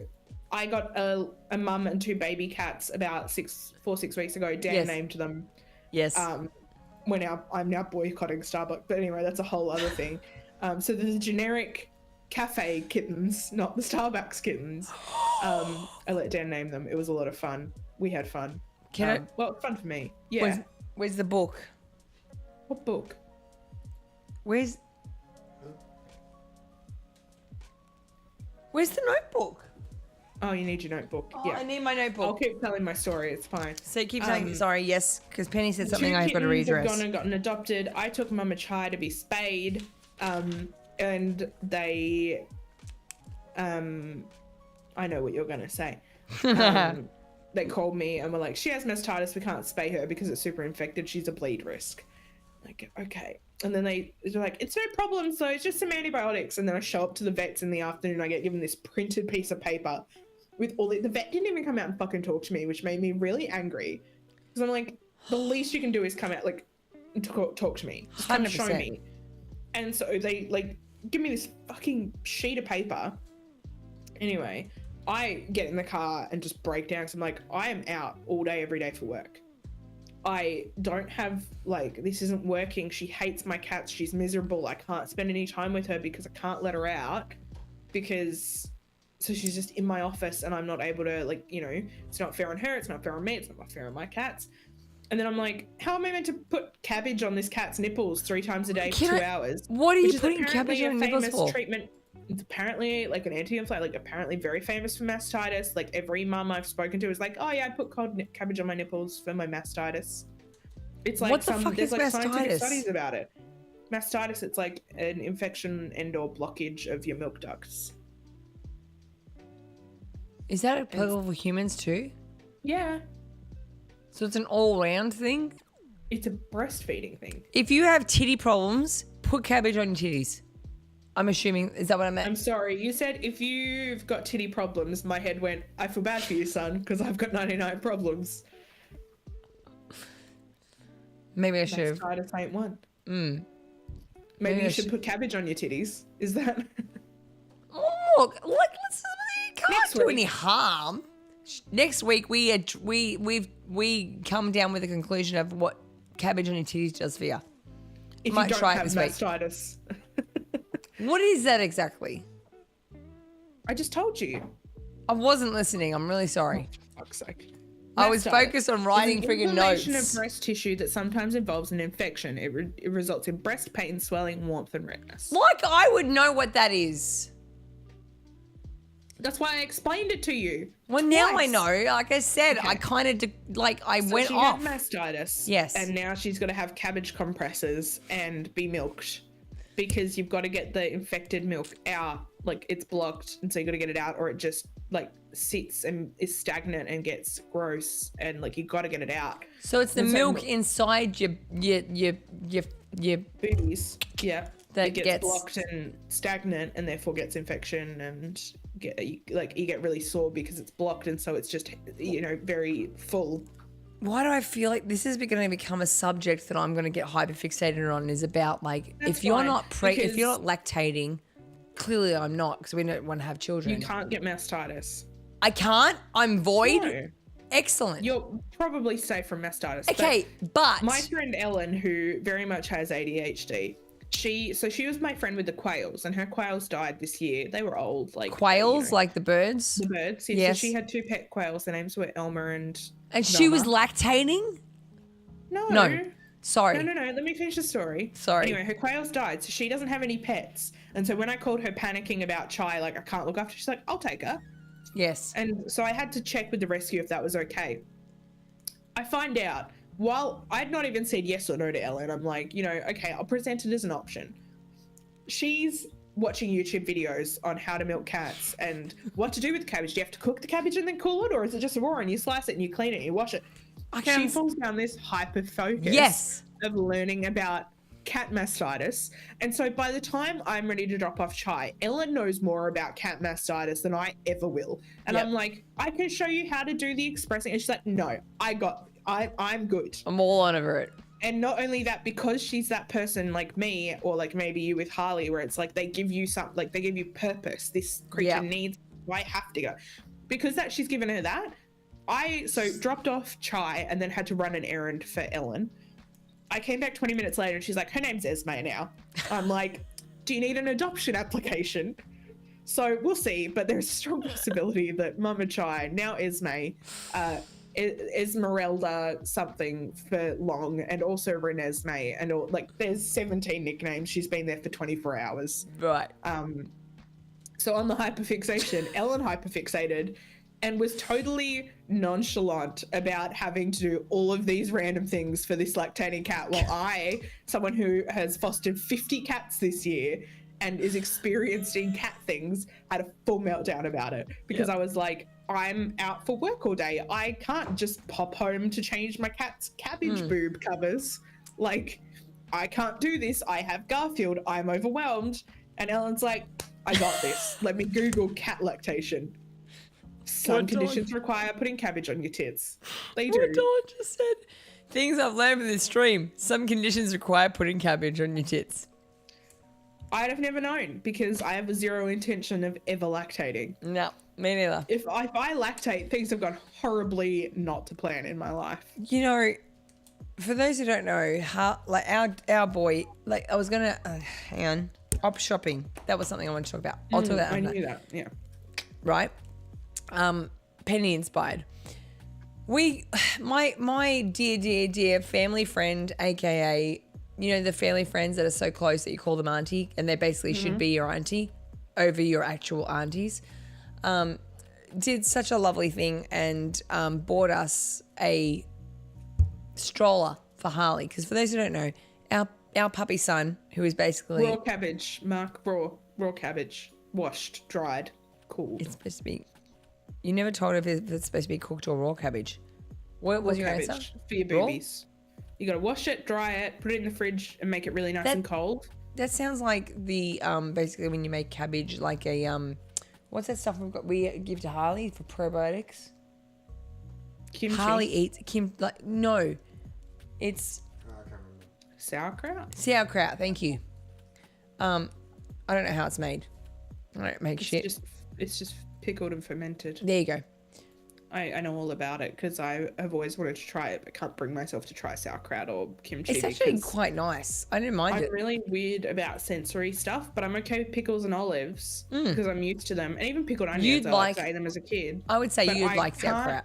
I got a mum and 2 baby cats about 6 weeks ago. Dan named them. Yes. I'm now boycotting Starbucks, but anyway, that's a whole other thing. So there's generic cafe kittens, not the Starbucks kittens. I let Dan name them. It was a lot of fun. We had fun. Well, fun for me. Yeah. Where's the book? What book? Where's the notebook? Oh, you need your notebook. Oh, Yeah. I need my I'll notebook. keep telling my story. It's fine. So keep saying, sorry, yes, because Penny said something Two I've got to kittens have redress. gone and gotten adopted. I took Mama Chai to be spayed, and they, I know what you're gonna say. They called me and were like, she has mastitis, we can't spay her because it's super infected. She's a bleed risk. Like, okay. And then they're like, it's no problem, so it's just some antibiotics. And then I show up to the vets in the afternoon. I get given this printed piece of paper with all the vet didn't even come out and fucking talk to me, which made me really angry. Because I'm like, the least you can do is come out, like, and talk to me. Just come and show 100%. me. And so they, like, give me this fucking sheet of paper. Anyway, I get in the car and just break down because I'm like, I am out all day, every day for work. I don't have, like, this isn't working. She hates my cats. She's miserable. I can't spend any time with her because I can't let her out because, so she's just in my office and I'm not able to, like, you know, it's not fair on her. It's not fair on me. It's not fair on my cats. And then I'm like, how am I meant to put cabbage on this cat's nipples 3 times a day for 2 hours? What are you Which is putting apparently cabbage on your nipples famous for? treatment. It's apparently like an anti-inflammatory, like apparently very famous for mastitis. Like every mum I've spoken to is like, oh yeah, I put cold cabbage on my nipples for my mastitis. It's like What the fuck there's is like scientific mastitis? studies about it. Mastitis, it's like an infection and/or blockage of your milk ducts. Is that applicable for humans too? Yeah, So it's an all-round thing? it's a breastfeeding thing. If you have titty problems, put cabbage on your titties. I'm assuming, is that what I meant? I'm sorry, you said if you've got titty problems, my head went, I feel bad for you, son, because I've got 99 problems. Maybe I should have. Mastitis ain't one. Maybe Maybe I you should put cabbage on your titties. Is that? Look, let's, you can't Next do week. any harm. Next week, we come down with the conclusion of what cabbage on your titties does for you. If Might you don't try it have this week. mastitis. What is that exactly? I just told you. I wasn't listening. I'm really sorry. For fuck's sake. I was Mastitis focused on writing is an friggin' inflammation notes. of breast tissue that sometimes involves an infection. It results in breast pain, swelling, warmth, and redness. Like I would know what that is. That's why I explained it to you. Well, now I Twice. know. Like I said, I kind of I So went she off. had mastitis. Yes. And now she's got to have cabbage compresses and be milked because you've got to get the infected milk out. Like it's blocked, and so you got to get it out, or it just like sits and is stagnant and gets gross, and like you got to get it out. So it's the And so- milk inside your Boobies, yeah, That it gets gets- blocked and stagnant, and therefore gets infection, and you get really sore because it's blocked, and so it's just very full. Why do I feel like this is going to become a subject that I'm going to get hyperfixated on? Is about like That's if you're fine, not if you're because- not lactating, clearly I'm not because we don't want to have children. You can't get mastitis. I can't. I'm void. No. Excellent. You're probably safe from mastitis. Okay, but my friend Ellen, who very much has ADHD, she was my friend with the quails, and her quails died this year. They were old, like quails, like the birds, the birds. Yeah, Yes. So she had 2 pet quails. Their names were Elmer and she was Velma. lactating. No. Sorry. No. Let me finish the story. Sorry. Anyway, her quails died, so she doesn't have any pets. And so when I called her panicking about Chai, like I can't look after, she's like, I'll take her. Yes. And so I had to check with the rescue if that was okay. I find out while I'd not even said yes or no to Ellen, I'm like, okay, I'll present it as an option. She's watching YouTube videos on how to milk cats and what to do with the cabbage. Do you have to cook the cabbage and then cool it, or is it just raw and you slice it and you clean it and you wash it? She falls down this hyperfocus Yes. of learning about cat mastitis. And so by the time I'm ready to drop off Chai, Ellen knows more about cat mastitis than I ever will. And Yep. I'm like, I can show you how to do the expressing. And she's like, no, I'm good. I'm all on over it. And not only that, because she's that person like me, or like maybe you with Harley, where it's like they give you something, like they give you purpose. This creature Yeah. needs, I have to go. Because that she's given her that. I dropped off Chai and then had to run an errand for Ellen. I came back 20 minutes later and she's like, her name's Esme now. I'm like, do you need an adoption application? So we'll see, but there's a strong possibility that Mama Chai, now Esme, Esmeralda something for long, and also Renesmee, and all, like there's 17 nicknames. She's been there for 24 hours. Right. So on the hyperfixation, Ellen hyperfixated and was totally nonchalant about having to do all of these random things for this lactating cat, while I, someone who has fostered 50 cats this year and is experienced in cat things, had a full meltdown about it because I was like, I'm out for work all day. I can't just pop home to change my cat's cabbage boob covers. Like, I can't do this. I have Garfield. I'm overwhelmed. And Ellen's like, I got this. Let me Google cat lactation. Some conditions require putting cabbage on your tits. They do. What Dawn just said. Things I've learned from this stream. Some conditions require putting cabbage on your tits. I'd have never known because I have zero intention of ever lactating. No, me neither. If I lactate, things have gone horribly not to plan in my life. You know, for those who don't know, how like our boy, like I was gonna hang on, op shopping. That was something I wanted to talk about. I'll talk about that. I another knew that. Yeah. right? Penny inspired. My dear family friend, aka, you know, the family friends that are so close that you call them auntie, and they basically should be your auntie over your actual aunties, did such a lovely thing and bought us a stroller for Harley. Because for those who don't know, our puppy son, who is basically Raw cabbage, Mark. Raw cabbage, washed, dried, cool. it's supposed to be. You never told if it's supposed to be cooked or raw cabbage. What was your answer? For your Raw? boobies. You got to wash it, dry it, put it in the fridge, and make it really nice and cold. That sounds like the basically when you make cabbage, like a what's that stuff we give to Harley for probiotics? Kimchi. Harley eats no, it's Sauerkraut. Thank you. I don't know how it's made. I don't make shit. It's just pickled and fermented. There you go. I know all about it because I have always wanted to try it, but can't bring myself to try sauerkraut or kimchi. It's actually quite nice. I didn't mind I'm it. really weird about sensory stuff, but I'm okay with pickles and olives because I'm used to them, and even pickled onions. I like to eat them as a kid. I would say But you'd I like sauerkraut.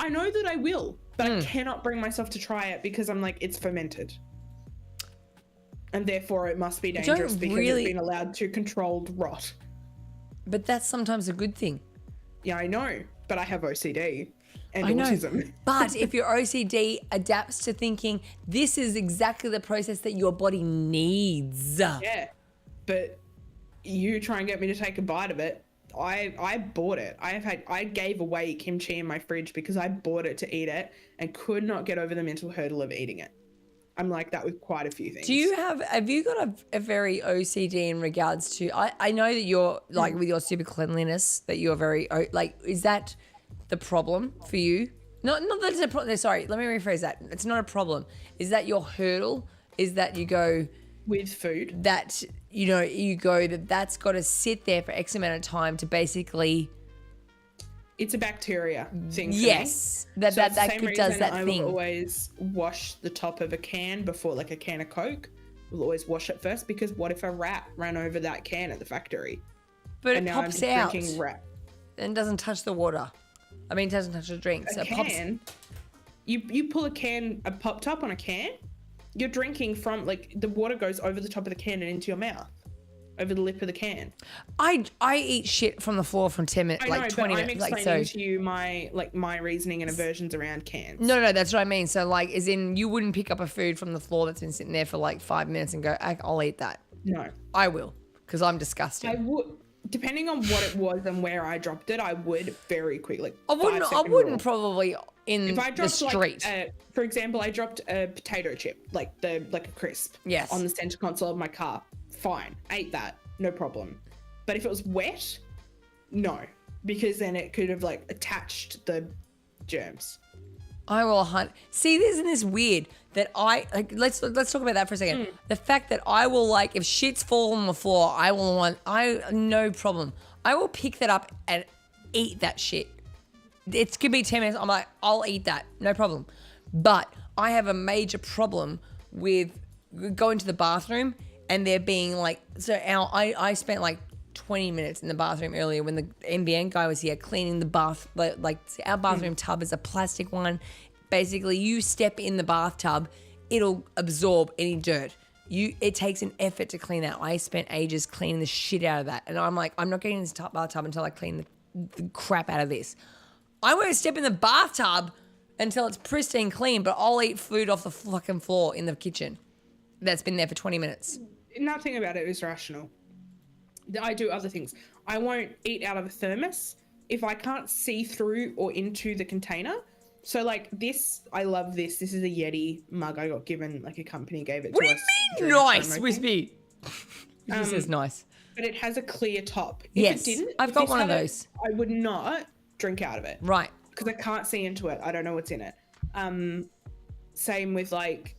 I know that I will, but I cannot bring myself to try it because I'm like, it's fermented. And therefore it must be dangerous because it's been allowed to controlled rot. But that's sometimes a good thing. Yeah, I know, but I have OCD and I know. autism. But if your OCD adapts to thinking this is exactly the process that your body needs. Yeah, but you try and get me to take a bite of it. I bought it. I gave away kimchi in my fridge because I bought it to eat it and could not get over the mental hurdle of eating it. I'm like that with quite a few things. Have you got a very OCD in regards to, I know that you're like with your super cleanliness, that you're very, like, is that the problem for you? Not that it's a problem. Sorry, let me rephrase that. It's not a problem. Is that your hurdle? Is that you go with food? That, you know, you go that's got to sit there for X amount of time to basically. It's a bacteria thing. For yes, me. that so does that I thing. will always wash the top of a can before, like a can of Coke. We'll always wash it first because what if a rat ran over that can at the factory? But and it now pops I'm just out drinking rat. and doesn't touch the water. I mean, it doesn't touch the drink. So a can. You pull a pop top on a can. You're drinking from, like, the water goes over the top of the can and into your mouth. Over the lip of the can. I eat shit from the floor from 10 minutes, like 20 minutes. I'm explaining to you my reasoning and aversions around cans. No, that's what I mean. So, like, as in, you wouldn't pick up a food from the floor that's been sitting there for like 5 minutes and go, I'll eat that. No. I will, because I'm disgusting. I would, depending on what it was and where I dropped it, I would very quickly. I wouldn't probably in if I dropped the street. Like, for example, I dropped a potato chip, like a crisp. Yes. On the center console of my car. Fine, ate that, no problem. But if it was wet, no, because then it could have like attached the germs. I will hunt. See, isn't this weird that I like? Let's talk about that for a second. The fact that I will, like, if shit's fall on the floor, no problem. I will pick that up and eat that shit. It could be 10 minutes. I'm like, I'll eat that, no problem. But I have a major problem with going to the bathroom and there being like, so I spent like 20 minutes in the bathroom earlier when the NBN guy was here cleaning the bath. Like, our bathroom tub is a plastic one. Basically, you step in the bathtub, it'll absorb any dirt. it takes an effort to clean that. I spent ages cleaning the shit out of that. And I'm like, I'm not getting in this bathtub until I clean the crap out of this. I won't step in the bathtub until it's pristine clean, but I'll eat food off the fucking floor in the kitchen that's been there for 20 minutes. Nothing about it is rational. I do other things. I won't eat out of a thermos if I can't see through or into the container. So like this, I love this. This is a Yeti mug I got given, like a company gave it What to do us. you mean during a nice, promo Wispy? thing. It says nice. But it has a clear top. If Yes, it didn't, I've if got this one of had those. I would not drink out of it. Right. Because I can't see into it. I don't know what's in it. Same with like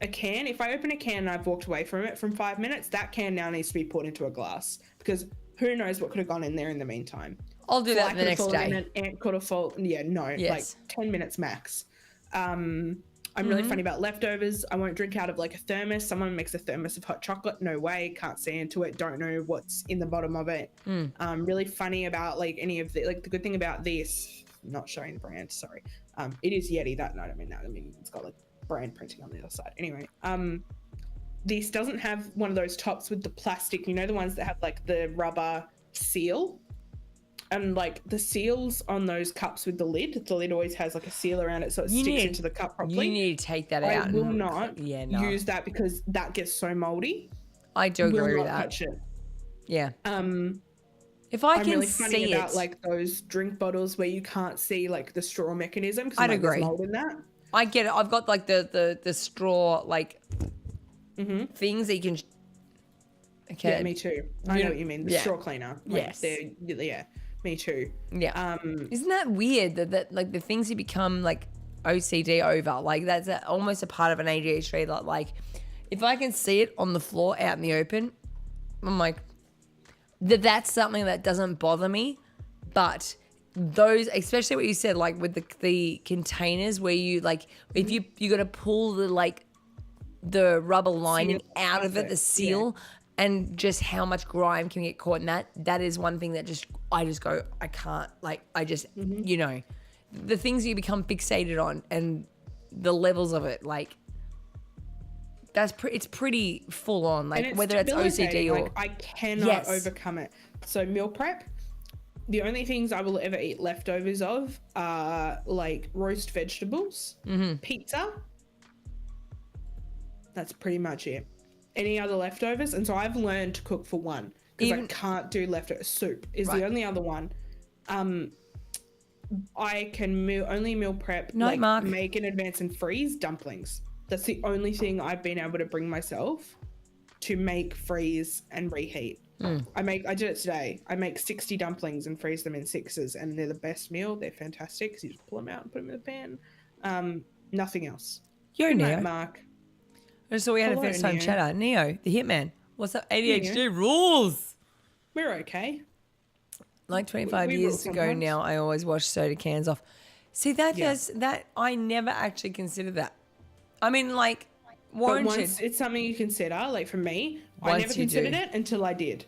a can. If I open a can and I've walked away from it from 5 minutes, that can now needs to be poured into a glass because who knows what could have gone in there in the meantime. I'll do that Fly the could have next fallen in day. it, ant could have fallen. Yeah, no, Yes. like 10 minutes max. I'm really funny about leftovers. I won't drink out of like a thermos. Someone makes a thermos of hot chocolate. No way. Can't see into it. Don't know what's in the bottom of it. Really funny about like any of the, like the good thing about this, not showing the brand, sorry. It is Yeti. That, no, I don't mean that. I mean, it's got like brand printing on the other side. Anyway, this doesn't have one of those tops with the plastic, you know, the ones that have like the rubber seal. And like the seals on those cups with the lid always has like a seal around it so it sticks into the cup properly. You need to take that I out. will not no. use that because that gets so moldy. I do Will agree not with that. touch it. Yeah. If I I'm can really funny see about it, like those drink bottles where you can't see like the straw mechanism because I'd like, there's agree. mold in that. I get it. I've got like the straw like things that you can. Okay. Yeah, me too. I know what you mean. The yeah. straw cleaner. Like, Yes. yeah, me too. Yeah. Isn't that weird that like the things you become like OCD over, like that's almost a part of an ADHD. Like if I can see it on the floor out in the open, I'm like, that's something that doesn't bother me. But those, especially what you said, like with the containers where you like, if you got to pull the rubber lining out of it, the seal. And just how much grime can get caught in that is one thing that I just go, I can't, like, I just, you know, the things you become fixated on and the levels of it, like, it's pretty full on, like, whether it's OCD or. Like, I cannot overcome it. So meal prep, the only things I will ever eat leftovers of are like roast vegetables, pizza. That's pretty much it. Any other leftovers, and so I've learned to cook for one because I can't do leftover. Soup is the only other one. I can only meal prep, make in advance and freeze dumplings. That's the only thing I've been able to bring myself to make, freeze, and reheat. I did it today. I make 60 dumplings and freeze them in sixes, and they're the best meal. They're fantastic because you just pull them out and put them in the pan. Nothing else. Yo, Good Neo. night, Mark. So we had Hello, a first time Neo. chatter. Neo, the hitman. What's up? ADHD rules. We're okay. Like 25 we years rule ago sometimes. now, I always wash soda cans off. See, that I never actually considered that. I mean, like, But warranted. once it's something you consider, like for me, I Once never you considered do. it until I did.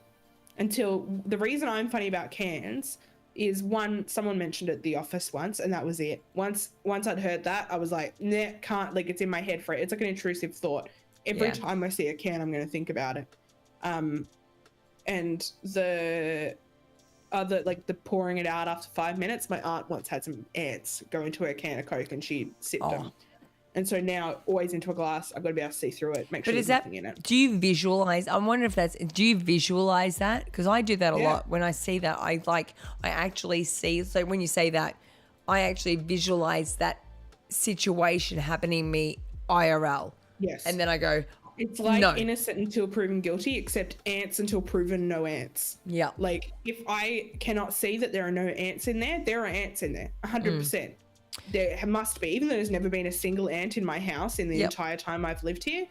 Until the reason I'm funny about cans is someone mentioned it at the office once, and that was it. Once I'd heard that, I was like, nah, can't, like it's in my head for it. It's like an intrusive thought. Every time I see a can, I'm going to think about it. And the other, like the pouring it out after 5 minutes, my aunt once had some ants go into a can of Coke and she sipped them. And so now, always into a glass, I've got to be able to see through it, make sure there's nothing in it. Do you visualize? I wonder if do you visualize that? Because I do that a Yeah. lot. When I see that, I actually see. So when you say that, I actually visualize that situation happening to me IRL. Yes. And then I go, It's like no. innocent until proven guilty, except ants until proven no ants. Yeah. Like, if I cannot see that there are no ants in there are ants in there, 100%. There must be, even though there's never been a single ant in my house in the entire time I've lived here.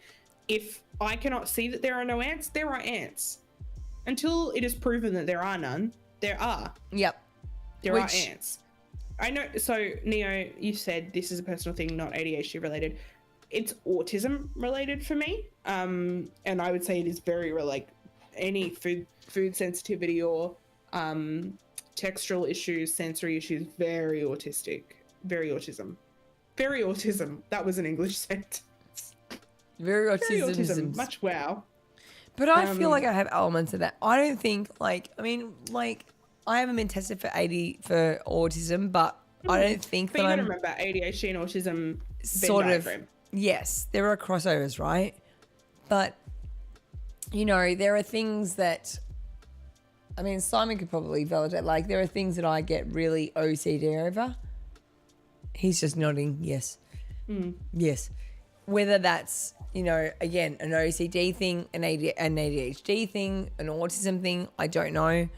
If I cannot see that there are no ants, there are ants. Until it is proven that there are none, there are. Yep. There are ants. I know. So, Neo, you said this is a personal thing, not ADHD related. It's autism related for me. And I would say it is very like any food sensitivity or textural issues, sensory issues, very autistic. Very autism. Very autism. That was an English sentence. Very Very autism. autism. Much wow. But I feel like I have elements of that. I don't think like I haven't been tested for autism, but I don't think But that you gotta I'm remember ADHD and autism Venn sort of diagram. yes, there are crossovers, right? But you know, there are things that I mean, Simon could probably validate. Like, there are things that I get really OCD over. He's just nodding, yes. Yes. Whether that's, you know, again, an OCD thing, an ADHD thing, an autism thing, I don't know.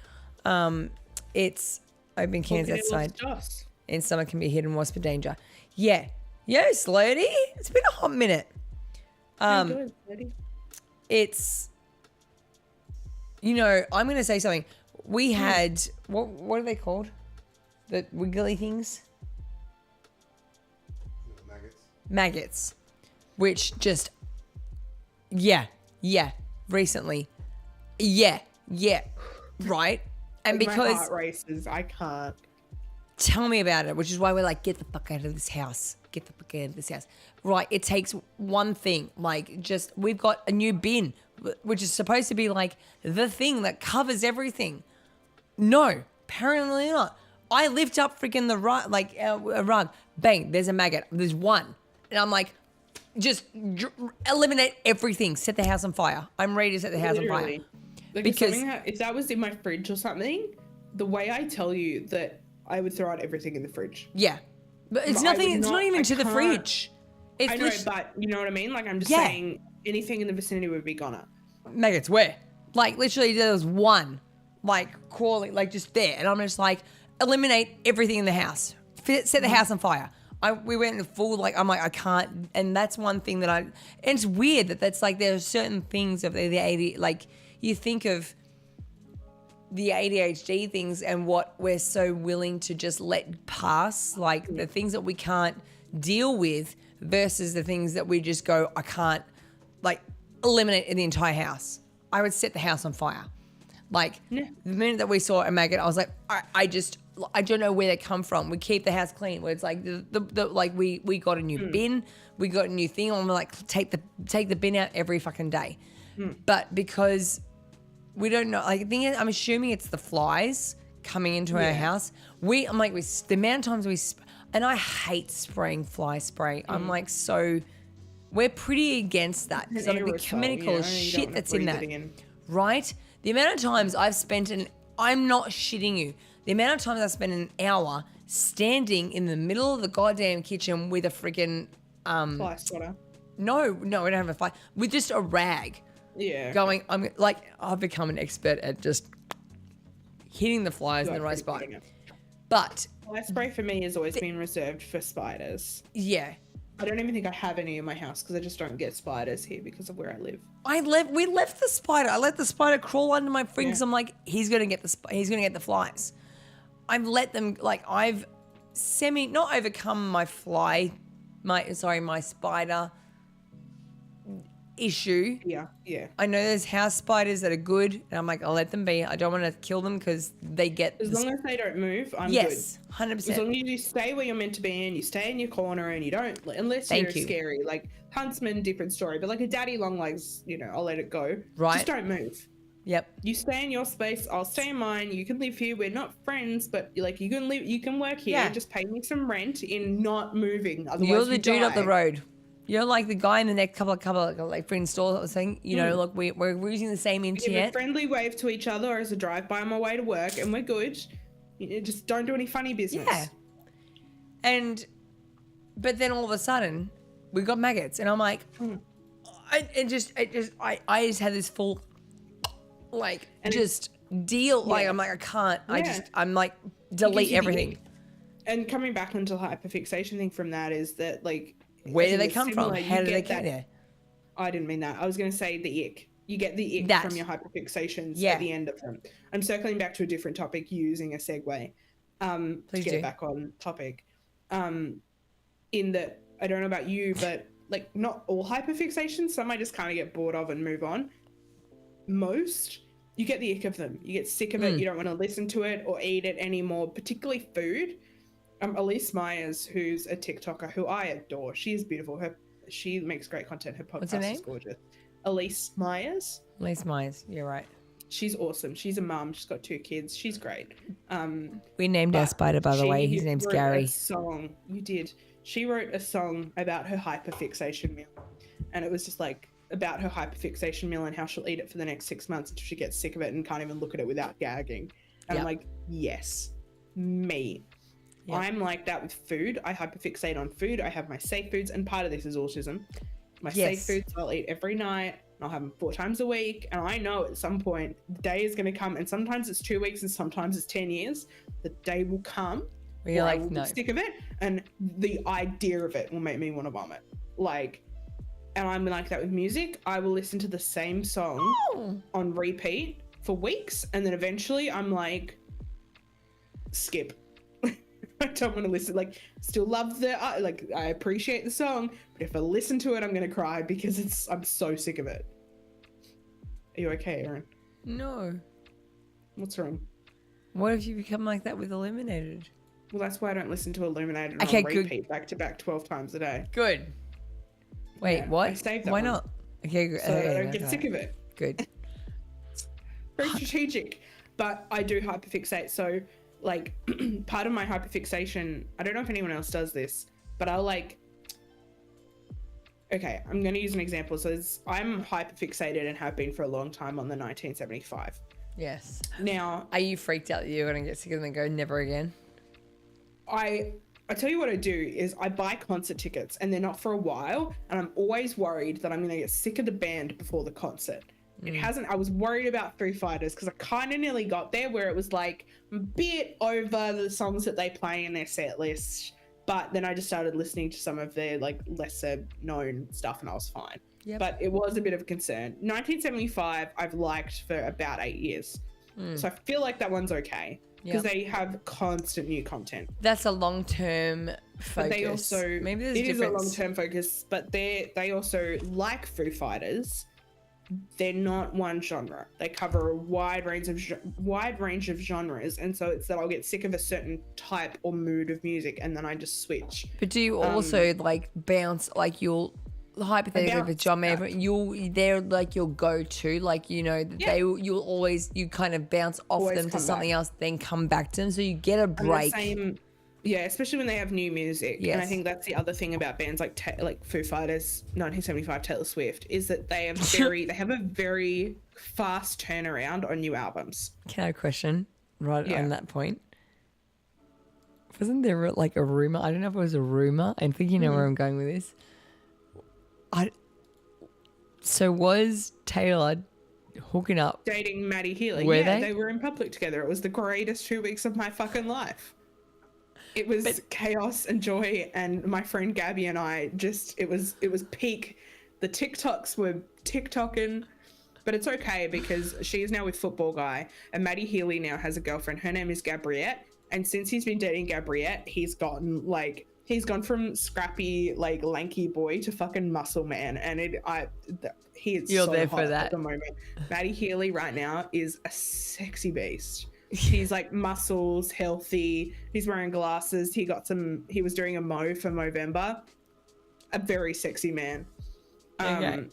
It's open cans outside. And summer can be a hidden wasp of danger. Yeah. Yes, lady. It's been a hot minute. Good, lady. It's, you know, I'm going to say something. We had, what are they called? The wiggly things? Maggots. Which just, recently. Right? And Like, my because, heart races. I can't. tell me about it, which is why we're like, get the fuck out of this house. Get the fuck out of this house. Right, it takes one thing. Like, just, we've got a new bin, which is supposed to be like the thing that covers everything. No, apparently not. I lift up freaking the rug, like a rug. Bang, there's a maggot. There's one. And I'm like, just eliminate everything. Set the house on fire. I'm ready to set the house on fire. Like, Because if that was in my fridge or something, the way I tell you that I would throw out everything in the fridge. yeah, but it's But I nothing. would It's not not- even I to the can't- fridge. It's I know, literally- but you know what I mean? Like, I'm just Yeah. saying anything in the vicinity would be goner. maggots where? Like, literally there was one, like, crawling, like, just there. And I'm just like, eliminate everything in the house. Set the house on fire. We went in full, like, I'm like, I can't. And that's one thing that and it's weird that's like, there are certain things of the ADHD, like, you think of the ADHD things and what we're so willing to just let pass, like the things that we can't deal with versus the things that we just go, I can't, like, eliminate in the entire house. I would set the house on fire. Like, the minute that we saw a maggot, I was like, I don't know where they come from. We keep the house clean. Where it's like like we got a new bin, we got a new thing, and we're like, take the bin out every fucking day. But because we don't know, like, I'm assuming it's the flies coming into our house. The amount of times and I hate spraying fly spray. I'm like, we're pretty against that because of the chemical shit that's in that. Right? The amount of times I've spent I'm not shitting you. The amount of times I spent an hour standing in the middle of the goddamn kitchen with a freaking Fly swatter. No, we don't have a fly. With just a rag. Yeah. Going, I'm like, I've become an expert at just hitting the flies in the right spot. But Fly spray for me has always been reserved for spiders. yeah, I don't even think I have any in my house because I just don't get spiders here because of where I live. we left the spider. I let the spider crawl under my fingers. Yeah. I'm like, he's gonna get the flies. I've let them, like, I've not overcome my spider issue. Yeah. I know there's house spiders that are good, and I'm like, I'll let them be. I don't want to kill them because they get As long as they don't move, I'm yes, good. 100%. As long as you stay where you're meant to be and you stay in your corner and you don't, unless you're scary, like huntsman, different story. But like a daddy long legs, I'll let it go. Right. Just don't move. Yep. You stay in your space. I'll stay in mine. You can live here. We're not friends, but like you can work here. Yeah. Just pay me some rent in not moving. Otherwise, You're the you dude up the die. road. You're like the guy in the next couple of like friend stores that was saying, look, we're using the same Give a internet. friendly wave to each other as a drive by on my way to work, and we're good. Just don't do any funny business. Yeah. But then all of a sudden, we got maggots, and I'm like, I just had this full, like, And just deal. Like, I'm like, I can't. I'm like, delete everything. And coming back onto the hyperfixation thing from that is that, like, Where I do they think come it's from? similar. How You do they get get there? I didn't mean that. I was going to say the ick. You get the ick That. from your hyperfixations Yeah. at the end of them. I'm circling back to a different topic using a segue to Please get do. it back on topic. In that, I don't know about you, but like not all hyperfixations. Some I just kind of get bored of and move on. Most, you get the ick of them. You get sick of it. You don't want to listen to it or eat it anymore, particularly food. Elise Myers, who's a TikToker who I adore. She is beautiful. she makes great content. Her What's her podcast is name? gorgeous. Elise Myers. Lise Myers. You're right. She's awesome. She's a mum. She's got 2 kids. She's great. We named our But spider, by the way. she His name's wrote Gary. A song. You did. She wrote a song about her hyperfixation meal, and it was just like about her hyperfixation meal and how she'll eat it for the next 6 months until she gets sick of it and can't even look at it without gagging. And I'm like, yes, me. Yep. I'm like that with food. I hyperfixate on food. I have my safe foods, and part of this is autism. My Yes. safe foods I'll eat every night. I'll have them 4 times a week, and I know at some point the day is going to come, and sometimes it's 2 weeks and sometimes it's 10 years. The day will come Where you're where I like, will no. get sick of it, and the idea of it will make me want to vomit. Like, and I'm like that with music. I will listen to the same song on repeat for weeks, and then eventually I'm like, skip. I don't want to listen. Like, still love the like, I appreciate the song, but if I listen to it, I'm gonna cry because I'm so sick of it. Are you okay, Erin? No. What's wrong? What if you become like that with Eliminated? Well, that's why I don't listen to Illuminated Okay, on good. repeat back to back 12 times a day. Good. Wait, Yeah, I what? saved that Why one. not? Okay, good. So okay, I don't get okay. sick of it. Good. Very strategic, but I do hyperfixate. So, like, part of my hyperfixation, I don't know if anyone else does this, but I'll like, okay, I'm going to use an example. So I'm hyperfixated and have been for a long time on the 1975. Yes. Now, Are you freaked out that you're going to get sick of them and go never again? I tell you what I do is I buy concert tickets and they're not for a while, and I'm always worried that I'm going to get sick of the band before the concert. It hasn't. I was worried about Foo Fighters because I kind of nearly got there where it was like a bit over the songs that they play in their set list, but then I just started listening to some of their like lesser known stuff and I was fine. Yep. But it was a bit of a concern. 1975 I've liked for about 8 years, so I feel like that one's okay because Yep. they have constant new content. That's a long-term focus. But they also, maybe there's it is a difference. long-term focus, but they also, like Foo Fighters, they're not one genre. They cover a wide range of genres, and so it's that I'll get sick of a certain type or mood of music, and then I just switch. But do you also like bounce, like you'll hypothetically for John Mayer, they're like your go-to, like, you know, you'll always, you kind of bounce off Always them to come something back. else, then come back to them, so you get a And the break. same, yeah, especially when they have new music. And I Yes. think that's the other thing about bands like Foo Fighters, 1975, Taylor Swift, is that they have a very fast turnaround on new albums. Can I have a question right Yeah. on that point? Wasn't there like a rumor? I don't know if it was a rumor. I think you know where I'm going with this. So was Taylor hooking up? Dating Maddie Healy. Were yeah, they? they were in public together. It was the greatest 2 weeks of my fucking life. It was chaos and joy, and my friend Gabby and I it was peak. The TikToks were TikToking, but it's okay because she is now with Football Guy, and Maddie Healy now has a girlfriend. Her name is Gabriette, and since he's been dating Gabriette, he's gone from scrappy, like lanky boy to fucking muscle man, and he is You're so there hot for that. at the moment. Maddie Healy right now is a sexy beast. He's like muscles, healthy. He's wearing glasses. He was doing a mo for Movember. A very sexy man. Okay.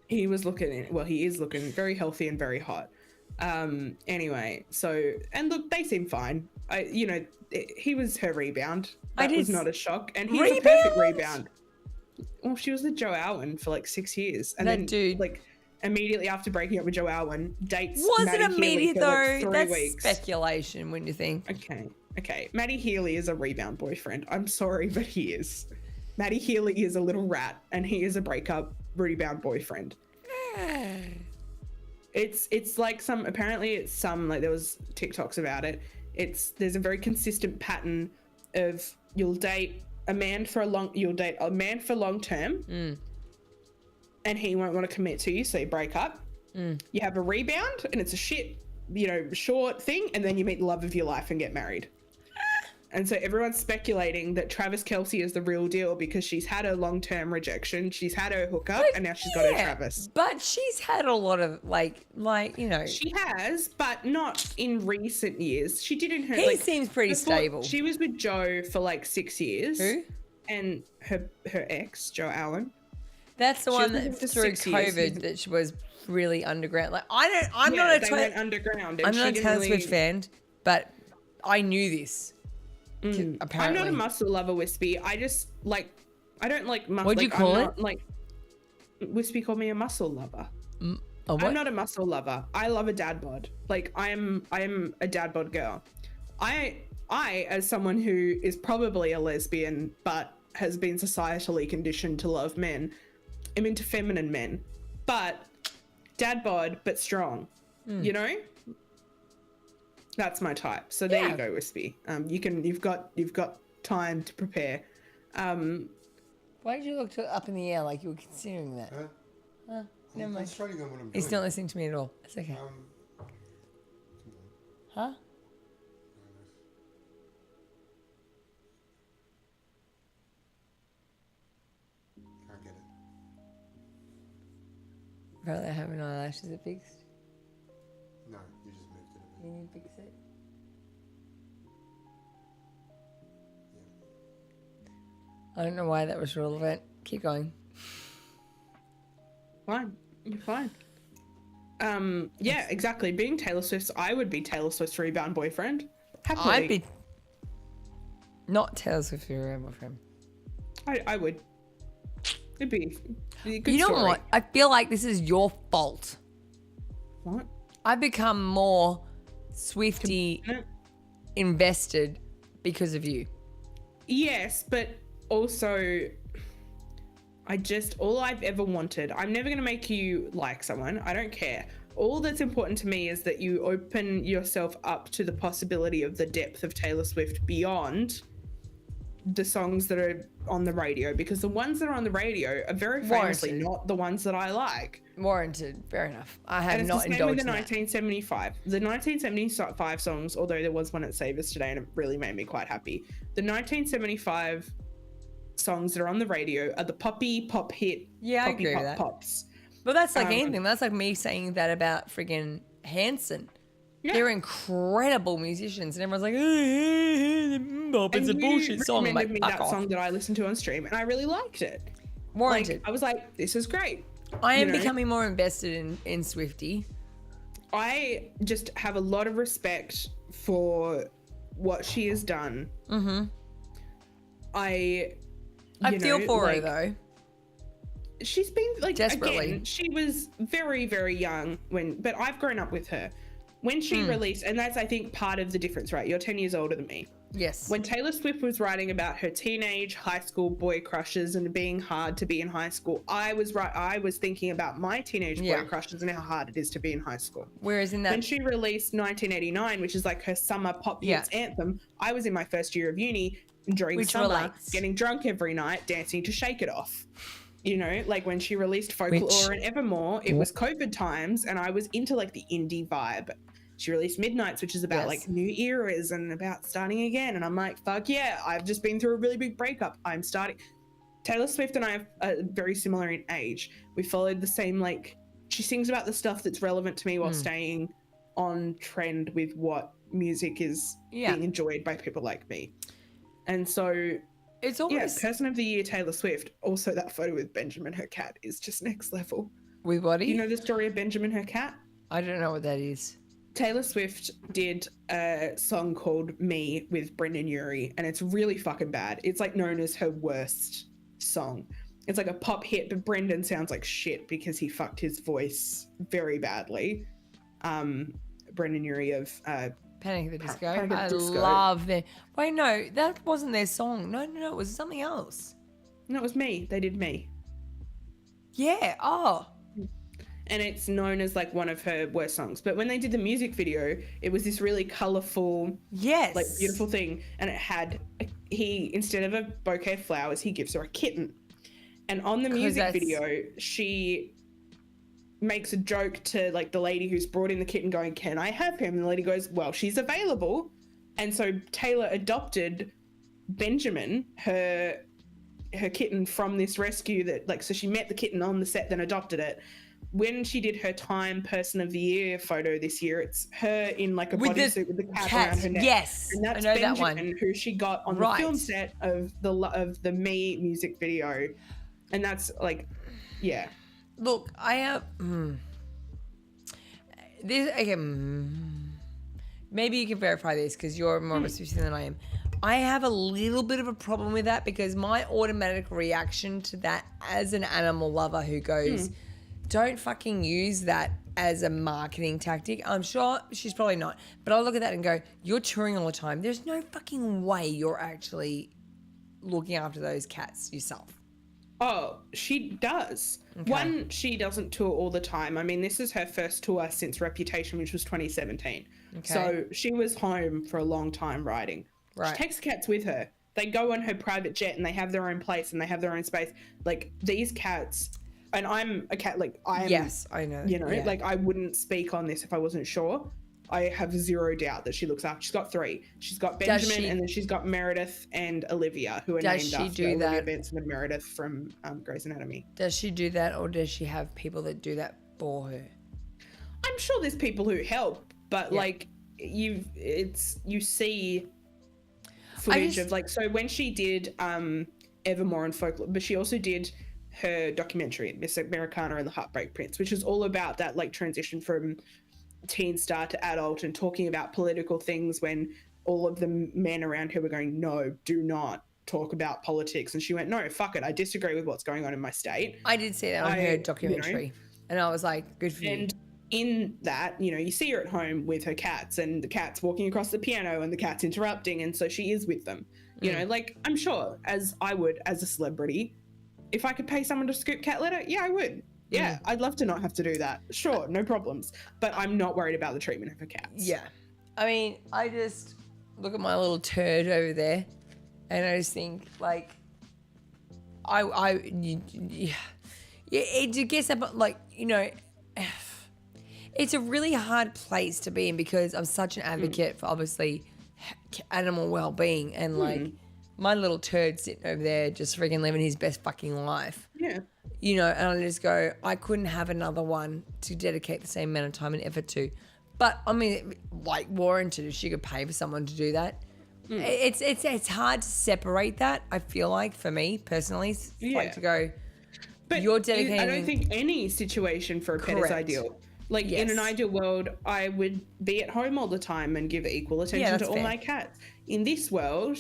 He is looking very healthy and very hot. Anyway, so, and look, they seem fine. He was her rebound. That was not a shock. And he's a perfect rebound. Well, she was with Joe Alwyn for like 6 years. And That then, dude. like, immediately after breaking up with Joe Alwyn, dates Was Maddie it immediate Healy for, though? like, 3 That's weeks. speculation, wouldn't you think? Okay. Maddie Healy is a rebound boyfriend. I'm sorry, but he is. Maddie Healy is a little rat, and he is a breakup rebound boyfriend. It's like apparently there was TikToks about it. There's a very consistent pattern of you'll date a man for long term, and he won't want to commit to you, so you break up. You have a rebound, and it's a shit, short thing, and then you meet the love of your life and get married. And so everyone's speculating that Travis Kelce is the real deal because she's had her long-term rejection, she's had her hookup, and now she's got her Travis. But she's had a lot of like She has, but not in recent years. She did in her. He seems pretty before- stable. She was with Joe for like 6 years. Who? and her ex, Joe Allen. That's the She one was with that him for through 6 years. COVID that she was really underground. Like I'm Yeah, not they went underground. And I'm she not a didn't Taylor really... Swift fan, but I knew this. I'm Apparently, not a muscle lover, Wispy. I just like, I don't like muscle. What'd you like, call I'm it? Not, like, Wispy called me a muscle lover. Oh, what? I'm not a muscle lover. I love a dad bod. Like I am a dad bod girl. I as someone who is probably a lesbian but has been societally conditioned to love men, am into feminine men, but dad bod but strong. You know? That's my type. So there you go, Wispy. You've got time to prepare. Why did you look up in the air like you were considering that? I'm Never mind. concentrating on what I'm doing. He's not listening to me at all. It's okay. Huh? Can't get it. Apparently I have my eyelashes are fixed. No, you just moved it a bit. You need to fix it. I don't know why that was relevant. Keep going. Fine. You're fine. Yeah, exactly. Being Taylor Swift's, I would be Taylor Swift's rebound boyfriend. Happily. I'd be not Taylor Swift your boyfriend. I would. It'd be a good You know story. what? I feel like this is your fault. What? I've become more Swiftie invested because of you. Yes, but also all I've ever wanted, I'm never going to make you like someone. I don't care. All that's important to me is that you open yourself up to the possibility of the depth of Taylor Swift beyond the songs that are on the radio, because the ones that are on the radio are very famously Warranted. not the ones that I like. Warranted. Fair enough. I have And it's not the same with indulged the in that. 1975. The 1975 songs, although there was one at Save Us today and it really made me quite happy. The 1975 songs that are on the radio are the poppy pop hit. Yeah, I poppy agree pop with that. pops. But that's like anything. That's like me saying that about friggin' Hanson. Yeah. They're incredible musicians, and everyone's like, it's a And bullshit you song. I'm recommended like, me fuck that off. song that I listened to on stream, and I really liked it. Warranted. Like, I was like, this is great. I am you know? becoming more invested in Swiftie. I just have a lot of respect for what she has done. Mm-hmm. I feel for her like, though. She's been like, Desperately. again, she was very, very young but I've grown up with her. When she released, and that's, I think, part of the difference, right? You're 10 years older than me. Yes. When Taylor Swift was writing about her teenage high school boy crushes and being hard to be in high school, I was thinking about my teenage boy crushes and how hard it is to be in high school. Whereas in When that, she released 1989, which is like her summer pop hits anthem, I was in my first year of uni during Which summer, relates. getting drunk every night, dancing to Shake It Off. You know, like when she released Folklore and Evermore, it was COVID times and I was into like the indie vibe. She released Midnights, which is about like new eras and about starting again. And I'm like, fuck yeah, I've just been through a really big breakup. I'm starting. Taylor Swift and I are very similar in age. We followed the same, like, she sings about the stuff that's relevant to me while staying on trend with what music is being enjoyed by people like me. And so, it's almost Person of the Year, Taylor Swift. Also, that photo with Benjamin, her cat, is just next level. with Buddy. You know the story of Benjamin, her cat? I don't know what that is. Taylor Swift did a song called Me with Brendan Urie, and it's really fucking bad. It's like known as her worst song. It's like a pop hit, but Brendan sounds like shit because he fucked his voice very badly. Brendan Urie of Panic at the Disco. Panic at the Disco. Love them. Wait, no, that wasn't their song. No, it was something else. No, it was Me. They did Me. Yeah. Oh. And it's known as like one of her worst songs. But when they did the music video, it was this really colorful, Yes. like beautiful thing. And it had, instead of a bouquet of flowers, he gives her a kitten. And on the music video, she makes a joke to like the lady who's brought in the kitten going, can I have him? And the lady goes, well, she's available. And so Taylor adopted Benjamin, her kitten, from this rescue that, like, so she met the kitten on the set, then adopted it. when she did her Time Person of the Year photo this year, it's her in like a With the bodysuit with the cat cat, around her neck. yes, And that's I know that Benjamin, one. who she got on the Right. film set of the Me music video. And that's like, yeah. Look, I have this maybe you can verify this because you're more of a Swiftie than I am. I have a little bit of a problem with that because my automatic reaction to that as an animal lover who goes, don't fucking use that as a marketing tactic. I'm sure she's probably not. But I look at that and go, you're touring all the time. There's no fucking way you're actually looking after those cats yourself. Oh, she does. Okay. One, she doesn't tour all the time. I mean, this is her first tour since Reputation, which was 2017. Okay. So she was home for a long time writing. Right. She takes the cats with her. They go on her private jet and they have their own place and they have their own space. Like, these cats, and I'm a cat, like, I am, Yes, I know. you know, Yeah. like, I wouldn't speak on this if I wasn't sure. I have zero doubt that she looks after. She's got 3. She's got Does Benjamin, she- and then she's got Meredith and Olivia, who are Does named she after do Olivia that? Benson and Meredith from Grey's Anatomy. Does she do that or does she have people that do that for her? I'm sure there's people who help, but Yeah. like you see footage just- of like, so when she did Evermore and Folklore, but she also did her documentary Miss Americana and the Heartbreak Prince, which is all about that like transition from teen star to adult and talking about political things when all of the men around her were going, no, do not talk about politics. And she went, no, fuck it, I disagree with what's going on in my state. I did see that on her documentary. And I was like, good for you. And in that, you know, you see her at home with her cats and the cat's walking across the piano and the cat's interrupting. And so she is with them. You know, like, I'm sure as I would as a celebrity, if I could pay someone to scoop cat litter, yeah, I would. Yeah, I'd love to not have to do that. Sure, no problems. But I'm not worried about the treatment of her cats. Yeah. I mean, I just look at my little turd over there and I just think, like, it gets up, like, you know, it's a really hard place to be in because I'm such an advocate for obviously animal well-being and like my little turd sitting over there just freaking living his best fucking life. Yeah. You know, and I just go, I couldn't have another one to dedicate the same amount of time and effort to. But I mean, like warranted, if she could pay for someone to do that. It's hard to separate that. I feel like for me personally, it's like to go. But you're dedicating. I don't think any situation for a pet is Correct. ideal. Like in an ideal world, I would be at home all the time and give equal attention to that's all fair. my cats. In this world,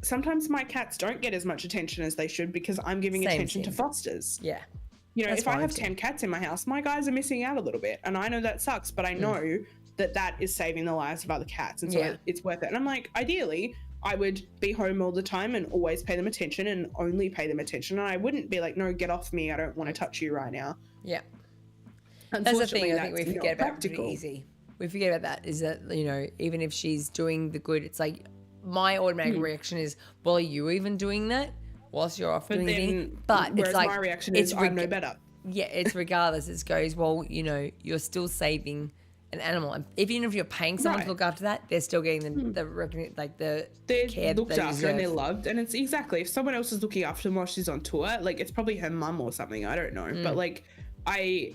sometimes my cats don't get as much attention as they should because I'm giving Same attention to thing. fosters. Yeah. You know, That's if I fine have too. 10 cats in my house, my guys are missing out a little bit. And I know that sucks, but I know that is saving the lives of other cats. And so Yeah. it's worth it. And I'm like, ideally, I would be home all the time and always pay them attention and only pay them attention. And I wouldn't be like, no, get off me. I don't want to touch you right now. Yeah. That's the thing I think we that's forget not about pretty practical. easy. We forget about that is that, you know, even if she's doing the good, it's like my automatic reaction is, well, are you even doing that whilst you're off doing anything? But whereas it's like, my reaction is, I'm no reg- better. Yeah, it's regardless. It goes, well, you know, you're still saving an animal. And even if you're paying someone to Right. look after that, they're still getting the like the They're care that looked they after and they're deserve. loved. And it's exactly, if someone else is looking after them while she's on tour, like it's probably her mum or something. I don't know. But like, I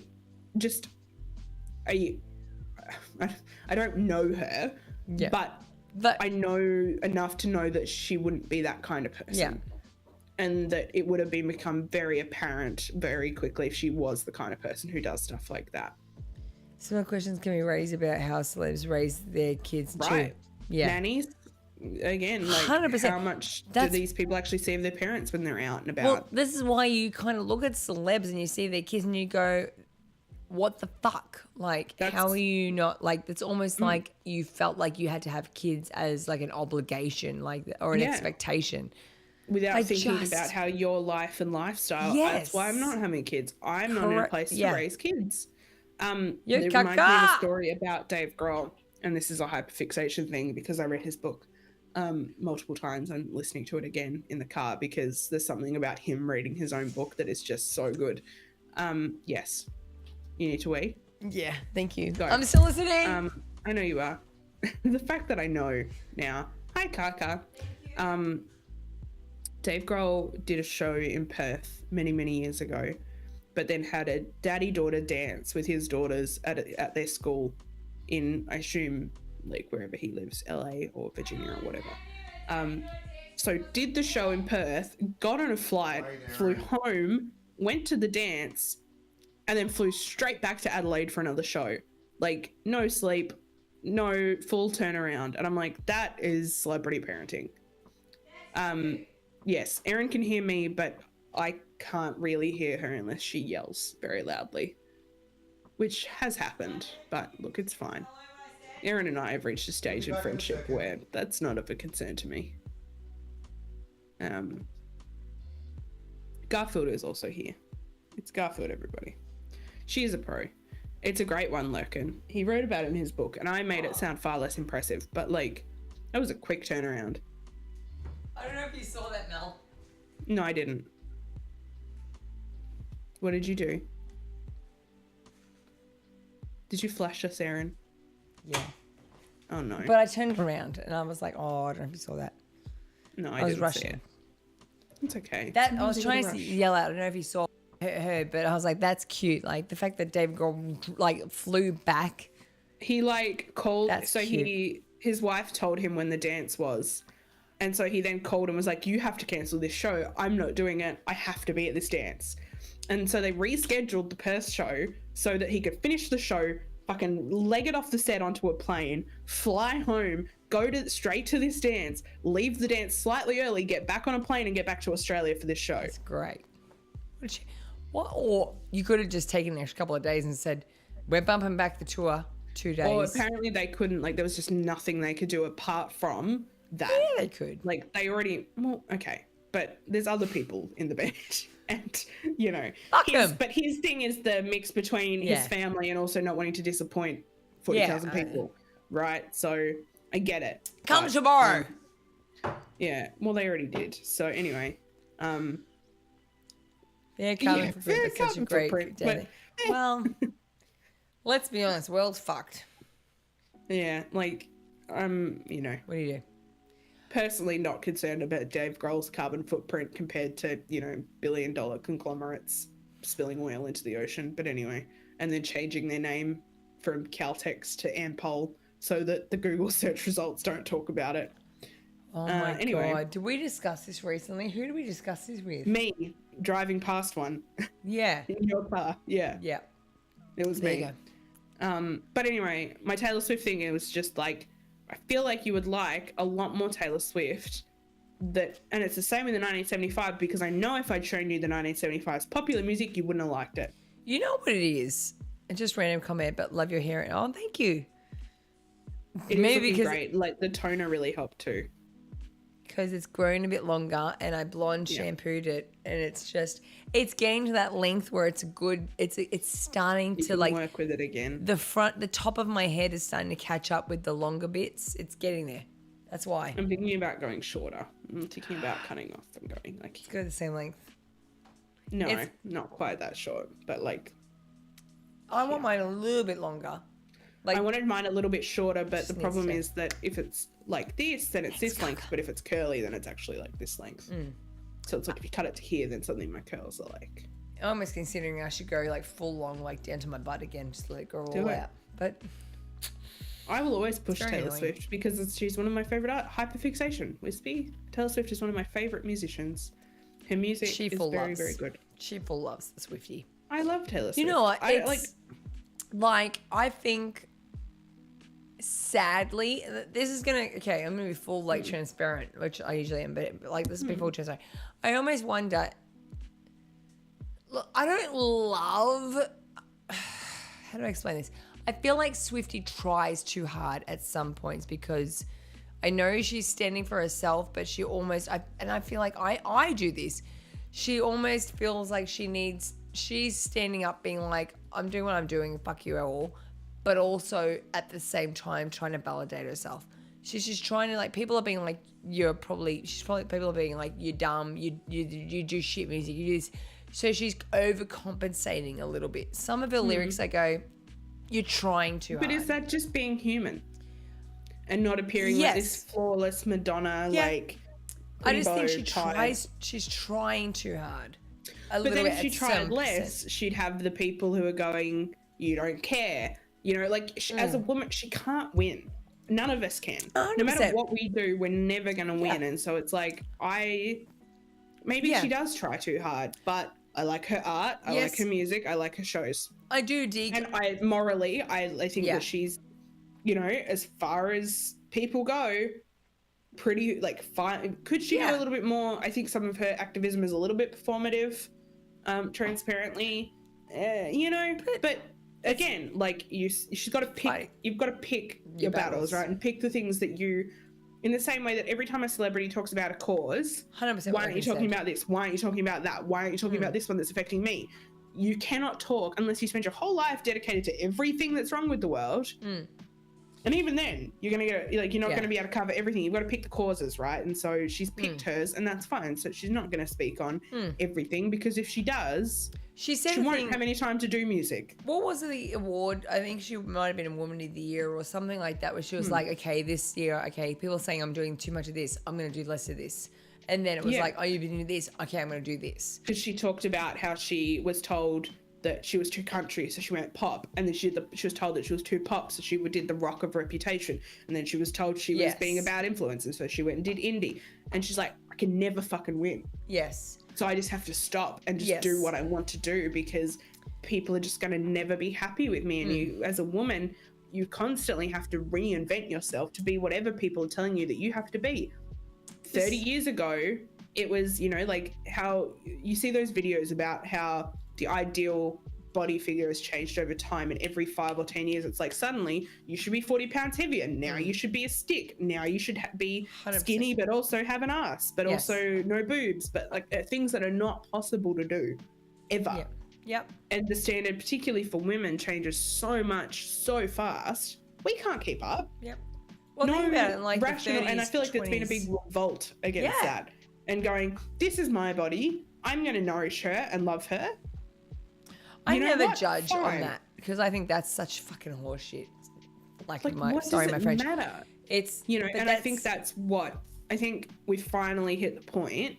don't know her, Yeah. but I know enough to know that she wouldn't be that kind of person. Yeah. And that it would have become very apparent very quickly if she was the kind of person who does stuff like that. Some more questions can be raised about how celebs raise their kids too. Right. Yeah. Nannies, again, like 100%. how much That's- do these people actually see of their parents when they're out and about? Well, this is why you kind of look at celebs and you see their kids and you go, what the fuck? Like, how are you not, like, it's almost like you felt like you had to have kids as, like, an obligation, like, or an Yeah. expectation. Without I thinking just- about how your life and lifestyle. Yes. That's why I'm not having kids. I'm not in a Correct. place to Yeah. raise kids. You It reminds me of a caca. story about Dave Grohl, and this is a hyperfixation thing because I read his book multiple times. I'm listening to it again in the car because there's something about him reading his own book that is just so good. Yes, you need to wee. Yeah, thank you. Go. I'm still listening. I know you are. The fact that I know now. Hi, Kaka. Dave Grohl did a show in Perth many, many years ago, but then had a daddy-daughter dance with his daughters at their school in, I assume, like wherever he lives, LA or Virginia or whatever. So did the show in Perth, got on a flight, flew home, went to the dance, and then flew straight back to Adelaide for another show. Like, no sleep, no full turnaround. And I'm like, that is celebrity parenting. Yes, Erin can hear me, but I can't really hear her unless she yells very loudly, which has happened, but look, it's fine. Erin and I have reached a stage in friendship where that's not of a concern to me. Garfield is also here. It's Garfield, everybody. She is a pro. It's a great one, Lurkin. He wrote about it in his book, and I made it sound far less impressive, but like, that was a quick turnaround. I don't know if you saw that, Mel. No, I didn't. What did you do? Did you flash us, Erin? Yeah. Oh no. But I turned around and I was like, oh, I don't know if you saw that. No, I was didn't rushing. see it. It's okay. That I Sometimes was you trying gotta to rush. yell out. I don't know if you saw her, but I was like, that's cute. Like the fact that Dave Grohl like flew back. He like called. That's so cute. his wife told him when the dance was, and so he then called and was like, "You have to cancel this show. I'm not doing it. I have to be at this dance." And so they rescheduled the Perth show so that he could finish the show, fucking leg it off the set onto a plane, fly home, go straight to this dance, leave the dance slightly early, get back on a plane and get back to Australia for this show. It's great. What? Or you could have just taken the extra couple of days and said, we're bumping back the tour 2 days. Or apparently they couldn't, like there was just nothing they could do apart from that. Yeah, they could. Like they already, well, okay, but there's other people in the band. And, you know, Fuck him. but his thing is the mix between Yeah. his family and also not wanting to disappoint 40,000 Yeah, people, right? So I get it. Come But, tomorrow. yeah, well, they already did. So anyway, Yeah, Carbon yeah, Footprint is such a Carbon great Footprint, daddy. Well, let's be honest, world's fucked. yeah, like, you know, What do you do? personally not concerned about Dave Grohl's carbon footprint compared to, you know, billion-dollar conglomerates spilling oil into the ocean. But anyway, and then changing their name from Caltex to Ampol so that the Google search results don't talk about it. Oh my anyway. God. Did we discuss this recently? Who did we discuss this with? Me driving past one Yeah. in your car. Yeah, Yeah. it was There me. you go. But anyway, my Taylor Swift thing, it was just like, I feel like you would like a lot more Taylor Swift. And it's the same in the 1975, because I know if I'd shown you the 1975's popular music, you wouldn't have liked it. You know what it is? And just random comment, but love your hair. Oh, thank you. It Maybe is looking because great. Like the toner really helped too. it's grown a bit longer and I blonde shampooed it and it's getting to that length where it's good. It's starting You to can like work with it again. the top of my head is starting to catch up with the longer bits. It's getting there. That's why. I'm thinking about going shorter. I'm thinking about cutting off and going like, It's got the same length. no, It's- not quite that short, but like, I want mine a little bit longer. Like I wanted mine a little bit shorter, but the needs problem to- is that if it's like this, then it's this length, but if it's curly, then it's actually like this length. So it's like if you cut it to here, then suddenly my curls are like, I'm almost considering I should go like full long, like down to my butt again, just let it go all Do it. out. But I will always push very Taylor annoying. Swift because she's one of my favorite Hyperfixation, Wispy. Taylor Swift is one of my favorite musicians. Her music she is full very, loves. very good. She full loves the Swiftie. I love Taylor Swift. You know what? I It's like I think sadly this is gonna I'm gonna be full like transparent, which I usually am, but like this is be full transparent. I almost wonder, look, I don't love how do I explain this? I feel like Swiftie tries too hard at some points because I know she's standing for herself, but she almost I feel like I do this. She almost feels like she's standing up being like, I'm doing what I'm doing, fuck you all, but also at the same time trying to validate herself. She's just trying to like, people are being like, people are being like, you're dumb, you do shit music, you do this. So she's overcompensating a little bit. Some of her lyrics I go, you're trying too hard. But is that just being human and not appearing like this flawless Madonna, Yeah. like I just think bimbo type? she's trying too hard. a But little then bit if she at tried some less, percent. she'd have the people who are going, you don't care. You know, like as a woman, she can't win. None of us can. No matter 100%. what we do, we're never going to win. And so it's like, maybe she does try too hard, but I like her art. I like her music. I like her shows. I do dig. And I think that she's, you know, as far as people go, pretty like fine. Could she do a little bit more? I think some of her activism is a little bit performative, transparently, you know, but again, like she's got to pick, you've got to pick your battles, right? And pick the things that you, in the same way that every time a celebrity talks about a cause, 100%. why aren't you talking about this? Why aren't you talking about that? Why aren't you talking about this one that's affecting me? You cannot talk unless you spend your whole life dedicated to everything that's wrong with the world. And even then, you're going to get, like, you're not going to be able to cover everything. You've got to pick the causes, right? And so she's picked hers, and that's fine. So she's not going to speak on everything, because if she does, she said she won't have any time to do music. What was the award? I think she might have been a Woman of the Year or something like that, where she was like, okay, this year, okay, people are saying I'm doing too much of this. I'm going to do less of this. And then it was like, oh, you've been doing this. Okay, I'm going to do this. Because she talked about how she was told that she was too country, so she went pop, and then she was told that she was too pop, so she did the rock of Reputation, and then she was told she was being a bad influence, and so she went and did indie, and she's like, I can never fucking win. Yes. So I just have to stop and just do what I want to do, because people are just going to never be happy with me. And you, as a woman, you constantly have to reinvent yourself to be whatever people are telling you that you have to be. 30 years ago, it was, you know, like how you see those videos about how the ideal body figure has changed over time, and every 5 or 10 years it's like suddenly you should be 40 pounds heavier, now you should be a stick, now you should be 100%. skinny but also have an ass, but also no boobs, but like things that are not possible to do ever. Yep. And the standard, particularly for women, changes so much so fast, we can't keep up. Yep. Well, think about it in like rational, the 30s, and I feel like there's been a 20s. big revolt against that, and going, this is my body, I'm going to nourish her and love her. I You know never what? judge on Fine. that, because I think that's such fucking horseshit. Like Like, my what sorry, does my it French. matter? It's, You know, but and I think that's what I think we finally hit the point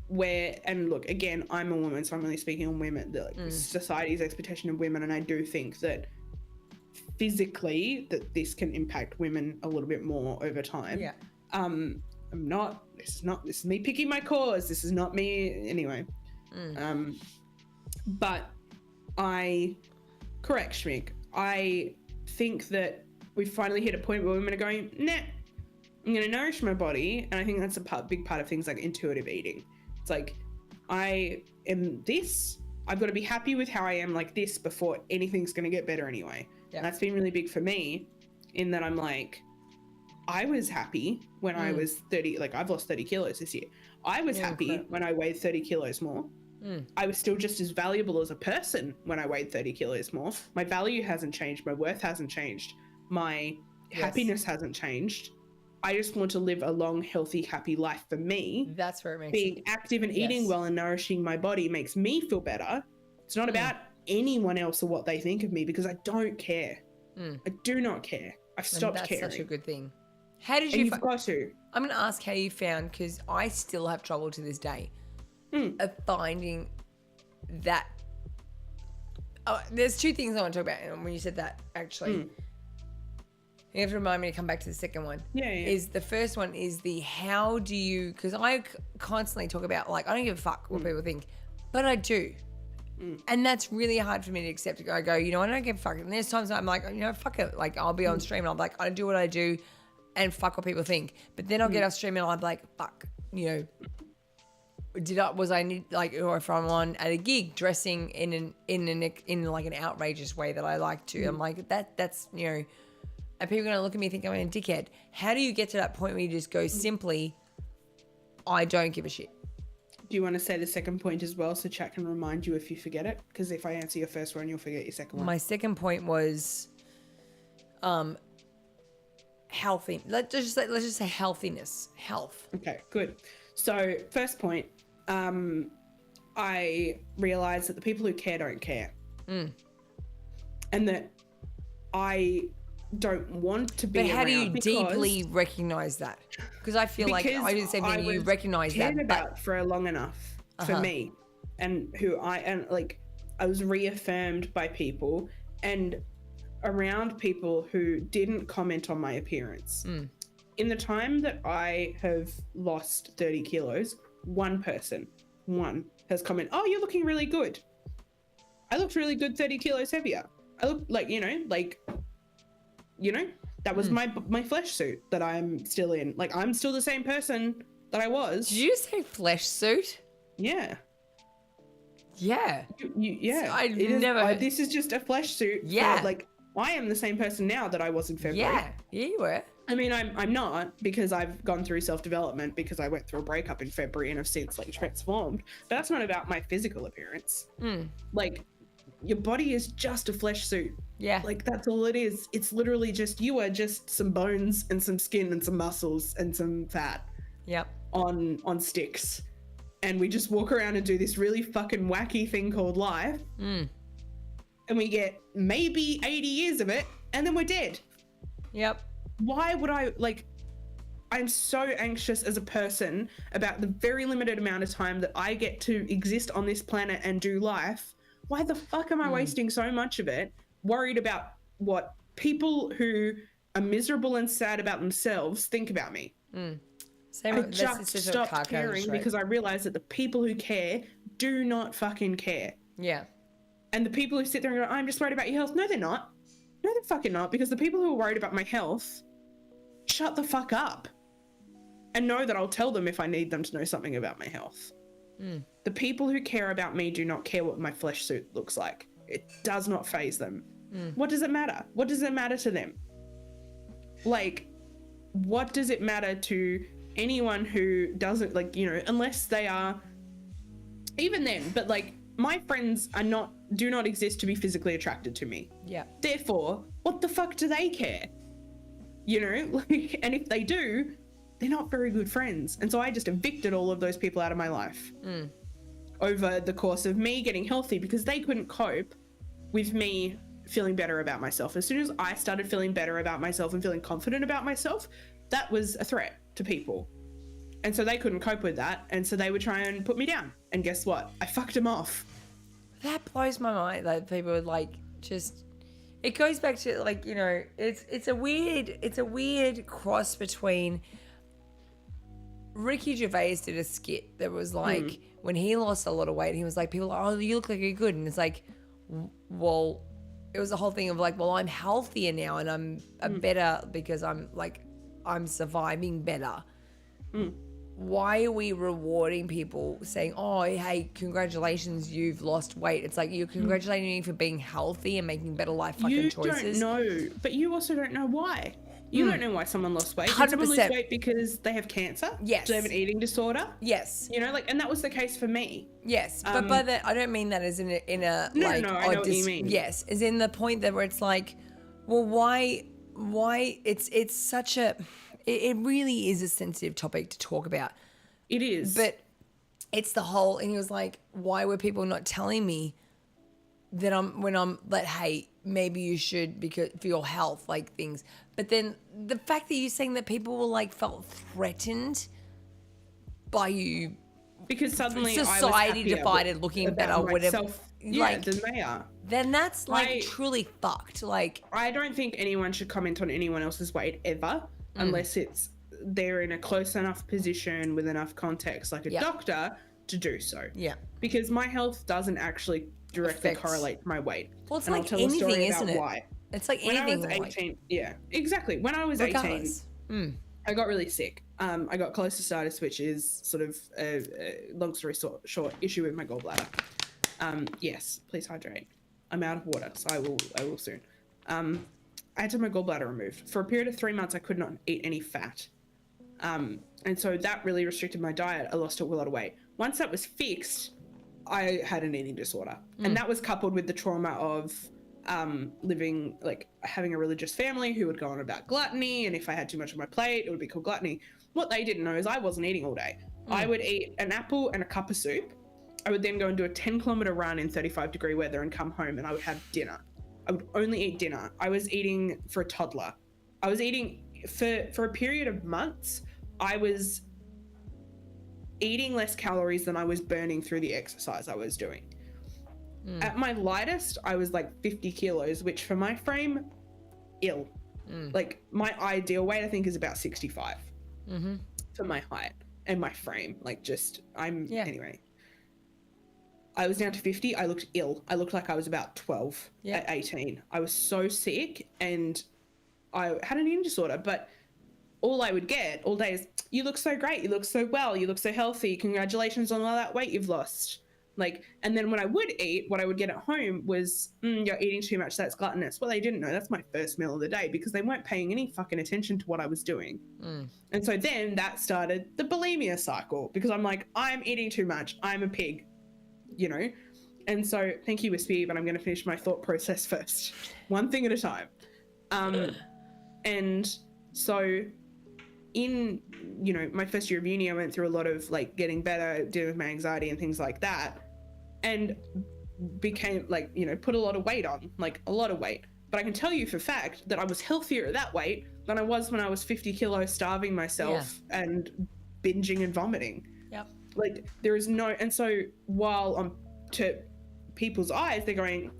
where, and look, again, I'm a woman, so I'm only speaking on women, society's expectation of women, and I do think that physically that this can impact women a little bit more over time. Yeah. This is me picking my cause. This is not me anyway. But correct, Schmick, I think that we finally hit a point where women are going, nah, I'm going to nourish my body. And I think that's a big part of things like intuitive eating. It's like, I am this, I've got to be happy with how I am like this before anything's going to get better anyway. Yeah. And that's been really big for me, in that I'm like, I was happy when I was 30, like I've lost 30 kilos this year. I was happy when I weighed 30 kilos more. I was still just as valuable as a person when I weighed 30 kilos more. My value hasn't changed. My worth hasn't changed. My happiness hasn't changed. I just want to live a long, healthy, happy life for me. That's where it makes Being active and eating well and nourishing my body makes me feel better. It's not about anyone else or what they think of me, because I don't care. I do not care. I've stopped that's caring. such a good thing. How did And you you've got to. I'm going to ask how you found, because I still have trouble to this day of finding that. Oh, there's two things I want to talk about. And when you said that, actually, you have to remind me to come back to the second one. Yeah. Is the first one is the how do you, because I constantly talk about, like, I don't give a fuck what people think, but I do. And that's really hard for me to accept. I go, you know, I don't give a fuck. And there's times I'm like, you know, fuck it. Like, I'll be on stream and I'm like, I do what I do and fuck what people think. But then I'll get off stream and I'm like, fuck, you know, or if I'm on at a gig dressing in like an outrageous way that I like to, I'm like, that's, you know, and people are going to look at me and think I'm a dickhead. How do you get to that point where you just go simply, I don't give a shit? Do you want to say the second point as well, so chat can remind you if you forget it? Because if I answer your first one, you'll forget your second one. My second point was healthy. Let's just say healthiness. Health. Okay, good. So first point, I realized that the people who care don't care. And that I don't want to be But how do you around because- deeply recognize that? Because I feel like I do the same thing. You recognize that, cared but about for long enough for me, and I was reaffirmed by people and around people who didn't comment on my appearance. In the time that I have lost 30 kilos, one person has commented, oh, you're looking really good. I looked really good 30 kilos heavier. I look like, that was my flesh suit that I'm still in. Like, I'm still the same person that I was. Did you say flesh suit? Yeah. Yeah. Yeah. So I've never... this is just a flesh suit. Yeah. Like, I am the same person now that I was in February. Yeah, you were. I mean, I'm not, because I've gone through self-development, because I went through a breakup in February and have since like transformed. But that's not about my physical appearance. Like, your body is just a flesh suit. Yeah. Like, that's all it is. It's literally just, you are just some bones and some skin and some muscles and some fat. Yep. On sticks. And we just walk around and do this really fucking wacky thing called life. And we get maybe 80 years of it, and then we're dead. Yep. Why would I'm so anxious as a person about the very limited amount of time that I get to exist on this planet and do life. Why the fuck am I wasting so much of it worried about what people who are miserable and sad about themselves think about me? Same. I just stopped caring because I realized that the people who care do not fucking care. Yeah. And the people who sit there and go, I'm just worried about your health. No, they're not. No, they're fucking not. Because the people who are worried about my health, shut the fuck up. And know that I'll tell them if I need them to know something about my health. The people who care about me do not care what my flesh suit looks like. It does not faze them. What does it matter? What does it matter to them? Like, what does it matter to anyone who doesn't, like, unless they are, even then, but like, my friends do not exist to be physically attracted to me. Yeah. Therefore, what the fuck do they care? Like, and if they do, they're not very good friends. And so I just evicted all of those people out of my life over the course of me getting healthy, because they couldn't cope with me feeling better about myself. As soon as I started feeling better about myself and feeling confident about myself, that was a threat to people. And so they couldn't cope with that. And so they would try and put me down. And guess what? I fucked them off. That blows my mind that people would like just... It goes back to like, it's a weird cross between... Ricky Gervais did a skit that was like, when he lost a lot of weight, he was like, people are, oh, you look like you're good. And it's like, well, it was the whole thing of like, well, I'm healthier now and I'm better because I'm surviving better. Why are we rewarding people saying, oh, hey, congratulations, you've lost weight? It's like, you're congratulating me for being healthy and making better life fucking choices. You don't know, but you also don't know why. You don't know why someone lost weight. 100%. Did someone lose weight because they have cancer? Yes. Do they have an eating disorder? Yes. And that was the case for me. Yes, but by that, I don't mean that as in a No, like... no, I know what you mean. Yes, as in the point that where it's like, well, why it's such a... It really is a sensitive topic to talk about. It is. But it's the whole... And he was like, why were people not telling me that hey, maybe you should because for your health, like things. But then the fact that you're saying that people were like felt threatened by you because suddenly society divided looking better or whatever. Then they are. Then that's like truly fucked. Like, I don't think anyone should comment on anyone else's weight ever unless they're in a close enough position with enough context, like a doctor, to do so. Yeah. Because my health doesn't actually directly correlate to my weight. Well, it's and like I'll tell anything, a story isn't about it? Why. It's like When anything. I was 18, yeah, exactly. When I was 18, I got really sick. I got cholecystitis, which is sort of a long story short issue with my gallbladder. Yes, please hydrate. I'm out of water, so I will soon. I had to have my gallbladder removed. For a period of 3 months, I could not eat any fat. And so that really restricted my diet. I lost a lot of weight. Once that was fixed, I had an eating disorder. And that was coupled with the trauma of living, like, having a religious family who would go on about gluttony, and if I had too much on my plate, it would be called gluttony. What they didn't know is I wasn't eating all day. I would eat an apple and a cup of soup. I would then go and do a 10-kilometer run in 35-degree weather and come home, and I would have dinner. I would only eat dinner. I was eating for a toddler. I was eating for a period of months. I was eating less calories than I was burning through the exercise I was doing. At my lightest, I was like 50 kilos, which for my frame, ill. Like my ideal weight, I think, is about 65 for my height and my frame. Like anyway. I was down to 50. I looked ill. I looked like I was about 12 at 18. I was so sick and I had an eating disorder, but all I would get all day is, you look so great. You look so well. You look so healthy. Congratulations on all that weight you've lost. Like, and then when I would eat, what I would get at home was, you're eating too much. That's gluttonous. Well, they didn't know that's my first meal of the day because they weren't paying any fucking attention to what I was doing. And so then that started the bulimia cycle because I'm like, I'm eating too much. I'm a pig, you know? And so thank you, Wispy, but I'm going to finish my thought process first. One thing at a time. And so in, you know, my first year of uni, I went through a lot of like getting better, dealing with my anxiety and things like that, and became like, you know, put a lot of weight on, like a lot of weight. But I can tell you for fact that I was healthier at that weight than I was when I was 50 kilos starving myself and binging and vomiting. Like there is no, and so while to people's eyes, they're going,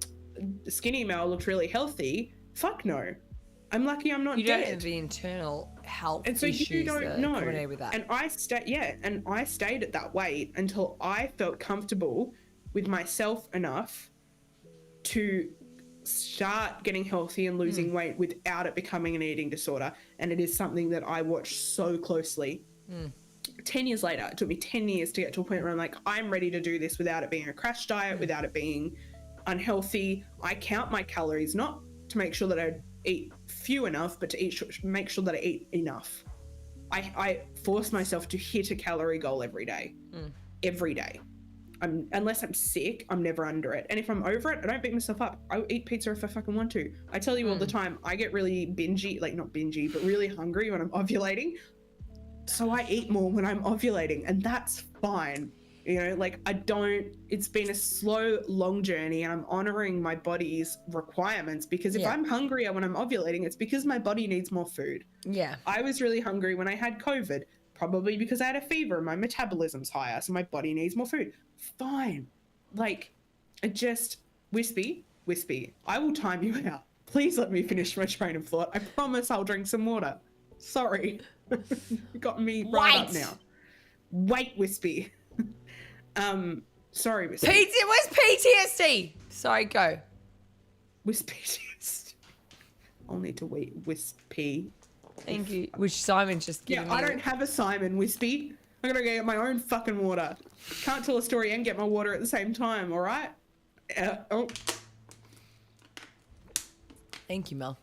skinny Mel looks really healthy. Fuck no. I'm lucky I'm not you dead. don't have the internal health and so issues you don't know. with that. And I stayed at that weight until I felt comfortable with myself enough to start getting healthy and losing weight without it becoming an eating disorder. And it is something that I watch so closely. 10 years later, it took me 10 years to get to a point where I'm like, I'm ready to do this without it being a crash diet, without it being unhealthy. I count my calories, not to make sure that I eat few enough, but to make sure that I eat enough. I force myself to hit a calorie goal every day. Every day. Unless I'm sick, I'm never under it. And if I'm over it, I don't beat myself up. I eat pizza if I fucking want to. I tell you all the time, I get really bingy, like not bingy, but really hungry when I'm ovulating. So I eat more when I'm ovulating, and that's fine. You know, like it's been a slow, long journey, and I'm honoring my body's requirements because if I'm hungrier when I'm ovulating, it's because my body needs more food. I was really hungry when I had COVID, probably because I had a fever and my metabolism's higher, so my body needs more food. Fine. Like, Wispy, I will time you out. Please let me finish my train of thought. I promise I'll drink some water. Sorry. You got me right up now. Wait, Wispy. Sorry, Wispy. It was PTSD. Sorry, go. PTSD. I'll need to wait. Wispy. Thank you. Which Simon's just giving me. I don't have a Simon, Wispy. I'm gonna go get my own fucking water. Can't tell a story and get my water at the same time, alright? Thank you, Mel.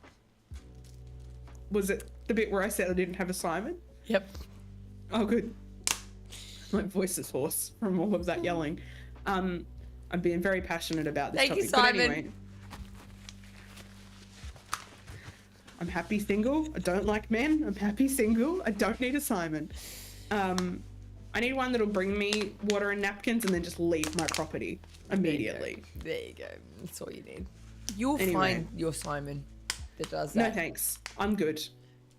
Was it the bit where I said I didn't have a Simon? Yep. Oh, good. My voice is hoarse from all of that yelling. I'm being very passionate about this Thank topic. you, Simon. But anyway, I'm happy single. I don't like men. I'm happy single. I don't need a Simon. I need one that'll bring me water and napkins and then just leave my property immediately. There you go. That's all you need. You'll find your Simon that does that. No, thanks. I'm good.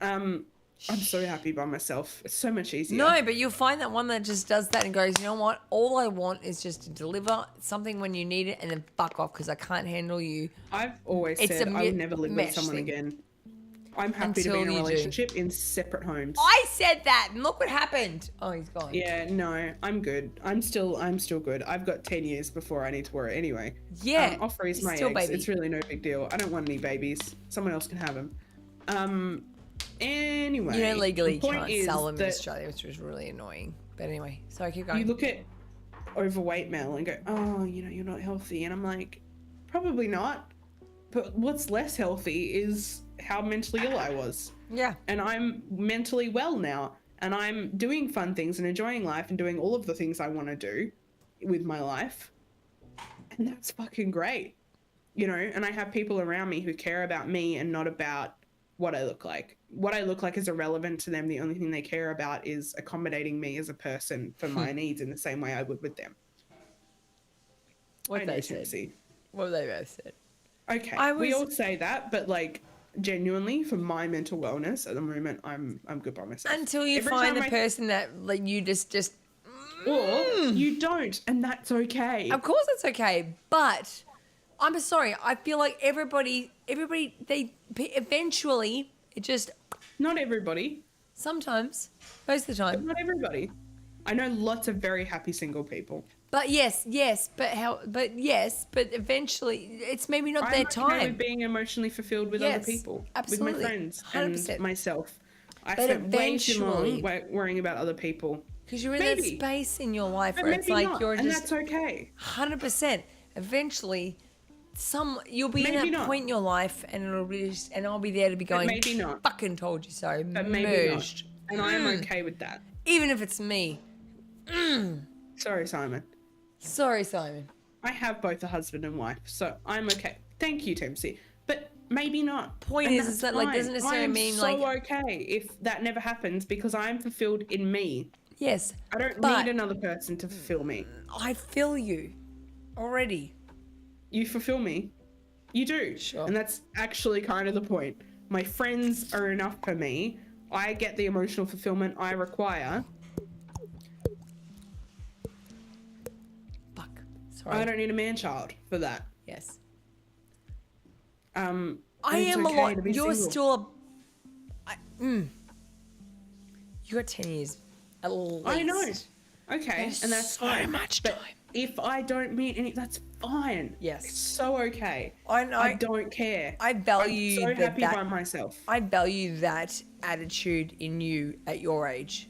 I'm so happy by myself. It's so much easier. No, but you'll find that one that just does that and goes, you know what? All I want is just to deliver something when you need it and then fuck off because I can't handle you. I've always said I would never live with someone again. I'm happy to be in a relationship in separate homes. I said that and look what happened. Oh, he's gone. Yeah, no, I'm good. I'm still good. I've got 10 years before I need to worry anyway. Yeah. I'll freeze my eggs. Baby. It's really no big deal. I don't want any babies. Someone else can have them. Anyway. You know, legally you can't sell them in Australia, which was really annoying. But anyway, so keep going. You look at overweight Mel and go, oh, you know, you're not healthy. And I'm like, probably not. But what's less healthy is how mentally ill I was. Yeah. And I'm mentally well now. And I'm doing fun things and enjoying life and doing all of the things I want to do with my life. And that's fucking great. You know, and I have people around me who care about me and not about what I look like. What I look like is irrelevant to them. The only thing they care about is accommodating me as a person for my needs in the same way I would with them. What they said. What they both said. Okay, we all say that, but like genuinely for my mental wellness at the moment, I'm good by myself. Until you find the person that like you just Or you don't, and that's okay. Of course it's okay, but I'm sorry. I feel like everybody, they eventually, it just, Not everybody. sometimes, most of the time. Not everybody. I know lots of very happy single people. But yes, but eventually, it's maybe not their I'm okay time. with being emotionally fulfilled with Yes, other people, absolutely. with my friends 100%. and myself. I But spent way too eventually- long worrying about other people. Because you're in Maybe. that space in your life But where it's maybe like not, you're and just that's okay. 100%. Eventually, you'll be in Maybe that not. point in your life, and it'll be just, and I'll be there to be going. maybe not. Fucking told you so. But maybe Merged. not. And I am okay with that. Even if it's me. Sorry, Simon. Sorry, Simon. I have both a husband and wife, so I'm okay. Thank you, Timsy. But maybe not. Point And is that's that, like, fine. doesn't necessarily I am mean, so like- okay if that never happens because I am fulfilled in me. Yes. I don't but need another person to fulfill me. I feel you already. You fulfill me. You do. Sure. And that's actually kind of the point. My friends are enough for me. I get the emotional fulfillment I require. Fuck. Sorry. I don't need a man-child for that. Yes. I I am a lot. You're still you got 10 years at least. I know. Okay, There's and that's so fine. much But time. if I don't meet any, that's fine. Yes. It's so okay. I know. I don't care. I value I'm so happy that- by myself. I value that attitude in you at your age.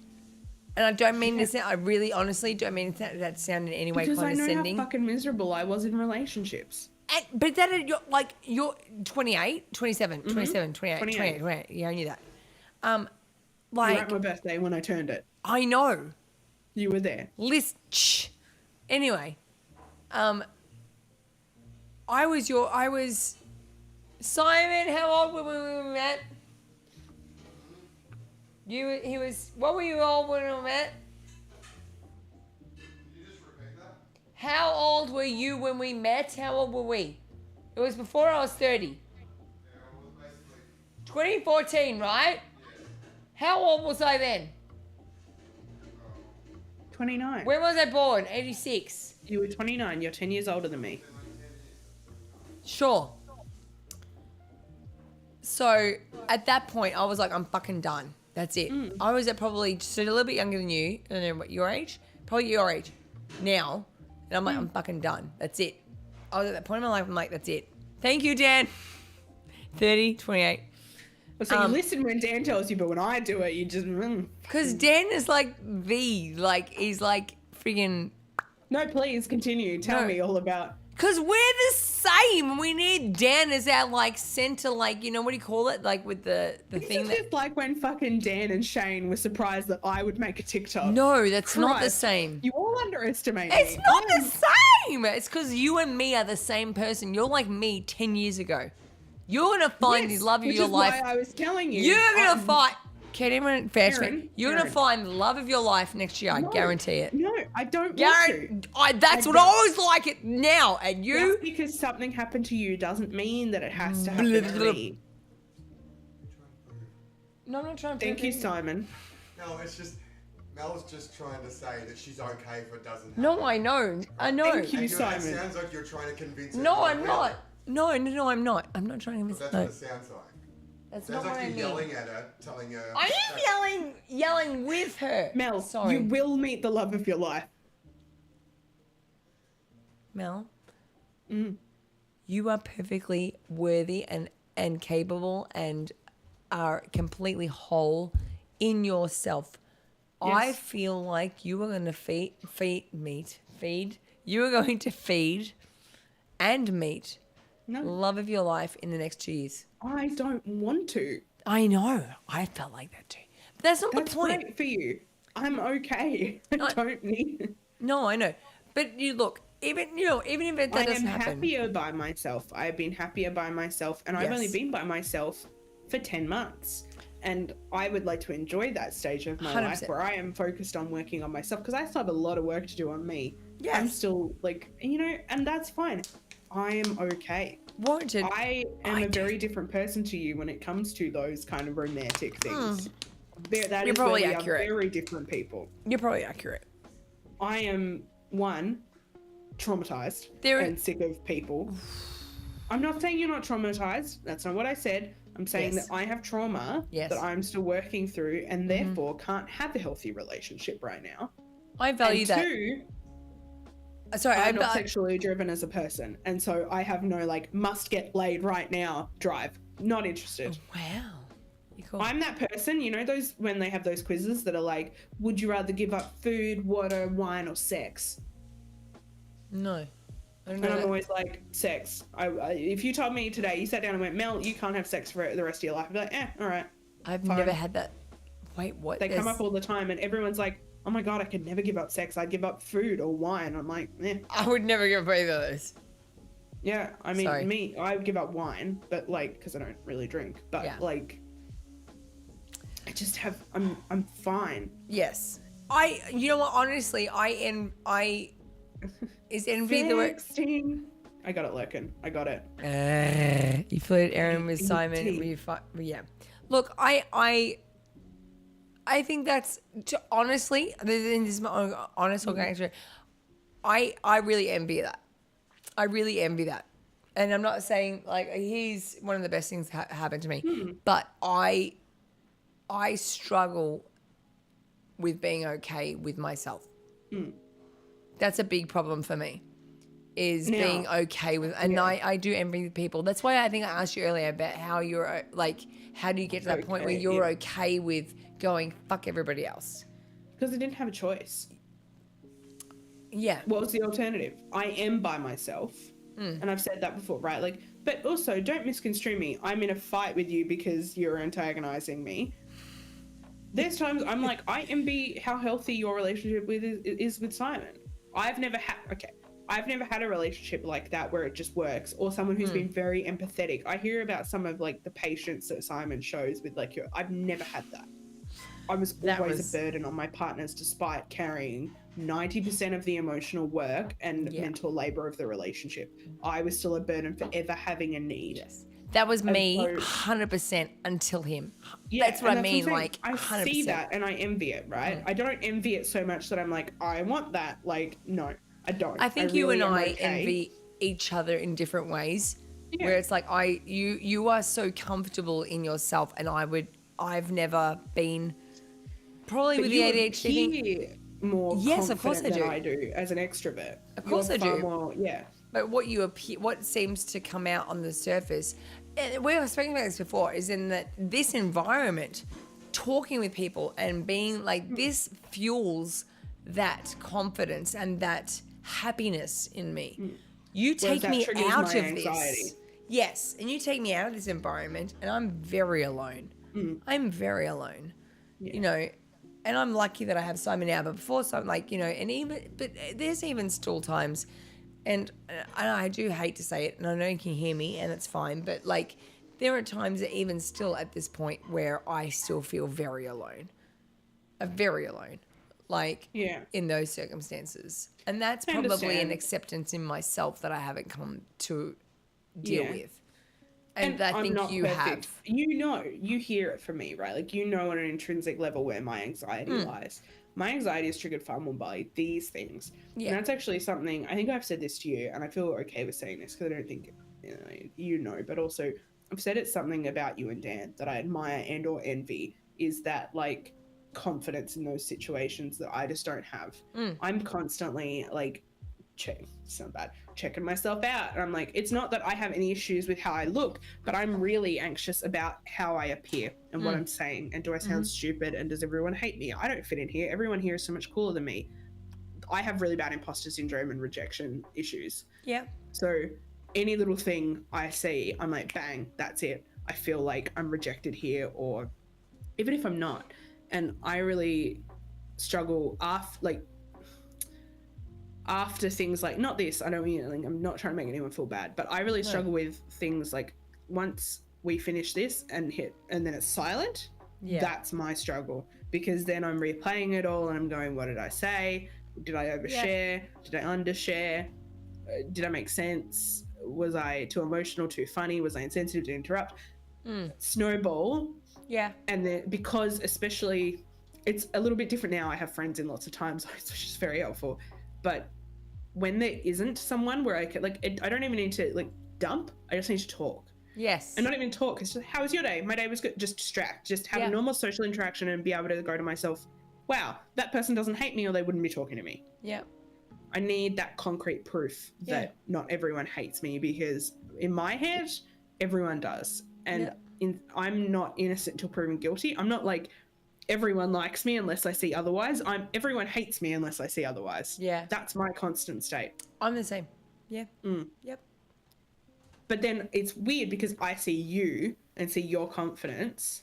And I don't mean to sound, I really honestly don't mean that sound in any way Because I know condescending. how fucking miserable I was in relationships. But that, you're 28, 27, 27, 28, 28. 28. Yeah, I knew that. You were Like, at my birthday when I turned it. I know. You were there. Anyway, I was Simon. How old were we when we met? He was. What were you all when we met? How old were you when we met? How old were we? It was before I was 30. 2014, right? How old was I then? 29. When was I born? 86. You were 29. You're 10 years older than me. Sure. So at that point, I was like, I'm fucking done. That's it. I was at probably just a little bit younger than you. I don't know what your age. Probably your age now. And I'm like, I'm fucking done. That's it. I was at that point in my life. I'm like, that's it. Thank you, Dan. 30, 28. So you listen when Dan tells you, but when I do it, you just. Because Dan is like he's like friggin'. No, please continue. Tell No. me all about. Because we're the same. We need Dan as our like center, like, you know, what do you call it? Like with the This thing is that. just like when fucking Dan and Shane were surprised that I would make a TikTok. No, that's not the Christ, same. You all underestimate It's me. not the same. It's because you and me are the same person. You're like me 10 years ago. You're going to find Yes, the love of which your is life. Why I was telling you. You're going to I'm- find. Okay, everyone, fast Erin, You're going to Erin. find the love of your life next year. I No, guarantee it. No, I don't want That's to. what I always like it now. And you. Just because something happened to you doesn't mean that it has to happen Blah, to blah. me. No, I'm not trying to. Thank you, Simon. No, it's just Mel's just trying to say that she's okay if it doesn't happen. No, I know. I know. Thank you. And Simon. It sounds like you're trying to convince her. No, to I'm really. not. No, I'm not. I'm not trying to miss. That's No, what it sounds like. that's Sounds not what like I you're mean. yelling at her, telling her. I am yelling with her. Mel, Sorry. you will meet the love of your life. Mel, you are perfectly worthy and capable and are completely whole in yourself. I Yes. feel like you are going to feed. You are going to feed and meet No, love of your life in the next 2 years. I don't want to. I know. I felt like that too. But that's not That's the point. great for you. I'm okay. I No. don't need. No, I know. But you look, even if that I am doesn't happen. happier by myself. I've been happier by myself, and I've only Yes. been by myself for 10 months. And I would like to enjoy that stage of my 100%. life where I am focused on working on myself because I still have a lot of work to do on me. I'm Yes. still like, and that's fine. I am okay. Warranted. I am I a do. very different person to you when it comes to those kind of romantic things. That You're is probably where we accurate. are very different people. You're probably accurate. I am, one, traumatized There- and sick of people. I'm not saying you're not traumatized. That's not what I said. I'm saying Yes. that I have trauma Yes. that I'm still working through and therefore can't have a healthy relationship right now. I value And that. two, Sorry, I'm not sexually driven as a person. And so I have no like must get laid right now drive. Not interested. Wow. You're cool. I'm that person, you know, those when they have those quizzes that are like, would you rather give up food, water, wine, or sex? No. I don't And know. I'm that. always like, sex. If you told me today, you sat down and went, Mel, you can't have sex for the rest of your life, I'd be like, all right. I've fine. never had that. Wait, what? They come up all the time, and everyone's like, oh my God, I could never give up sex. I'd give up food or wine. I'm like, I would never give up either of those. yeah. I mean, Sorry. I would give up wine, but like, because I don't really drink. But Yeah. like, I just have, I'm fine. Yes. You know what? Honestly, is envy the word? 16. I got it, Lurkin. I got it. You flirted Erin with In Simon. tea. Yeah. Look, I think that's honestly. This is my own honest organization. I really envy that. I really envy that, and I'm not saying like he's one of the best things happened to me, but I struggle with being okay with myself. That's a big problem for me. Is Now- being okay with, and Yeah. I do envy people. That's why I think I asked you earlier about how you're like, how do you get to that point where Okay, you're yeah. okay with going fuck everybody else? Because I didn't have a choice. Yeah, What was the alternative? I am by myself. And I've said that before, right? Like, but also don't misconstrue me. I'm in a fight with you because you're antagonizing me. There's times I'm like, I envy how healthy your relationship is with Simon. I've never had a relationship like that where it just works, or someone who's been very empathetic. I hear about some of like the patience that Simon shows with like I've never had that. I was always a burden on my partners despite carrying 90% of the emotional work and Yeah. mental labor of the relationship. I was still a burden for ever having a need. yes, that was me, so- 100% until him. Yeah, That's what and I mean. I'm saying. Like, I 100%. see that and I envy it, right? I don't envy it so much that I'm like, I want that. Like, no, I don't. I think you really and am I okay. envy each other in different ways. Yeah. Where it's like you are so comfortable in yourself, and I've never been. Probably But with you the ADHD thing. appear more Yes, of course confident I than do. I do as an extrovert. Of course You're I far do. More, yeah. But what seems to come out on the surface, and we were speaking about this before, is in that this environment, talking with people and being like this fuels that confidence and that happiness in me. You take that me triggers out my of anxiety. this. Yes, and you take me out of this environment and I'm very alone. I'm very alone. You know, and I'm lucky that I have Simon now, but before Simon, like, you know, but there's even still times, and I do hate to say it, and I know you can hear me, and it's fine, but like, there are times that even still at this point where I still feel very alone, like, Yeah. in those circumstances, and that's I probably an understand. acceptance in myself that I haven't come to deal Yeah. with, and I I'm think not you perfect. have. You know, you hear it from me, right? Like, you know, on an intrinsic level where my anxiety lies. My anxiety is triggered far more by these things. Yeah. And that's actually something, I think I've said this to you, and I feel okay with saying this because I don't think, you know, but also I've said it's something about you and Dan that I admire and or envy is that, like, confidence in those situations that I just don't have. I'm constantly, like, checking myself out, and I'm like, it's not that I have any issues with how I look, but I'm really anxious about how I appear and what I'm saying, and do I sound stupid, and does everyone hate me? I don't fit in here. Everyone here is so much cooler than me. I have really bad imposter syndrome and rejection issues, Yeah. so any little thing I see, I'm like, bang, that's it. I feel like I'm rejected here, or even if I'm not. And I really struggle after things like, not this, I don't mean, like, I'm not trying to make anyone feel bad, but I really struggle with things like, once we finish this and then it's silent, that's my struggle, because then I'm replaying it all and I'm going, what did I say? Did I overshare? Did I undershare? Did I make sense? Was I too emotional, too funny? Was I insensitive to interrupt? Snowball. Yeah. And then, because especially it's a little bit different now. I have friends in lots of times, which is very helpful. But when there isn't someone where I could I don't even need to dump. I just need to talk. Yes. And not even talk. It's just, how was your day? My day was good. Just distract. Just have a normal social interaction and be able to go to myself, wow, that person doesn't hate me or they wouldn't be talking to me. Yeah. I need that concrete proof that not everyone hates me, because in my head, everyone does. And I'm not innocent till proven guilty. I'm not like, everyone likes me unless I see otherwise. Everyone hates me unless I see otherwise. Yeah. That's my constant state. I'm the same. Yeah. Yep. But then it's weird because I see you and see your confidence.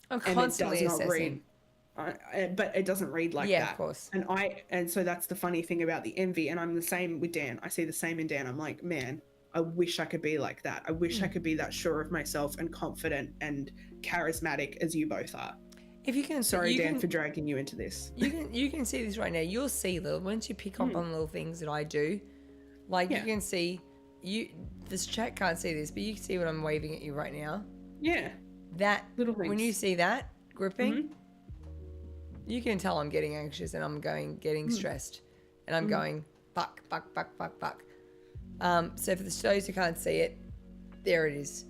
I'm constantly and it does not assessing. read. But it doesn't read like that. Yeah, of course. And so that's the funny thing about the envy. And I'm the same with Dan. I see the same in Dan. I'm like, man, I wish I could be like that. I wish I could be that sure of myself and confident and charismatic as you both are. If you can, Sorry, Dan, for dragging you into this. You can see this right now. You'll see once you pick up on little things that I do, you can see this chat can't see this, but you can see what I'm waving at you right now. Yeah. That little things. When you see that gripping, you can tell I'm getting anxious and I'm getting stressed, and I'm going fuck. So for those who can't see it, there it is.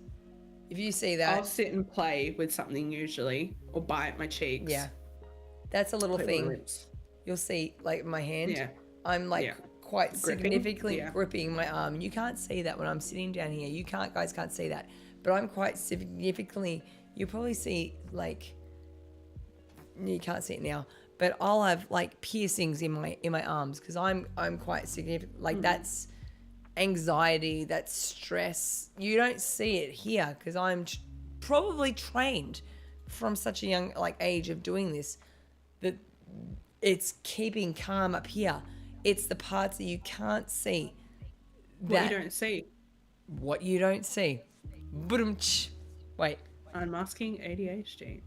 If you see that, I'll sit and play with something usually, or bite my cheeks. Yeah, that's a little Play thing. lips. You'll see, my hand. Yeah. I'm quite Gripping? significantly Yeah. gripping my arm. You can't see that when I'm sitting down here. You guys can't see that, but I'm quite significantly. You'll probably see you can't see it now, but I'll have piercings in my arms because I'm quite significant. That's anxiety, that's stress. You don't see it here because I'm probably trained from such a young age of doing this that it's keeping calm up here. It's the parts that you can't see. What you don't see. What you don't see. Ba-dum-tsh. Wait. Unmasking ADHD.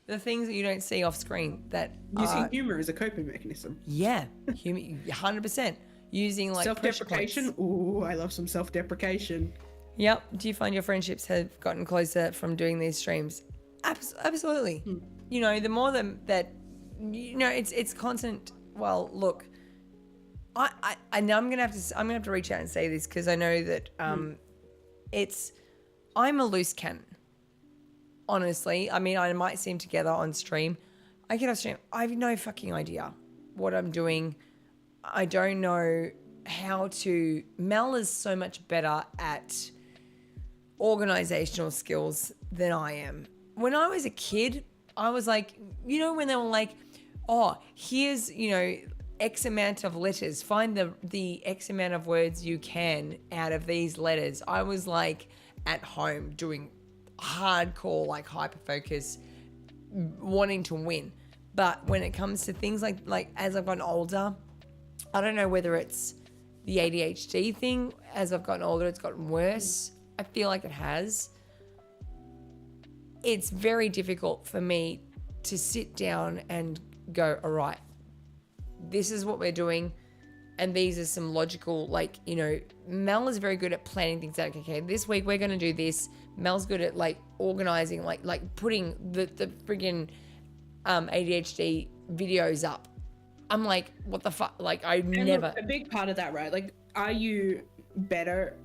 The things that you don't see off screen that Using humor as a coping mechanism. Yeah, 100%. Using self-deprecation. Ooh, I love some self-deprecation. Yep. Do you find your friendships have gotten closer from doing these streams? Absolutely. You know, the more that it's constant. Well, look, I know I'm gonna have to reach out and say this because I know that I'm a loose cannon. Honestly, I mean, I might seem together on stream. I get off stream. I have no fucking idea what I'm doing. I don't know how to. Mel is so much better at organizational skills than I am. When I was a kid, I was like, when they were like, oh, here's, X amount of letters. Find the X amount of words you can out of these letters. I was at home doing hardcore hyperfocus, wanting to win. But when it comes to things like as I've gotten older, I don't know whether it's the ADHD thing. As I've gotten older, it's gotten worse. I feel like it has. It's very difficult for me to sit down and go, all right, this is what we're doing. And these are some logical, Mel is very good at planning things out. Okay, this week we're going to do this. Mel's good at organizing, putting the friggin' ADHD videos up. I'm like, what the fuck? Never. Look, a big part of that, right? Are you better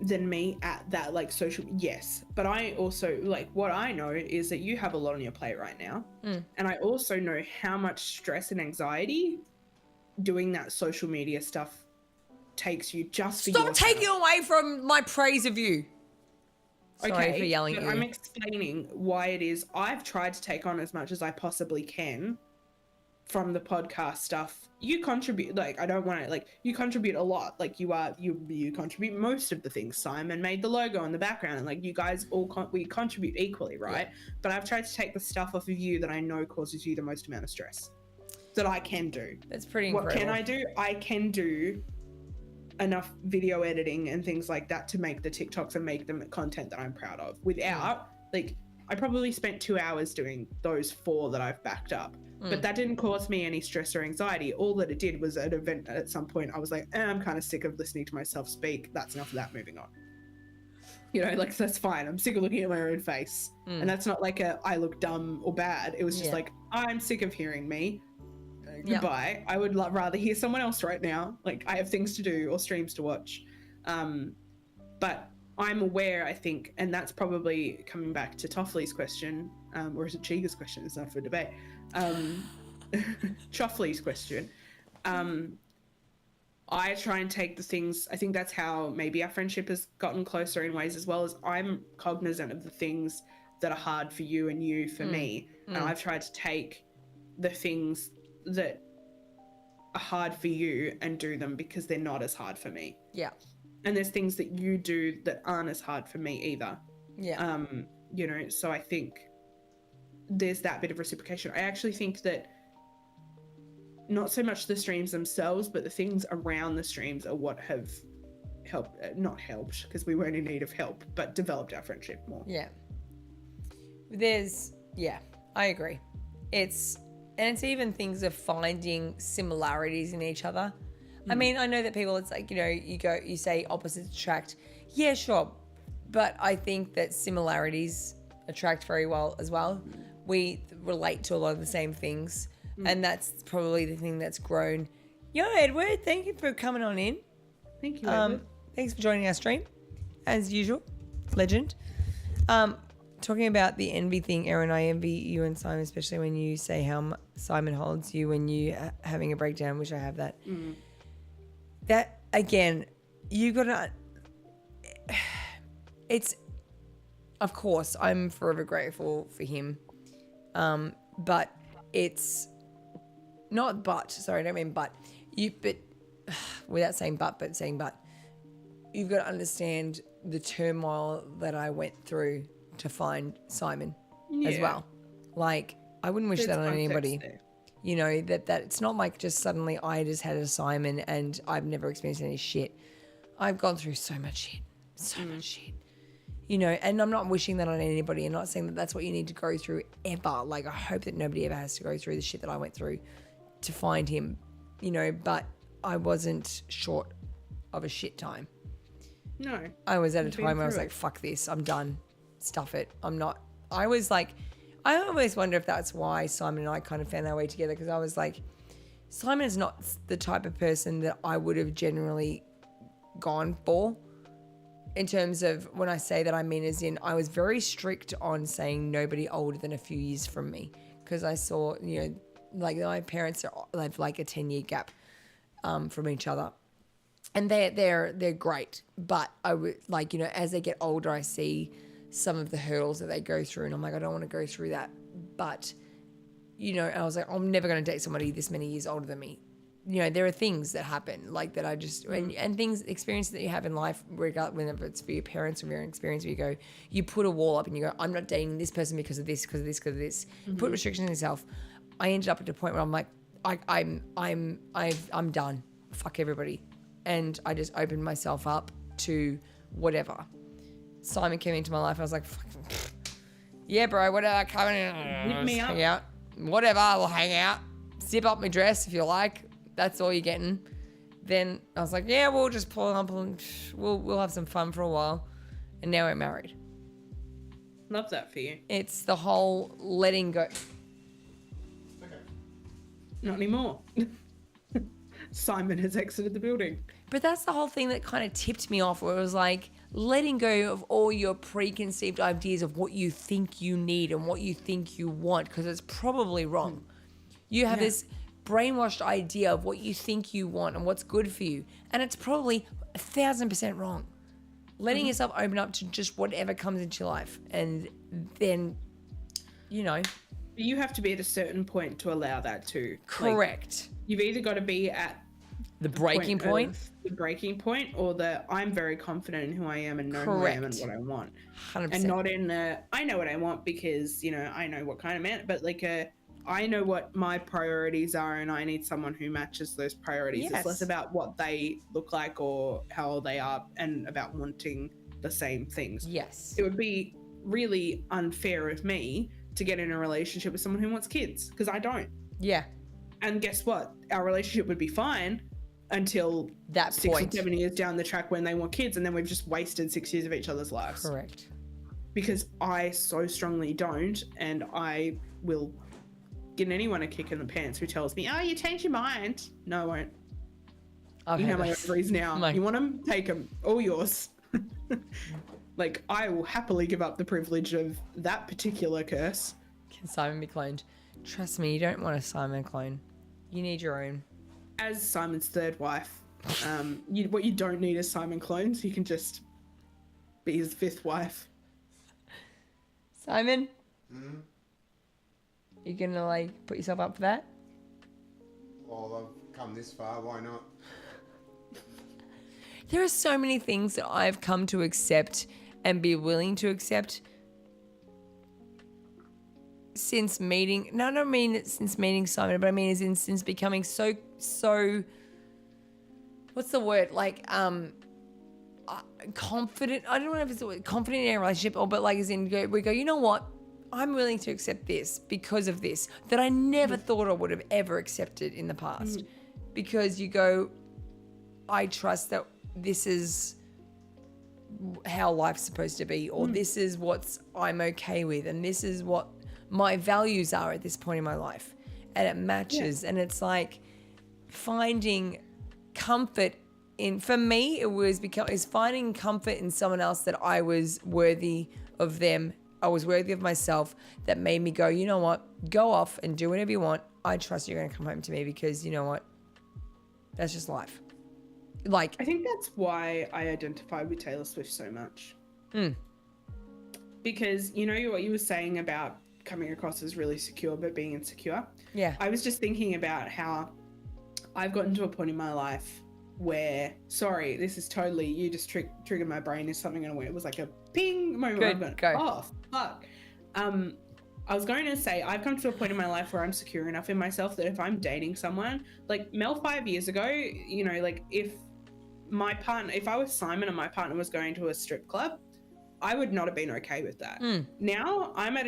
than me at that, social? Yes. But I also, what I know is that you have a lot on your plate right now. And I also know how much stress and anxiety doing that social media stuff takes you just for Stop taking away from my praise of you. Sorry for yelling at you. I'm explaining why it is I've tried to take on as much as I possibly can from the podcast stuff. You contribute, I don't want to, you contribute a lot. You contribute most of the things. Simon made the logo in the background, and you guys all we contribute equally, right? Yeah. But I've tried to take the stuff off of you that I know causes you the most amount of stress that I can do. That's pretty incredible. What can I do? I can do enough video editing and things like that to make the TikToks and make them content that I'm proud of without, I probably spent 2 hours doing those 4 that I've backed up. But that didn't cause me any stress or anxiety. All that it did was at an event at some point, I was like, I'm kind of sick of listening to myself speak. That's enough of that, moving on. You know, like, that's fine. I'm sick of looking at my own face. And that's not like I look dumb or bad. It was just like, I'm sick of hearing me. Goodbye. I would rather hear someone else right now. Like, I have things to do or streams to watch. But I'm aware, I think, and that's probably coming back to Toffley's question, or is it Chiga's question? It's not for debate. Choffley's question. I try and take the things, I think that's how maybe our friendship has gotten closer in ways as well, as I'm cognizant of the things that are hard for you and you for me. And I've tried to take the things that are hard for you and do them because they're not as hard for me. Yeah. And there's things that you do that aren't as hard for me either. Yeah. You know, so I think there's that bit of reciprocation. I actually think that not so much the streams themselves, but the things around the streams are what have helped, not helped, because we weren't in need of help, but developed our friendship more. Yeah. I agree. It's even things of finding similarities in each other. I mean, I know that people, it's like, you know, you say opposites attract. Yeah, sure. But I think that similarities attract very well as well. We relate to a lot of the same things. And that's probably the thing that's grown. Yo, Edward, thank you for coming on in. Thank you, Edward. Thanks for joining our stream, as usual. Legend. Talking about the envy thing, Erin, I envy you and Simon, especially when you say how Simon holds you when you having a breakdown, which I have that. That, again, you got to... It's... Of course, I'm forever grateful for him. But it's... Not but, sorry, I don't mean but. But without saying but saying but, you've got to understand the turmoil that I went through to find Simon as well. Like, I wouldn't wish that on anybody. There. You know, that it's not like just suddenly I just had a Simon and I've never experienced any shit. I've gone through so much shit. You know, and I'm not wishing that on anybody and not saying that that's what you need to go through ever. Like, I hope that nobody ever has to go through the shit that I went through to find him, you know, but I wasn't short of a shit time. No. I was at a time where I was like, fuck this, I'm done. Stuff it. I was like, I always wonder if that's why Simon and I kind of found our way together, because I was like, Simon is not the type of person that I would have generally gone for. In terms of, when I say that, I mean as in, I was very strict on saying nobody older than a few years from me, because I saw, you know, like my parents have like a 10-year gap from each other, and they're great. But I would, like, you know, as they get older, I see some of the hurdles that they go through, and I'm like, I don't want to go through that. But, you know, I was like, I'm never going to date somebody this many years older than me. You know, there are things that happen like that. I just, and things, experiences that you have in life, whenever it's for your parents or your own experience, where you go, you put a wall up and you go, I'm not dating this person because of this, because of this, because of this. Put restrictions on yourself. I ended up at a point where I'm like, I'm done. Fuck everybody. And I just opened myself up to whatever. Simon came into my life. I was like, yeah, bro, whatever. Come in. Hit me up. Hang out. Whatever. We'll hang out. Zip up my dress if you like. That's all you're getting. Then I was like, yeah, we'll just pull up and we'll have some fun for a while. And now we're married. Love that for you. It's the whole letting go. Not anymore. Simon has exited the building. But that's the whole thing that kind of tipped me off, where it was like letting go of all your preconceived ideas of what you think you need and what you think you want, because it's probably wrong. You have this brainwashed idea of what you think you want and what's good for you, and it's probably 1,000% wrong. Letting yourself open up to just whatever comes into your life, and then, you know. You have to be at a certain point to allow that too. Correct. Like, you've either got to be at the breaking point, or the I'm very confident in who I am and know who I am and what I want. 100%. And not in the I know what I want because, you know, I know what kind of man, but like I know what my priorities are and I need someone who matches those priorities. Yes. It's less about what they look like or how old they are and about wanting the same things. Yes. It would be really unfair of me to get in a relationship with someone who wants kids, because I don't. Yeah. And guess what? Our relationship would be fine, until That 6 point. or 7 years down the track when they want kids, and then we've just wasted 6 years of each other's lives. Correct. Because I so strongly don't, and I will give anyone a kick in the pants who tells me, oh, you changed your mind. No, I won't. I've You heard have my this. ovaries now. My- You want them? Take them. All yours. Like, I will happily give up the privilege of that particular curse. Can Simon be cloned? Trust me, you don't want a Simon clone. You need your own. As Simon's third wife, what you don't need is Simon clones. You can just be his fifth wife. Simon? You gonna like put yourself up for that? Well, I've come this far. Why not? There are so many things that I've come to accept and be willing to accept since meeting. No, I don't mean since meeting Simon, but I mean as in since becoming so. What's the word? Like confident. I don't know if it's the word, confident in a relationship, or but like as in we go. You know what? I'm willing to accept this because of this that I never thought I would have ever accepted in the past, because you go. I trust that this is how life's supposed to be, or this is what I'm okay with, and this is what my values are at this point in my life, and it matches. And it's like finding comfort in, for me it was finding comfort in someone else that I was worthy of them, I was worthy of myself, that made me go, you know what, go off and do whatever you want. I trust you're going to come home to me, because you know what, that's just life. Like, I think that's why I identify with Taylor Swift so much. Because you know what you were saying about coming across as really secure but being insecure? yeah, I was just thinking about how I've gotten to a point in my life where, sorry, this is totally, you just triggered my brain. Is something going to, it was like a ping moment. Good, I've gone, go. oh, fuck. I was going to say, I've come to a point in my life where I'm secure enough in myself that if I'm dating someone, like Mel 5 years ago, you know, like if I was Simon and my partner was going to a strip club, I would not have been okay with that. Now I'm at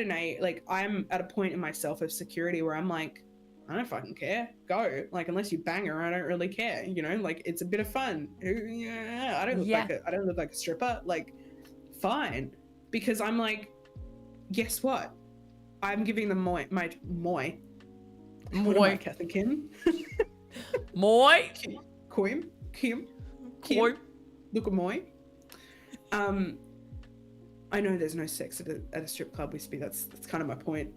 I'm at a point in myself of security where I'm like, I don't fucking care. Go. Like, unless you bang her, I don't really care. You know, like, it's a bit of fun. Yeah, I don't look like a stripper. Like, fine. Because I'm like, guess what? I'm giving them my Kath and Kim. Moi. Kim. Moi. Look at Moy. I know there's no sex at a strip club. That's kind of my point.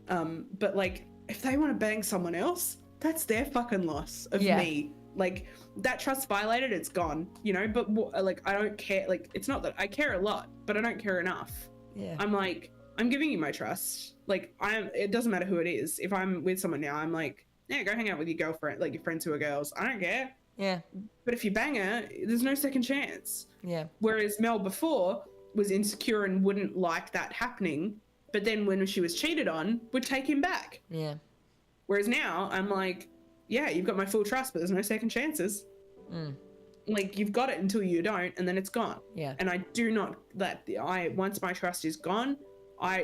But like, if they want to bang someone else, that's their fucking loss of me. Like, that trust violated, it's gone, you know. But like, I don't care. Like, it's not that I care a lot, but I don't care enough. Yeah. I'm like, I'm giving you my trust. Like, it doesn't matter who it is. If I'm with someone now, I'm like, yeah, go hang out with your girlfriend, like your friends who are girls. I don't care. Yeah. But if you bang her, there's no second chance. Yeah. Whereas Mel before was insecure and wouldn't like that happening, but then when she was cheated on, would take him back. Yeah. Whereas now I'm like, yeah, you've got my full trust, but there's no second chances. Like, you've got it until you don't, and then it's gone. Yeah. And I do not once my trust is gone, I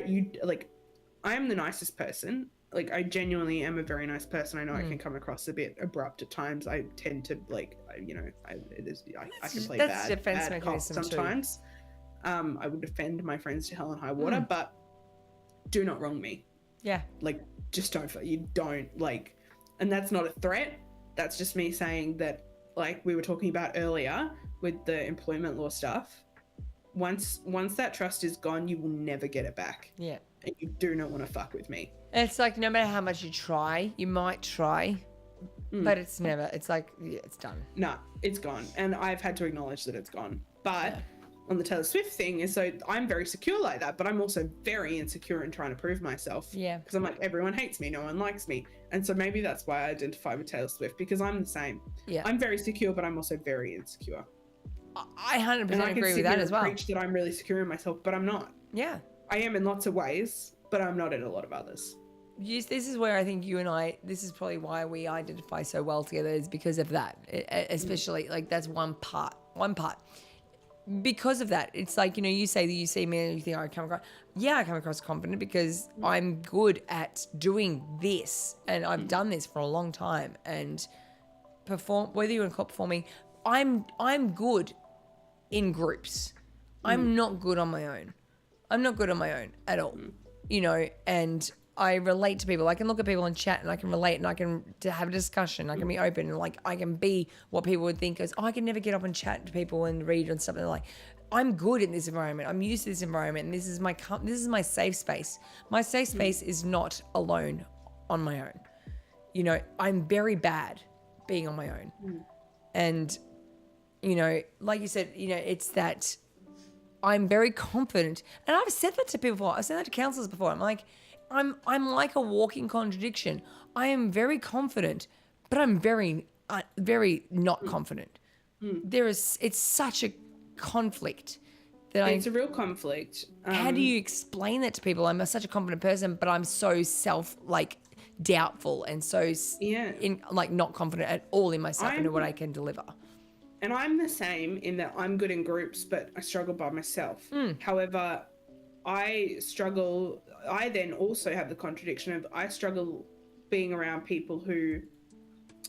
am the nicest person. Like, I genuinely am a very nice person. I know I can come across a bit abrupt at times. I tend to I can play that's bad defense cop mechanism too. sometimes. I would defend my friends to hell and high water, but do not wrong me. Yeah. Like, just don't like, and that's not a threat. That's just me saying that, like we were talking about earlier with the employment law stuff. Once that trust is gone, you will never get it back. Yeah. And you do not want to fuck with me. It's like, no matter how much you try, you might try, but it's never, it's like, yeah, it's done. No, it's gone. And I've had to acknowledge that it's gone. But on the Taylor Swift thing is, so I'm very secure like that, but I'm also very insecure in trying to prove myself. Yeah. Because I'm like, everyone hates me, no one likes me. And so maybe that's why I identify with Taylor Swift, because I'm the same. Yeah. I'm very secure, but I'm also very insecure. I 100% And I can agree sit with that here as and well. preach that I'm really secure in myself, but I'm not. Yeah. I am in lots of ways, but I'm not in a lot of others. This is where I think you and I, this is probably why we identify so well together, is because of that. Especially, like, that's one part. Because of that, it's like, you know, you say that you see me and you think I come across confident because I'm good at doing this, and I've done this for a long time, and whether you want to call it performing, I'm good in groups. I'm not good on my own. I'm not good on my own at all, you know, and I relate to people. I can look at people and chat and I can relate and I can to have a discussion. I can be open and like I can be what people would think is, oh, I can never get up and chat to people and read and stuff. And like, I'm good in this environment. I'm used to this environment and this is my safe space. My safe space is not alone on my own. You know, I'm very bad being on my own. And, you know, like you said, you know, it's that I'm very confident. And I've said that to people before. I've said that to counselors before. I'm like, I'm like a walking contradiction. I am very confident, but I'm very not confident. It's such a conflict that It's a real conflict. how do you explain that to people? I'm such a confident person, but I'm so doubtful and so not confident at all in myself and what I can deliver. And I'm the same in that I'm good in groups, but I struggle by myself. However, I then also have the contradiction of I struggle being around people who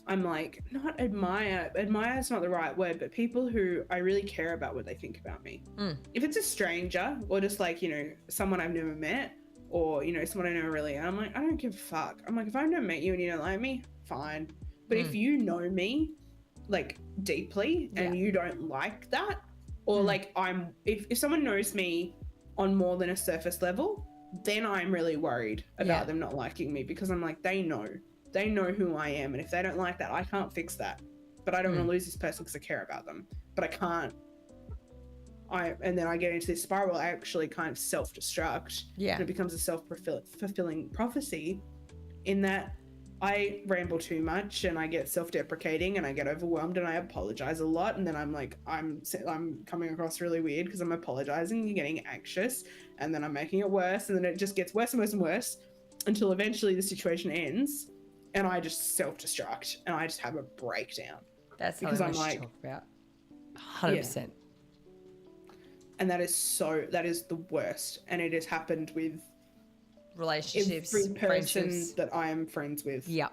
I'm like, not admire is not the right word, but people who I really care about what they think about me. If it's a stranger or just like, you know, someone I've never met or, you know, someone I never really, I'm like, I don't give a fuck. I'm like, if I've never met you and you don't like me, fine. But if you know me like deeply and you don't like that, or like if someone knows me on more than a surface level, then I'm really worried about them not liking me because I'm like, they know who I am, and if they don't like that, I can't fix that. But I don't want to lose this person because I care about them, but I can't. And then I get into this spiral. I actually kind of self-destruct. And it becomes a self-fulfilling prophecy in that I ramble too much and I get self-deprecating and I get overwhelmed and I apologize a lot. And then I'm like, I'm coming across really weird because I'm apologizing and getting anxious, and then I'm making it worse. And then it just gets worse and worse and worse until eventually the situation ends and I just self-destruct and I just have a breakdown. That's because I'm like, talk about 100%. And that is the worst. And it has happened with relationships, every person friendships that I am friends with. Yep.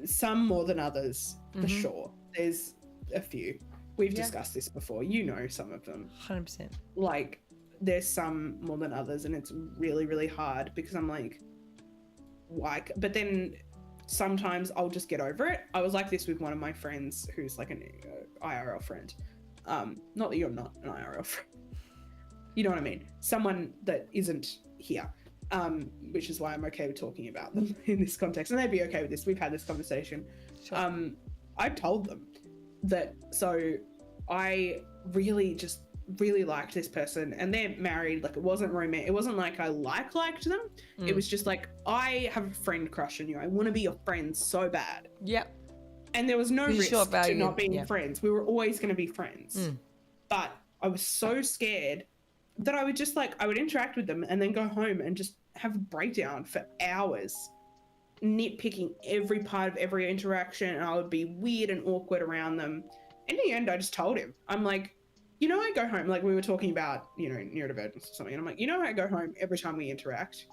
Some more than others, for sure. There's a few. We've discussed this before. You know some of them. 100%. Like, there's some more than others, and it's really, really hard because I'm like, why? But then sometimes I'll just get over it. I was like this with one of my friends who's like an IRL friend. Not that you're not an IRL friend. You know what I mean? Someone that isn't here, which is why I'm okay with talking about them in this context. And they'd be okay with this. We've had this conversation. Sure. I've told them that, so I really liked this person and they're married. Like, it wasn't romantic. It wasn't like I liked them. It was just like, I have a friend crush on you. I want to be your friend so bad. Yep. And there was no risk to not being friends. We were always going to be friends. But I was so scared that I would just I would interact with them and then go home and just have a breakdown for hours, nitpicking every part of every interaction, and I would be weird and awkward around them. In the end, I just told him, I'm like, you know, I go home, like we were talking about, you know, neurodivergence or something, and I'm like, you know, I go home every time we interact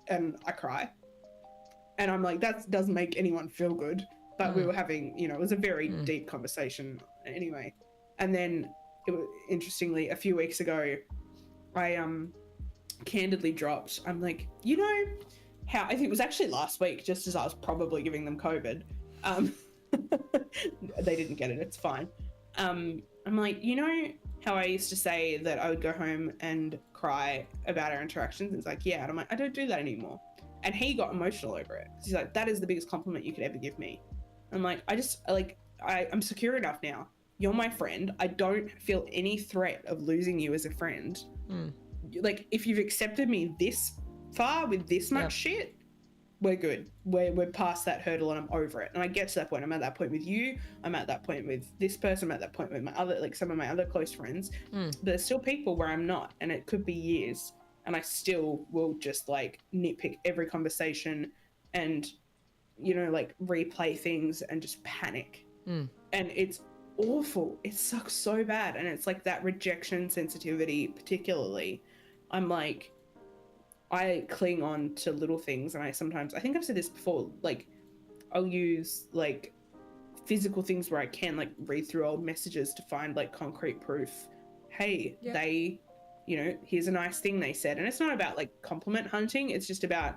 and I cry. And I'm like, that doesn't make anyone feel good. But we were having, you know, it was a very deep conversation anyway. And then, interestingly, a few weeks ago, I candidly dropped, I'm like, you know how, I think it was actually last week, just as I was probably giving them COVID. They didn't get it, it's fine. I'm like, you know how I used to say that I would go home and cry about our interactions? It's like, yeah. And I'm like, I don't do that anymore. And he got emotional over it. He's like, that is the biggest compliment you could ever give me. I'm like, I'm secure enough now. You're my friend. I don't feel any threat of losing you as a friend. Like, if you've accepted me this far with this much shit, we're good. We're past that hurdle and I'm over it. And I get to that point. I'm at that point with you. I'm at that point with this person. I'm at that point with my other, like some of my other close friends. But there's still people where I'm not, and it could be years. And I still will just like nitpick every conversation and, you know, like replay things and just panic. And it's awful. It sucks so bad. And it's like that rejection sensitivity, particularly. I'm like, I cling on to little things, and I think I've said this before, like I'll use like physical things where I can like read through old messages to find like concrete proof. Hey, they, you know, here's a nice thing they said. And it's not about like compliment hunting. It's just about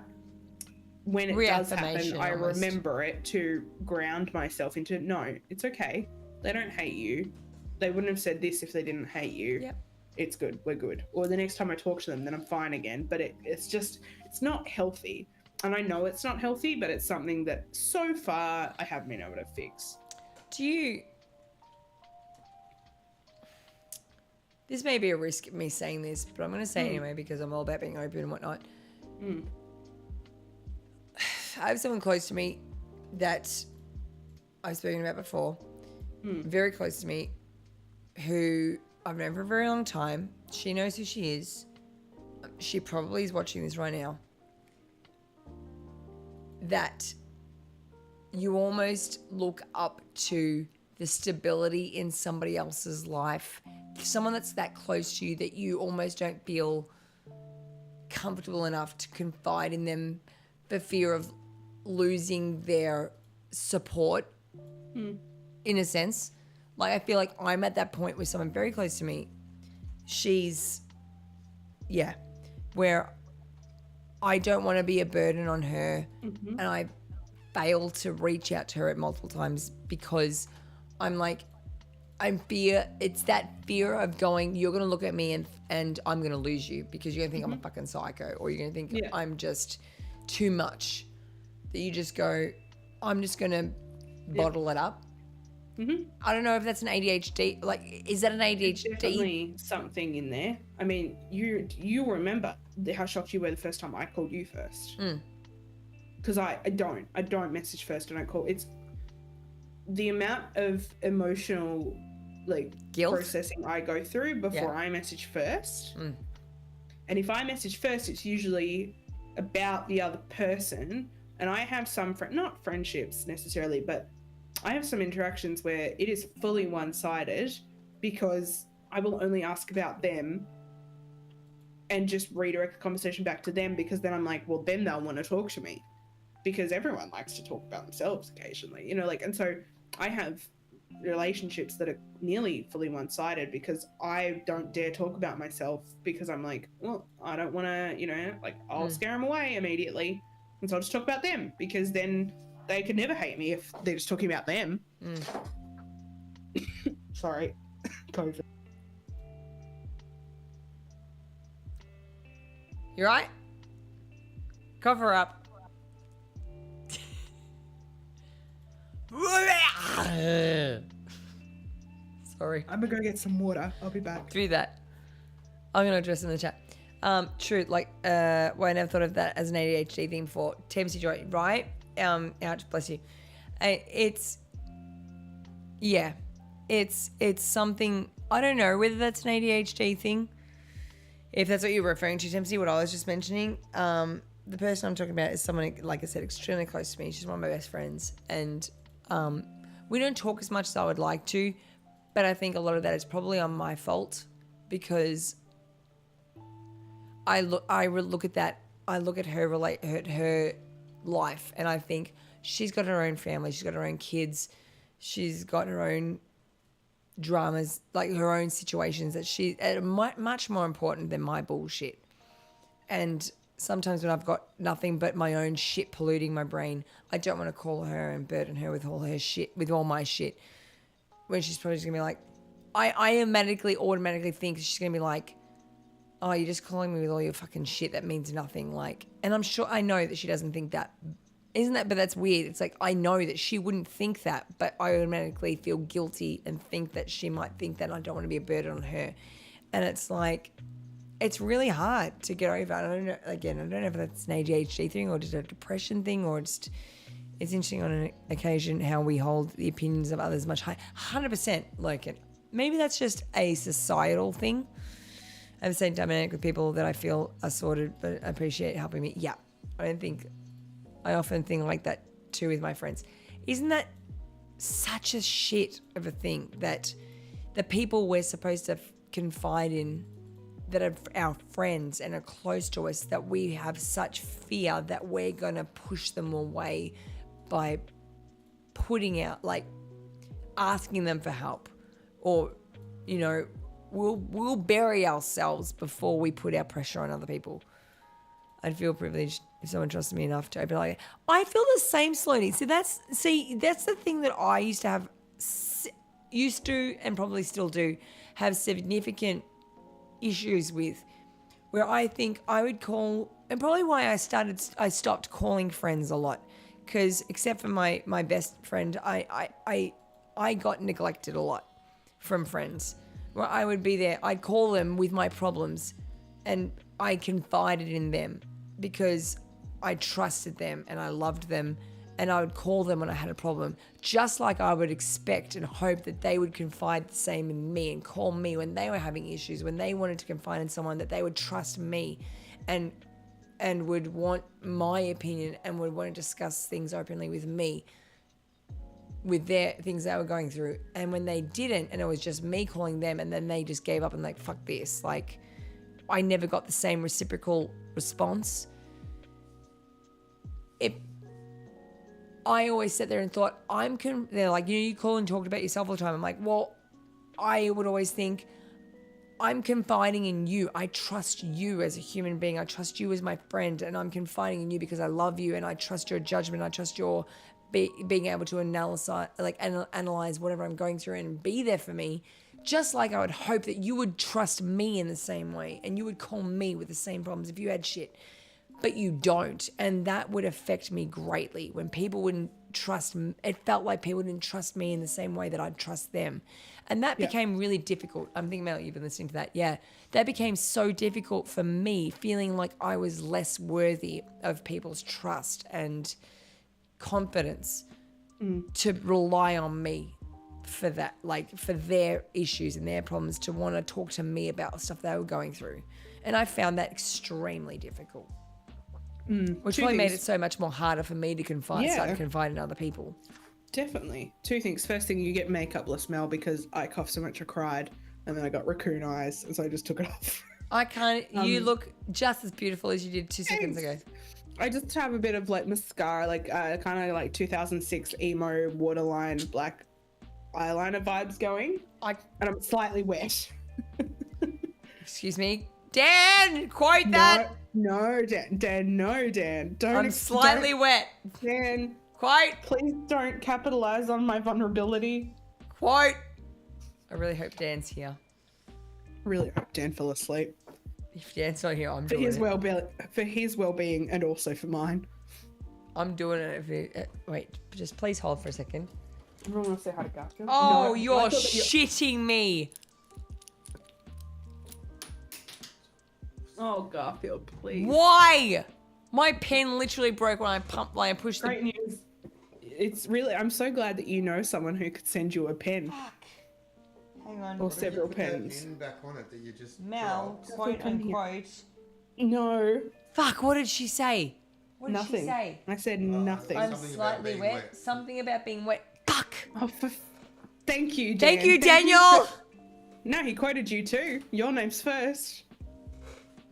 when it does happen, I remember it to ground myself into, no, it's okay. They don't hate you. They wouldn't have said this if they didn't hate you. Yep. It's good. We're good. Or the next time I talk to them, then I'm fine again. But it's just, it's not healthy. And I know it's not healthy, but it's something that so far I haven't been able to fix. This may be a risk of me saying this, but I'm going to say it anyway because I'm all about being open and whatnot. I have someone close to me that I've spoken about before, very close to me, who I've known for a very long time. She knows who she is. She probably is watching this right now. That you almost look up to the stability in somebody else's life, someone that's that close to you that you almost don't feel comfortable enough to confide in them for fear of losing their support, in a sense. Like, I feel like I'm at that point with someone very close to me. She's, where I don't want to be a burden on her, and I fail to reach out to her at multiple times because I'm like, it's that fear of going, you're going to look at me and I'm going to lose you because you're going to think I'm a fucking psycho, or you're going to think I'm just too much, that you just go, I'm just going to bottle it up. I don't know if that's an ADHD. Like, is that an ADHD? There's definitely something in there. I mean, you remember how shocked you were the first time I called you first. Because I don't message first. I don't call. It's the amount of emotional guilt processing I go through before I message first. And if I message first, it's usually about the other person. And I have some not friendships necessarily, but I have some interactions where it is fully one-sided because I will only ask about them and just redirect the conversation back to them, because then I'm like, well, then they'll want to talk to me, because everyone likes to talk about themselves occasionally, you know, like, and so I have relationships that are nearly fully one-sided because I don't dare talk about myself because I'm like, well, I don't want to, you know, like, I'll scare them away immediately. And so I'll just talk about them, because then they could never hate me if they're just talking about them. Sorry. COVID. You right? Cover up. Sorry. I'm gonna go get some water. I'll be back. Do that. I'm gonna address in the chat. True. Like, well, I never thought of that as an ADHD thing before. TMC Joy, right? Ouch, bless you. It's something, I don't know whether that's an ADHD thing. If that's what you're referring to, TMC, what I was just mentioning. The person I'm talking about is someone, like I said, extremely close to me. She's one of my best friends. And we don't talk as much as I would like to, but I think a lot of that is probably on my fault, because I look at that, I look at her her life, and I think she's got her own family, she's got her own kids, she's got her own dramas, like her own situations that she much more important than my bullshit. And sometimes when I've got nothing but my own shit polluting my brain, I don't want to call her and burden her with all her shit, with all my shit, when she's probably just gonna be like, I automatically think she's gonna be like, oh, you're just calling me with all your fucking shit that means nothing. Like, and I'm sure, I know that she doesn't think that. Isn't that, but that's weird. It's like, I know that she wouldn't think that, but I automatically feel guilty and think that she might think that, and I don't want to be a burden on her. And it's like, it's really hard to get over. I don't know, again, I don't know if that's an ADHD thing or just a depression thing, or just, it's interesting on an occasion how we hold the opinions of others much higher. 100%, like, maybe that's just a societal thing. I have the same dynamic with people that I feel are sorted but appreciate helping me. Yeah, I often think like that too with my friends. Isn't that such a shit of a thing, that the people we're supposed to confide in, that are our friends and are close to us, that we have such fear that we're going to push them away by putting out, like, asking them for help, or, you know, we'll bury ourselves before we put our pressure on other people. I'd feel privileged if someone trusted me enough to open like I feel the same, Sloaney. So that's the thing that I used to and probably still do have significant issues with, where I think I would call, and probably why I stopped calling friends a lot, because except for my best friend, I got neglected a lot from friends, where I would be there, I'd call them with my problems, and I confided in them because I trusted them and I loved them, and I would call them when I had a problem, just like I would expect and hope that they would confide the same in me and call me when they were having issues, when they wanted to confide in someone, that they would trust me and would want my opinion and would want to discuss things openly with me, with their things they were going through. And when they didn't, and it was just me calling them, and then they just gave up and like, fuck this, like I never got the same reciprocal response. I always sat there and thought, they're like, you call and talk about yourself all the time. I'm like, well, I would always think, I'm confiding in you. I trust you as a human being. I trust you as my friend, and I'm confiding in you because I love you, and I trust your judgment. I trust your being able to analyze whatever I'm going through and be there for me. Just like I would hope that you would trust me in the same way, and you would call me with the same problems if you had shit. But you don't, and that would affect me greatly when people wouldn't trust me. It felt like people didn't trust me in the same way that I'd trust them, and that became really difficult. I'm thinking about you've been listening to that. Yeah, that became so difficult for me, feeling like I was less worthy of people's trust and confidence to rely on me for that, like for their issues and their problems, to want to talk to me about stuff they were going through, and I found that extremely difficult. Which probably made it so much more harder for me to start to confide in other people. Definitely. Two things. First thing, you get makeupless Mel, because I coughed so much I cried, and then I got raccoon eyes, and so I just took it off. I can't. You look just as beautiful as you did 2 seconds ago. I just have a bit of like mascara, like kind of like 2006 emo waterline black eyeliner vibes going, and I'm slightly wet. Excuse me, Dan. Quote that. No, Dan. No, Dan. I'm slightly wet. Dan. Quote. Please don't capitalize on my vulnerability. Quote. I really hope Dan's here. Really hope Dan fell asleep. If Dan's not here, I'm for doing his it. For his well-being, and also for mine. I'm doing it. Wait, just please hold for a second. Everyone wants to say hi to Garfield. Oh, no, you're shitting me. Oh, Garfield, please. Why? My pen literally broke when I pushed the... Great news. It's really... I'm so glad that you know someone who could send you a pen. Fuck. Hang on. Or several Put that pens. pin back on it that you just Mel, dropped. quote unquote. No. Fuck, what did she say? What did Nothing. she say? I said nothing. I'm Something about slightly being wet. wet. Something about being wet. Fuck. Oh, thank you, Dan. Thank you, Daniel. No, he quoted you too. Your name's first.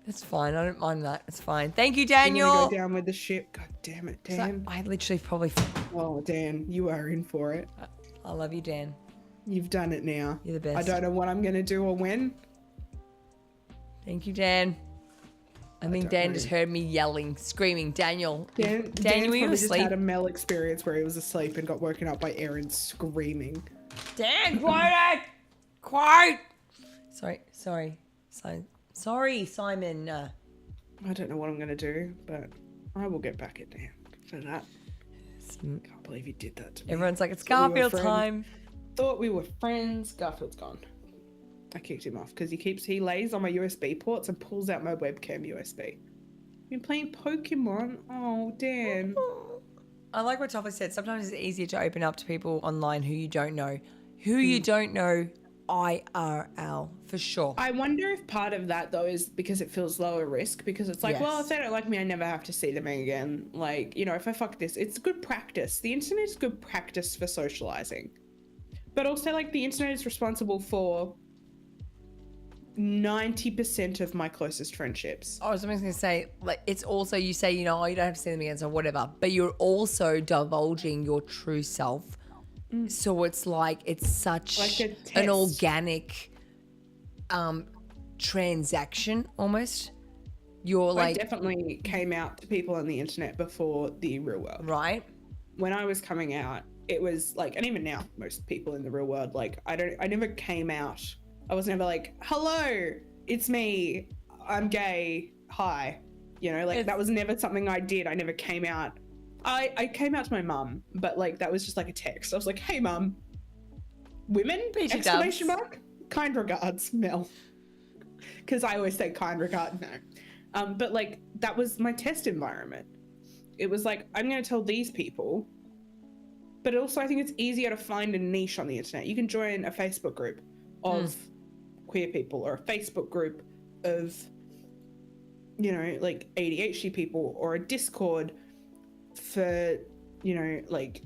It's fine. I don't mind that. It's fine. Thank you, You're Daniel. gonna go down with the ship. God damn it, Dan. I literally probably... Oh, Dan, you are in for it. I love you, Dan. You've done it now. You're the best. I don't know what I'm gonna do or when. Thank you, Dan. I think Dan know. just heard me yelling, screaming, Daniel. Dan were you probably just asleep? had a Mel experience where he was asleep and got woken up by Erin screaming. Dan, quote it! Quote! Sorry, Simon. I don't know what I'm gonna do, but I will get back at Dan for that. Can't believe he did that to me. Everyone's like, it's Thought we were Garfield friends. time. Thought we were friends. Garfield's gone. I kicked him off because he lays on my USB ports and pulls out my webcam USB. Been playing Pokemon. Oh, Dan. I like what Toffee said. Sometimes it's easier to open up to people online who you don't know. Who you don't know, IRL, for sure. I wonder if part of that, though, is because it feels lower risk, because it's like, well, if they don't like me, I never have to see them again. Like, you know, if I fuck this, it's good practice. The internet is good practice for socializing. But also, like, the internet is responsible for 90% of my closest friendships. I was just going to say, like, it's also, you say, you know, oh, you don't have to see them again, so whatever. But you're also divulging your true self So it's like it's such Like a an test. organic transaction almost. You're I like, definitely came out to people on the internet before the real world. right? When I was coming out, it was like, and even now, most people in the real world, like, I never came out. I was never like, hello, it's me, I'm gay, hi. You know, like that was never something I did. I never came out. I came out to my mum, but like that was just like a text. I was like, hey mum, women, PG exclamation dubs. mark, kind regards, Mel. Because I always say kind regard, no. But like that was my test environment. It was like, I'm going to tell these people, but also I think it's easier to find a niche on the internet. You can join a Facebook group of queer people, or a Facebook group of, you know, like ADHD people, or a Discord for, you know, like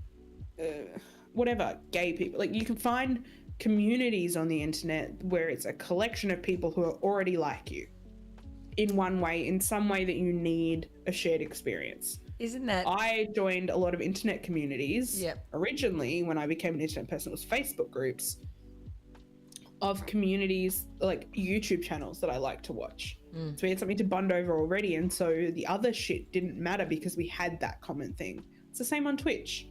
whatever, gay people. Like you can find communities on the internet where it's a collection of people who are already like you in one way, in some way that you need a shared experience. Isn't that? I joined a lot of internet communities. Yep. Originally, when I became an internet person, it was Facebook groups of communities, like YouTube channels that I like to watch. So we had something to bond over already, and so the other shit didn't matter because we had that common thing. It's the same on Twitch,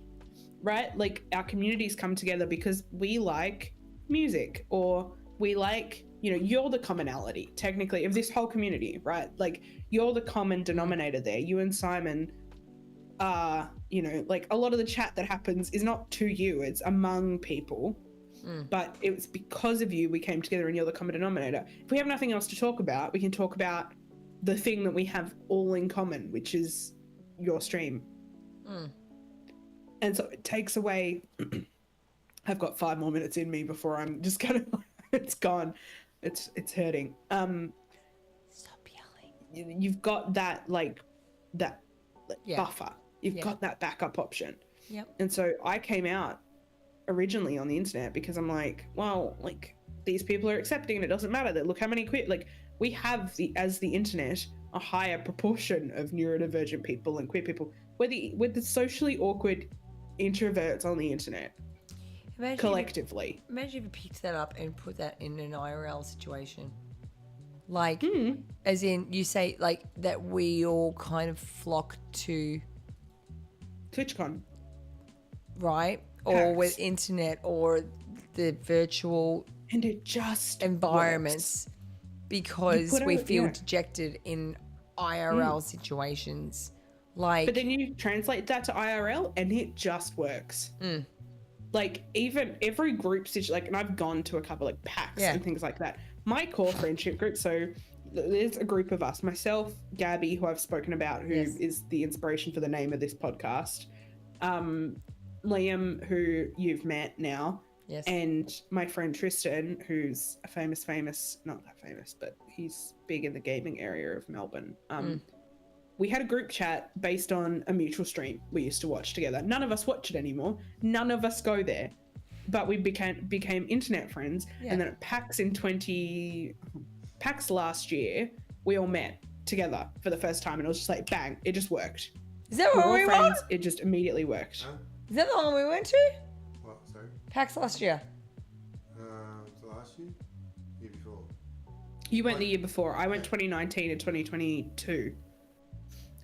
right? Like our communities come together because we like music, or we like, you know, you're the commonality technically of this whole community, right? Like you're the common denominator there. You and Simon are, you know, like a lot of the chat that happens is not to you, it's among people. But it was because of you we came together, and you're the common denominator. If we have nothing else to talk about, we can talk about the thing that we have all in common, which is your stream. And so it takes away I've got 5 more minutes in me before I'm just gonna it's gone. It's hurting. Stop yelling. You've got that Yeah. buffer. You've Yeah. got that backup option. Yep. And so I came out originally on the internet because I'm like, well, like these people are accepting and it doesn't matter that look how many queer, like we have as the internet a higher proportion of neurodivergent people and queer people. We're the socially awkward introverts on the internet Imagine collectively. Imagine if you picked that up and put that in an IRL situation. Like, as in, you say, like, that we all kind of flock to, TwitchCon. right? Or PAX. with internet or the virtual And it just environments because put we out- feel yeah. dejected in IRL situations. Like, But then you translate that to IRL and it just works. Like even every group like, and I've gone to a couple like PAX Yeah. and things like that. My core friendship group, so there's a group of us, myself, Gabby, who I've spoken about, who is Yes. the inspiration for the name of this podcast. Liam, who you've met now, yes. and my friend Tristan, who's a famous, not that famous, but he's big in the gaming area of Melbourne. We had a group chat based on a mutual stream we used to watch together. None of us watch it anymore. None of us go there, but we became internet friends. Yeah. And then at PAX last year, we all met together for the first time, and it was just like bang, it just worked. Is that We're what all we friends. went? It just immediately worked. Huh? Is that the one we went to? What? Sorry? PAX last year. Last year? Year before? You went the year before. I went 2019 and 2022.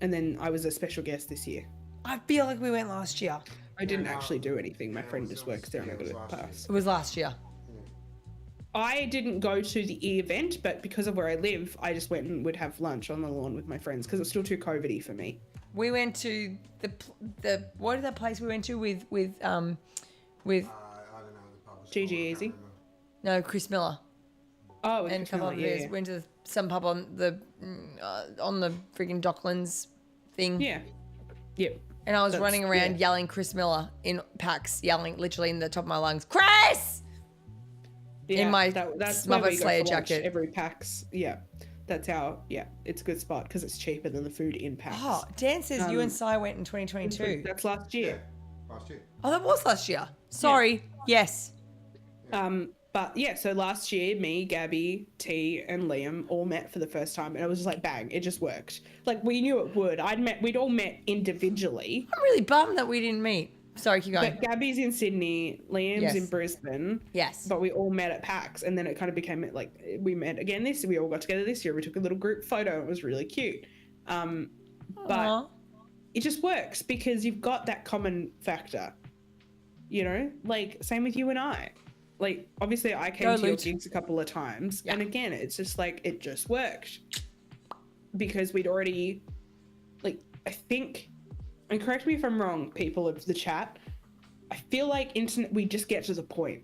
And then I was a special guest this year. I feel like we went last year. I didn't no. actually do anything. My Yeah, friend it just was- works there and I yeah, it got was a last pass. It was last year. I didn't go to the event, but because of where I live, I just went and would have lunch on the lawn with my friends because it's still too COVID-y for me. We went to the what is that place we went to with I don't know the pub. was GG called, I Easy? can't remember. no Chris Miller Oh, and a couple of others. Went to some pub on the freaking Docklands thing. Yeah. Yep. And I was That's- running around yeah. yelling Chris Miller in PAX, yelling literally in the top of my lungs, Chris! Yeah, my that's Smothered where we go Slayer for lunch jacket. every PAX. Yeah. That's it's a good spot because it's cheaper than the food in PAX. Oh, Dan says you and Si went in 2022. That's last Yeah, year. last year. Oh, that was last year. Sorry. Yes. But yeah, so last year, me, Gabby, T, and Liam all met for the first time, and it was just like bang, it just worked. Like we knew it would. We'd all met individually. I'm really bummed that we didn't meet. Sorry, keep going. But Gabby's in Sydney, Liam's Yes. in Brisbane. Yes. But we all met at PAX, and then it kind of became like we met again this year. We all got together this year. We took a little group photo. It was really cute. But Aw. it just works because you've got that common factor. You know, like same with you and I. Like obviously I came Go, to your Loot. gigs a couple of times, Yeah. and again, it's just like it just worked because we'd already, like, I think, and correct me if I'm wrong, people of the chat. I feel like internet, we just get to the point.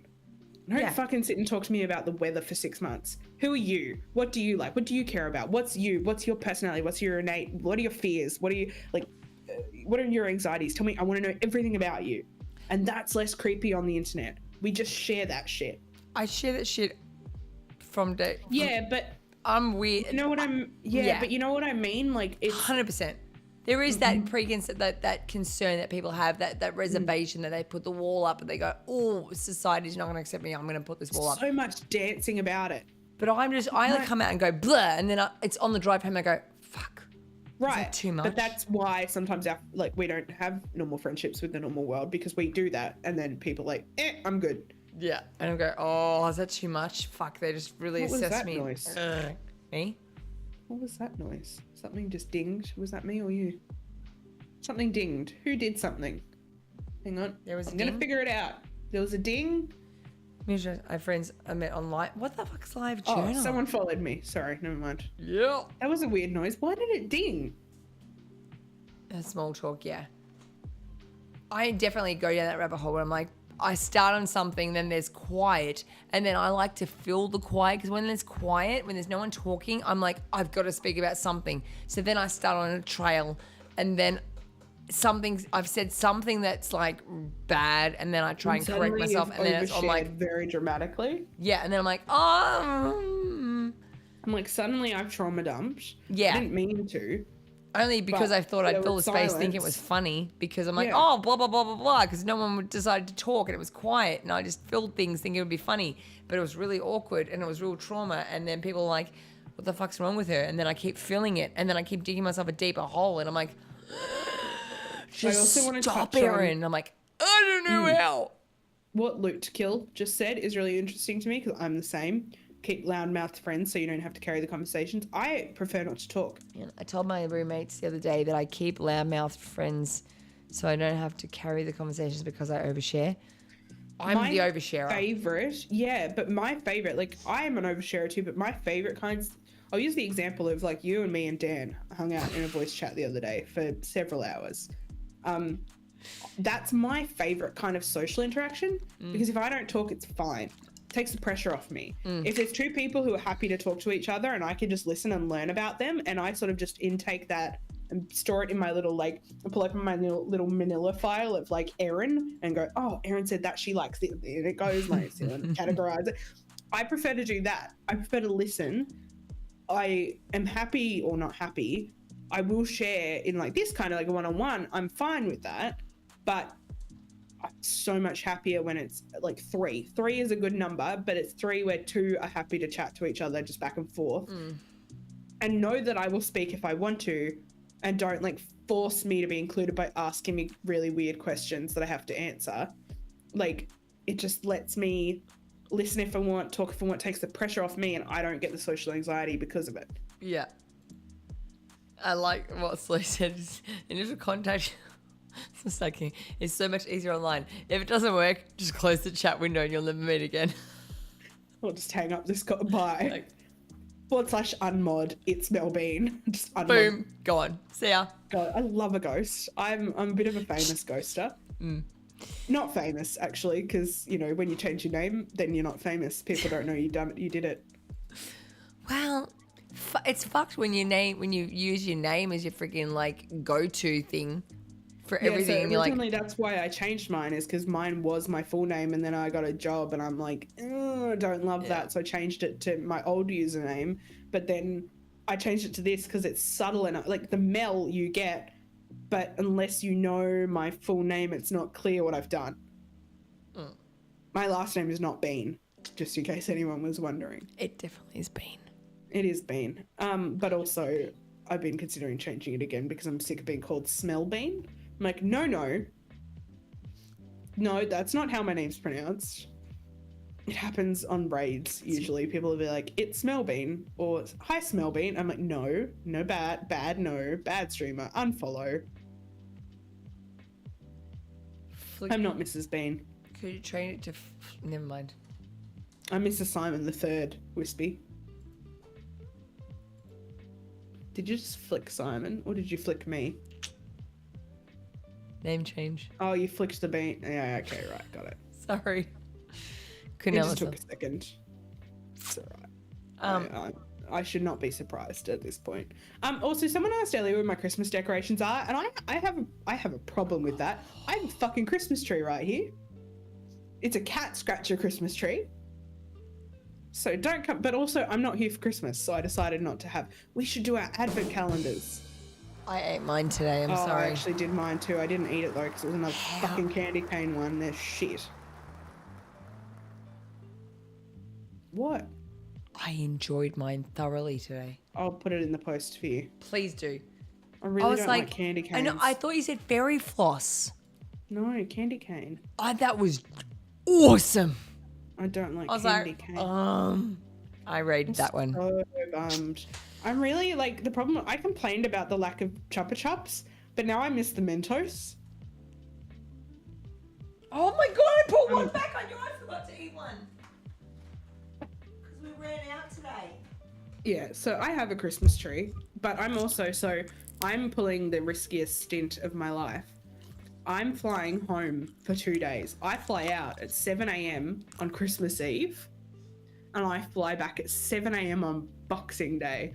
Don't Yeah. fucking sit and talk to me about the weather for 6 months. Who are you? What do you like? What do you care about? What's you? What's your personality? What's your innate? What are your fears? What are you like? What are your anxieties? Tell me. I want to know everything about you. And that's less creepy on the internet. We just share that shit. I share that shit from day. Yeah, but I'm weird. you know what I'm. Yeah, but you know what I mean. Like it's 100%. There is that preconcept, that concern that people have, that reservation that they put the wall up and they go, oh, society's not going to accept me. I'm going to put this wall up. so much dancing about it. But I like come out and go blah, and then it's on the drive home. I go, fuck. Right. too much? But that's why sometimes we don't have normal friendships with the normal world because we do that, and then people are like, I'm good. Yeah. And I go, oh, is that too much? Fuck, they just really What was assess that me. noise? Me? What was that noise? Something just dinged. Was that me or you? Something dinged. Who did something? Hang on. There was a I'm gonna ding? figure it out. There was a ding. I have friends I met online. What the fuck's live Oh, journal? someone followed me. Sorry, never mind. Yeah. That was a weird noise. Why did it ding? Small talk, yeah. I definitely go down that rabbit hole where I'm like, I start on something, then there's quiet, and then I like to fill the quiet because when there's quiet, when there's no one talking, I'm like, I've got to speak about something. So then I start on a trail, and then I've said something that's like bad, and then I try and correct Suddenly myself, you've and then I'm like, overshared very dramatically. yeah, and then I'm like, oh, I'm like, suddenly I've trauma dumped. Yeah. I didn't mean to. only because I thought I'd there fill the was space thinking it silence. was funny because I'm like, Yeah. oh, blah, blah, blah, blah, blah, because no one would decide to talk and it was quiet and I just filled things thinking it would be funny, but it was really awkward and it was real trauma, and then people are like, what the fuck's wrong with her? And then I keep filling it and then I keep digging myself a deeper hole and I'm like, just also wanna stop, touch on- Erin. I'm like, I don't know how. What Luke to Kill just said is really interesting to me because I'm the same. Keep loud-mouthed friends so you don't have to carry the conversations. I prefer not to talk. And I told my roommates the other day that I keep loudmouthed friends so I don't have to carry the conversations because I overshare. I'm My the oversharer. Favorite, yeah, but my favorite, like I am an oversharer too, but my favorite kinds. I'll use the example of like you and me and Dan hung out in a voice chat the other day for several hours. That's my favorite kind of social interaction because if I don't talk, it's fine. It takes the pressure off me. If there's two people who are happy to talk to each other and I can just listen and learn about them, and I sort of just intake that and store it in my little I pull open my little manila file of like Erin and go, oh, Erin said that she likes it, and it goes like categorize it. I prefer to do that. I prefer to listen. I am happy or not happy. I will share in like this kind of like a one-on-one. I'm fine with that, but I'm so much happier when it's like three. Three is a good number, but it's three where two are happy to chat to each other just back and forth, and know that I will speak if I want to, and don't like force me to be included by asking me really weird questions that I have to answer. Like it just lets me listen if I want, talk if I want, takes the pressure off me, and I don't get the social anxiety because of it. Yeah. I like what Slow said. Initial contact it's so much easier online. If it doesn't work, just close the chat window and you'll never meet again. I'll just hang up this bye. Like, /unmod, it's Mel Bean. Just unmod. boom, gone. See ya. God, I love a ghost. I'm a bit of a famous ghoster. Not famous, actually, because, you know, when you change your name, then you're not famous. People don't know you did it. Well, it's fucked when you use your name as your freaking like go-to thing for everything. Yeah, so and you're like, originally that's why I changed mine, is because mine was my full name, and then I got a job and I'm like, I don't love that, so I changed it to my old username. But then I changed it to this because it's subtle enough, like the Mel you get, but unless you know my full name, it's not clear what I've done. My last name is not Bean, just in case anyone was wondering. it definitely has been. It is Bean. But also I've been considering changing it again because I'm sick of being called Smell Bean. I'm like, no. No, that's not how my name's pronounced. It happens on raids usually. People will be like, it's Smellbean or hi Smellbean. I'm like, no, bad streamer, unfollow. I'm not Mrs. Bean. Could you train it to? Never mind. I'm Mr. Simon the Third, Wispy. Did you just flick Simon or did you flick me? Name change. Oh, you flicked the bean. Yeah, okay, right, got it. Sorry. It Couldn't just help took myself. a second. It's alright. I should not be surprised at this point. Also, someone asked earlier where my Christmas decorations are, and I have a problem with that. I have a fucking Christmas tree right here. It's a cat scratcher Christmas tree. So don't come. But also, I'm not here for Christmas, so I decided not to have. We should do our advent calendars. I ate mine today. I'm sorry. I actually did mine too. I didn't eat it though because it was another fucking candy cane one. They're shit. What? I enjoyed mine thoroughly today. I'll put it in the post for you. Please do. I really don't like candy canes. I know. I thought you said fairy floss. No, candy cane. That was awesome. I don't like I was candy like, cane. I rated that one. So bummed. I'm really like the problem. I complained about the lack of Chupa Chups, but now I miss the Mentos. Oh my god! I put one back on you. I forgot to eat one because we ran out today. Yeah, so I have a Christmas tree, but I'm pulling the riskiest stint of my life. I'm flying home for 2 days. I fly out at 7 a.m. on Christmas Eve, and I fly back at 7 a.m. on Boxing Day.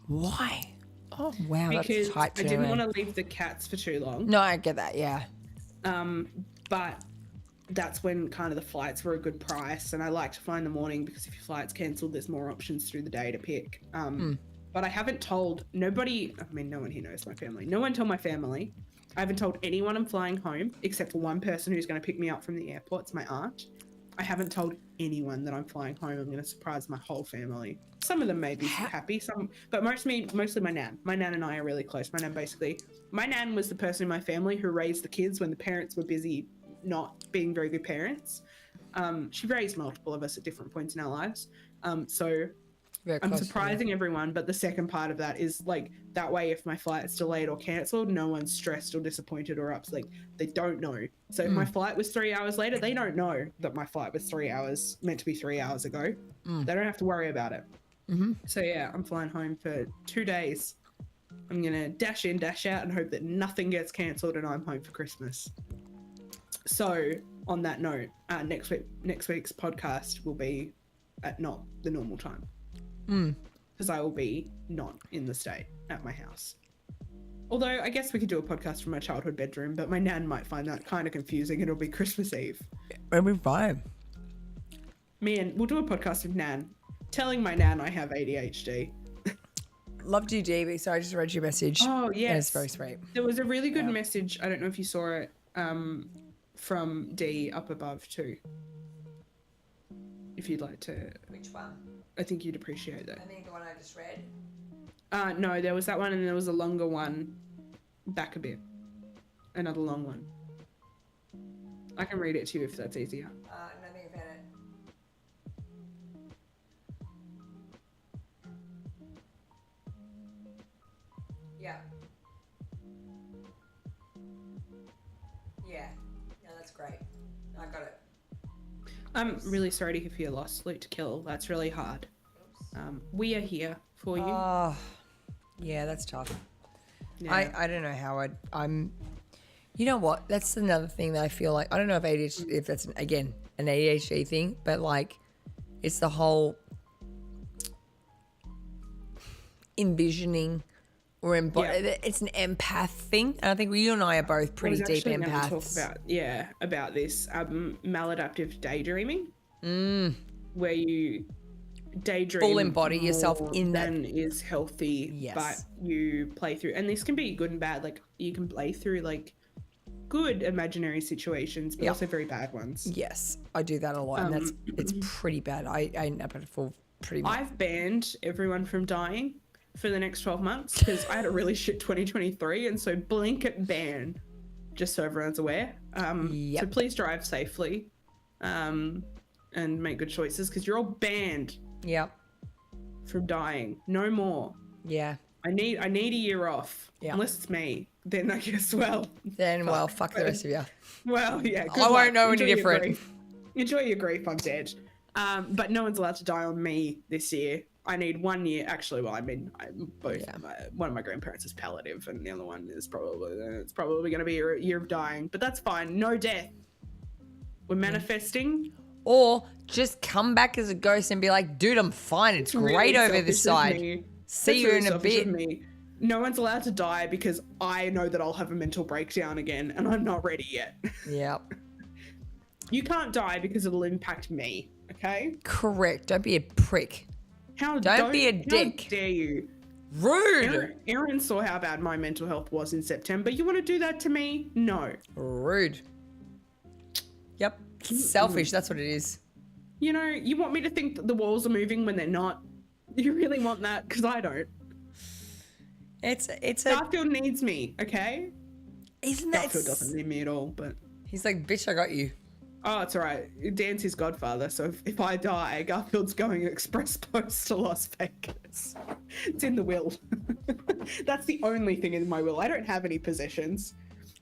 Why? Oh wow, Because that's tight. I didn't want to leave the cats for too long. No, I get that. Yeah. But that's when kind of the flights were a good price, and I like to fly in the morning because if your flight's cancelled, there's more options through the day to pick. But I haven't told nobody. I mean, no one here knows my family. No one told my family. I haven't told anyone I'm flying home except for one person who's going to pick me up from the airport. It's my aunt. I haven't told anyone that I'm flying home. I'm going to surprise my whole family. Some of them may be happy, but mostly my nan. My nan and I are really close. My nan was the person in my family who raised the kids when the parents were busy not being very good parents. She raised multiple of us at different points in our lives. So I'm surprising everyone, but the second part of that is like that way if my flight's delayed or cancelled, no one's stressed or disappointed or upset. Like they don't know. So if my flight was 3 hours later, they don't know that my flight was meant to be 3 hours ago. They don't have to worry about it. So yeah, I'm flying home for 2 days. I'm gonna dash in, dash out, and hope that nothing gets cancelled and I'm home for Christmas. So on that note, next week's podcast will be at not the normal time. Because I will be not in the state at my house. Although I guess we could do a podcast from my childhood bedroom, but my nan might find that kind of confusing. It'll be Christmas Eve. It'll be fine. Man, we'll do a podcast with Nan, telling my nan I have ADHD. Loved you, DB. So I just read your message. Oh, yes. And it's very sweet. There was a really good message. I don't know if you saw it from D up above too. If you'd like to. Which one? I think you'd appreciate that. I think the one I just read. No, there was that one and there was a longer one back a bit. Another long one. I can read it to you if that's easier. I don't think I've had it. Yeah. Yeah. No, that's great. I got it. I'm really sorry to hear for your loss, Luke to Kill. That's really hard. We are here for you. Oh, yeah, that's tough. Yeah. I don't know how I'm. You know what? That's another thing that I feel like. I don't know if ADHD, if that's an ADHD thing, but like, it's the whole envisioning or it's an empath thing, and I think you and I are both pretty deep empaths. Talk about this maladaptive daydreaming, where you daydream full embody yourself in that is healthy, but you play through, and this can be good and bad. Like you can play through like good imaginary situations, but also very bad ones. Yes, I do that a lot, and it's pretty bad. I end up at a full pretty much. I've banned everyone from dying for the next 12 months because I had a really shit 2023, and so blanket ban just so everyone's aware. So Yep. please drive safely and make good choices because you're all banned Yep. from dying. No more. Yeah. I need a year off. Yeah. Unless it's me. Then I guess, well. Then, well, fuck the rest of you. Well, yeah. good I won't luck. know any Enjoy your different. grief. Enjoy your grief, I'm dead. But no one's allowed to die on me this year. I need 1 year. Actually, well, I mean, one of my grandparents is palliative, and the other one is probably going to be a year of dying. But that's fine. No death. We're manifesting. Or just come back as a ghost and be like, dude, I'm fine. It's great Really over this selfish of side. me. See That's you really in a selfish of bit. me. No one's allowed to die because I know that I'll have a mental breakdown again, and I'm not ready yet. Yep. You can't die because it'll impact me. Okay? Correct. Don't be a prick. Don't be a dick. How dare you? Rude. Erin saw how bad my mental health was in September. You want to do that to me? No. Rude. Yep. Selfish. That's what it is. You know, you want me to think that the walls are moving when they're not. You really want that? Because I don't. It's a. Garfield needs me, okay? Isn't that? Garfield doesn't need me at all, but. He's like, bitch, I got you. Oh, it's all right. Dan's his godfather, so if I die, Garfield's going express post to Las Vegas. It's in the will. That's the only thing in my will. I don't have any possessions.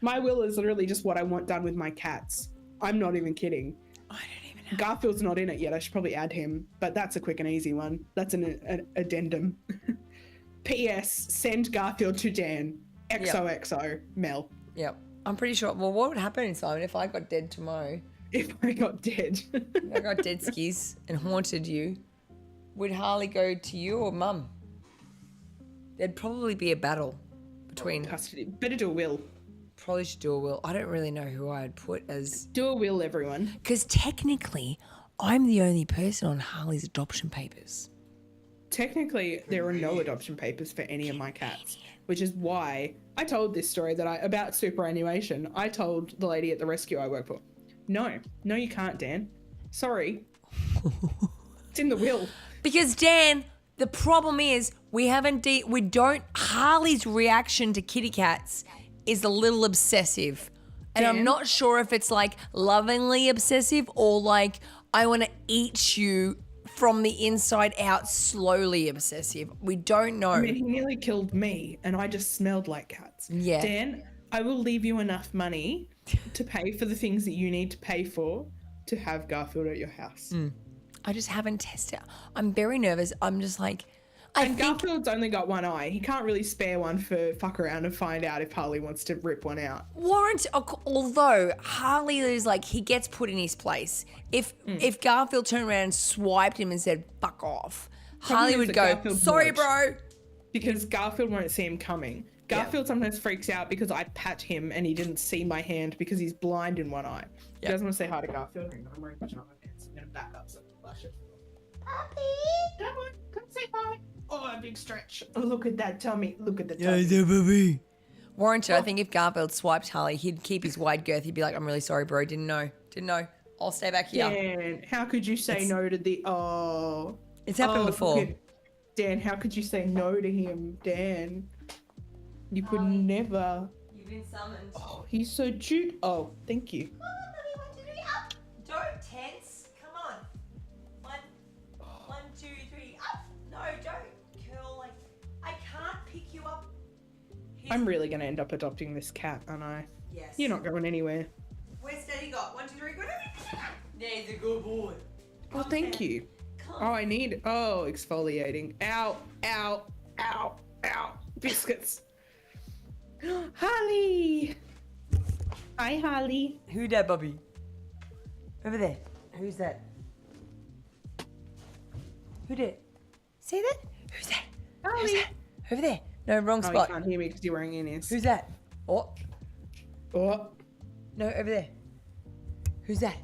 My will is literally just what I want done with my cats. I'm not even kidding. I don't even know. Garfield's not in it yet. I should probably add him, but that's a quick and easy one. That's an addendum. P.S. Send Garfield to Dan. XOXO. Mel. Yep. I'm pretty sure. Well, what would happen, Simon, if I got dead tomorrow? If I got dead. I got dead skis and haunted you. Would Harley go to you or Mum? There'd probably be a battle between. Custody. Better do a will. Probably should do a will. I don't really know who I'd put as. Do a will, everyone. Because technically, I'm the only person on Harley's adoption papers. Technically, there are no adoption papers for any of my cats, which is why I told this story about superannuation. I told the lady at the rescue I work for, no, you can't, Dan. Sorry. It's in the will. Because Dan, the problem is Harley's reaction to kitty cats is a little obsessive. And I'm Dan? not sure if it's like lovingly obsessive or like I want to eat you from the inside out slowly obsessive. We don't know. I mean, he nearly killed me, and I just smelled like cats. Yeah. Dan, I will leave you enough money to pay for the things that you need to pay for to have Garfield at your house. I just haven't tested. I'm very nervous. I'm just like, I And think Garfield's only got one eye. He can't really spare one for fuck around and find out if Harley wants to rip one out. Warrant, although Harley is like, he gets put in his place. If Garfield turned around and swiped him and said, fuck off, Harley is would that go, Garfield sorry, won't. bro. Because Garfield won't see him coming. Garfield sometimes freaks out because I pat him and he didn't see my hand because he's blind in one eye. You guys want to say hi to Garfield? Hang on, I'm wearing pajama pants. I'm going to back up so I can flash it. Puppy! Come on, come say hi. Oh, a big stretch. Oh, look at that tummy. Look at the tummy. Warranted, I think if Garfield swiped Harley, he'd keep his wide girth. He'd be like, I'm really sorry, bro. Didn't know. I'll stay back here. Dan, how could you say no to the... Oh. It's happened before. Dan, how could you say no to him, Dan? You could never. You've been summoned. Oh, he's so cute. Oh, thank you. Don't tense. Come on. 1, 2, 3, up. No, don't curl like. I can't pick you up. I'm really going to end up adopting this cat, aren't I? Yes. You're not going anywhere. Where's Daddy got? 1, 2, 3, go. There's a good boy. Oh, thank you. Come. Oh, I need... Oh, exfoliating. Ow, ow, ow, ow. Biscuits. Holly. Hi, Holly. Who that, Bobby? Over there. Who's that? Who that? See that? Who's that? Holly. Who's that? Over there. No, wrong Oh, you spot. can't hear me because you're wearing in-ears. Who's that? Oh, Oh, no, over there. Who's that?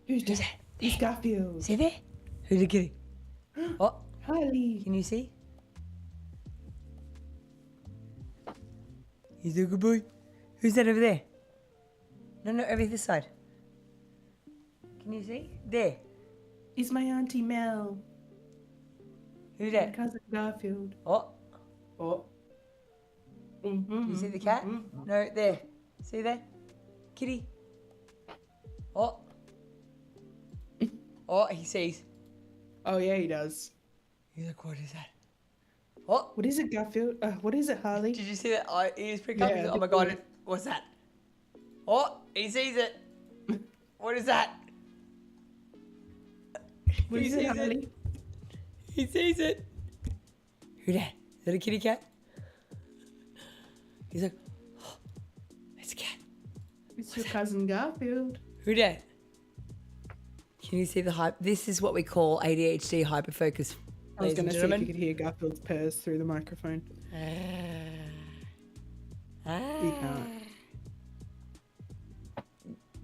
who's Who's that? that? It's Garfield. See there? Who's the kitty? Oh, Holly. can you see? He's a good boy. Who's that over there? No, over this side. Can you see? There. It's my Auntie Mel. Who's My that? cousin Garfield. Oh, Oh. you see the cat? No, there. See there? Kitty. Oh. Oh, he sees. Oh yeah, he does. He's like, what is that? Oh. What is it, Garfield? What is it, Harley? Did you see that? Oh, ears prick up. Yeah, He's like, oh the my God, boy. what's that? Oh, he sees it. What is that? What He is it, sees Harley? He sees it. Who that? Is that a kitty cat? He's like, oh, it's a cat. It's your cousin Garfield. Who that? Can you see the hype? This is what we call ADHD hyperfocus. I was ladies and going to see if gentlemen. you could hear Garfield's purrs through the microphone. You can't.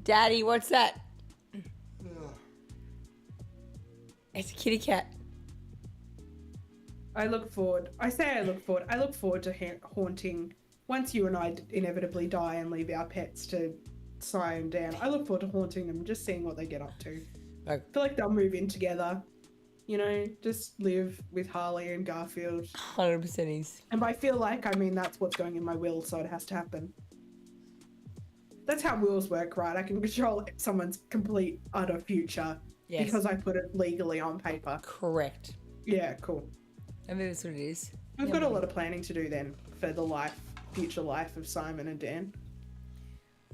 Daddy, what's that? It's a kitty cat. I look forward to haunting. Once you and I inevitably die and leave our pets to Siam down, I look forward to haunting them, just seeing what they get up to. I feel like they'll move in together. You know, just live with Harley and Garfield. 100% is. And I feel like, I mean, that's what's going in my will, so it has to happen. That's how wills work, right? I can control someone's complete, utter future because I put it legally on paper. Correct. Yeah, cool. I mean, that's what it is. We've got a lot of planning to do then for the future life of Simon and Dan.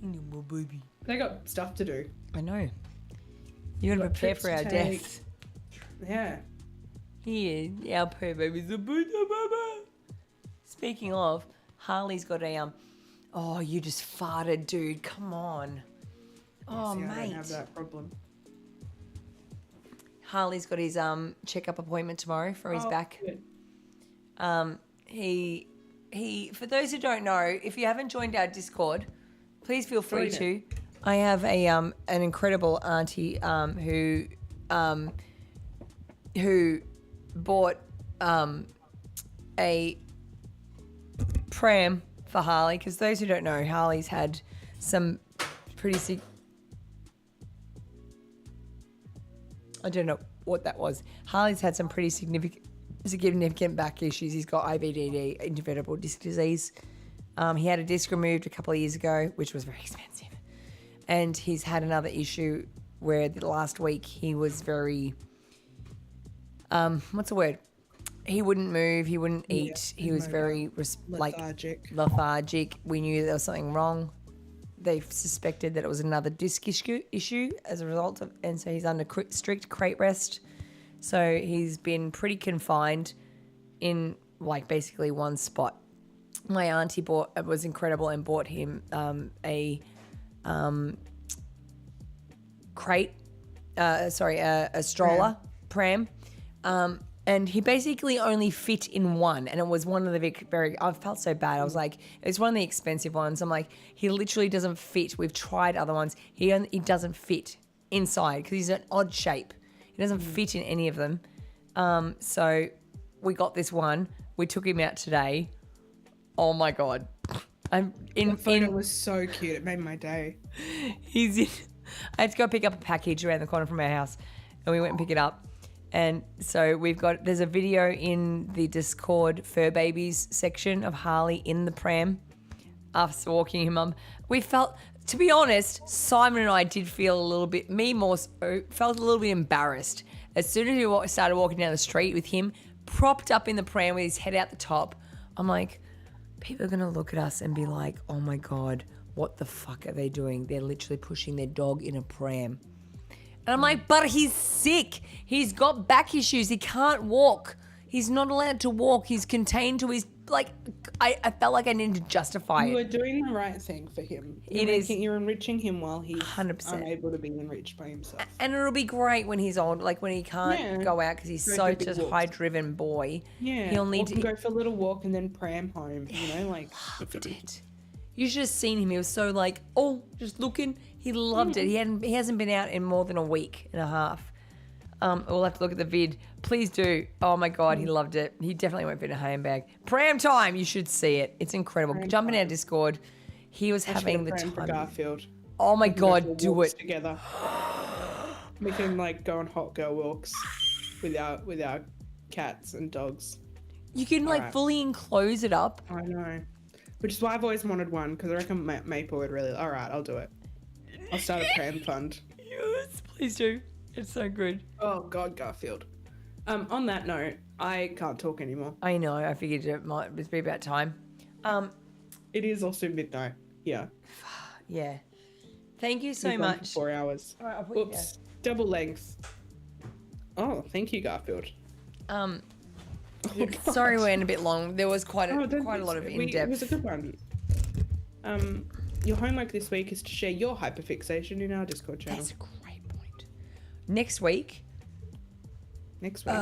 My baby. They got stuff to do. I know. You gotta Got prepare trips for to our take. deaths. Yeah. Yeah, our poor baby's a Buddha Baba. Speaking of, Harley's got a Oh, you just farted, dude. Come on. Oh, See, mate. I don't have that problem. Harley's got his checkup appointment tomorrow for his back. Good. He for those who don't know, if you haven't joined our Discord, please feel free Join to. I have a an incredible auntie who bought a pram for Harley, because those who don't know, Harley's had some pretty I don't know what that was. Harley's had some pretty significant back issues. He's got IBDD, intervertebral disc disease. He had a disc removed a couple of years ago, which was very expensive. And he's had another issue where the last week he was very, what's the word? He wouldn't move. He wouldn't eat. He was very lethargic. We knew there was something wrong. They suspected that it was another disc issue as a result of, and so he's under strict crate rest. So he's been pretty confined in like basically one spot. My auntie was incredible and bought him a stroller pram. And he basically only fit in one, and it was one of the I felt so bad. I was like, it's one of the expensive ones. I'm like, he literally doesn't fit. We've tried other ones. He doesn't fit inside because he's an odd shape. He doesn't fit in any of them. So we got this one. We took him out today. Oh my God. The photo was so cute. It made my day. I had to go pick up a package around the corner from our house, and we went and pick it up. And so there's a video in the Discord Fur Babies section of Harley in the pram, us walking him up. We felt, to be honest, Simon and I did feel a little bit, felt a little bit embarrassed. As soon as we started walking down the street with him propped up in the pram with his head out the top, I'm like, people are going to look at us and be like, oh my God, what the fuck are they doing? They're literally pushing their dog in a pram. And I'm like, but he's sick. He's got back issues. He can't walk. He's not allowed to walk. He's contained to his, like, I felt like I needed to justify it. You were doing the right thing for him. You're enriching him while he's 100%. unable to be enriched by himself. And it'll be great when he's old, like when he can't go out because he's such a high-driven boy. Yeah, he'll need to go for a little walk and then pram home, you know, like. Loved it. You should have seen him. He was so like, just looking. He loved it. He hasn't been out in more than a week and a half. We'll have to look at the vid. Please do. Oh my God, he loved it. He definitely won't fit in a handbag. Pram time. You should see it. It's incredible. Jump in our Discord. He was having the time. For Garfield. Oh my God, do it together. We can like go on hot girl walks with our cats and dogs. You can fully enclose it up. I know. which is why I've always wanted one, because I reckon Maple would really. All right, I'll do it. I'll start a pram fund. Yes, please do. It's so good. Oh God, Garfield. On that note, I can't talk anymore. I know. I figured it might be about time. It is also midnight. Yeah. Yeah. Thank you so We've gone for much. 4 hours. All right, I'll put you down. Oops. Double length. Oh, thank you, Garfield. Oh, Sorry, God. we're in a bit long. There was quite a Oh, don't quite a think lot of so. in It was a depth. good one. Your homework this week is to share your hyperfixation in our Discord channel. That's a great point. Next week, Next week.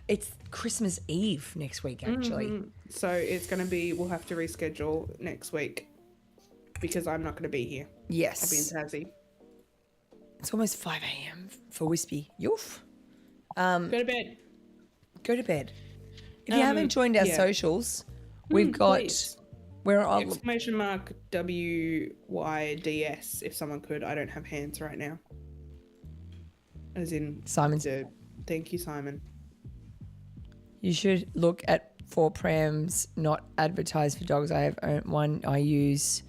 it's Christmas Eve next week, actually. Mhm. So it's going to be, we'll have to reschedule next week because I'm not going to be here. I'll be in Yes. Tassie. It's almost 5 a.m. for Wispy. Yoof. Go to bed. Go to bed. If you haven't joined our yeah. socials, we've got... Please. We're on... Exclamation mark WYDS if someone could. I don't have hands right now. As in... Simon's. Thank you, Simon. You should look at 4 prams not advertised for dogs. I have one I use.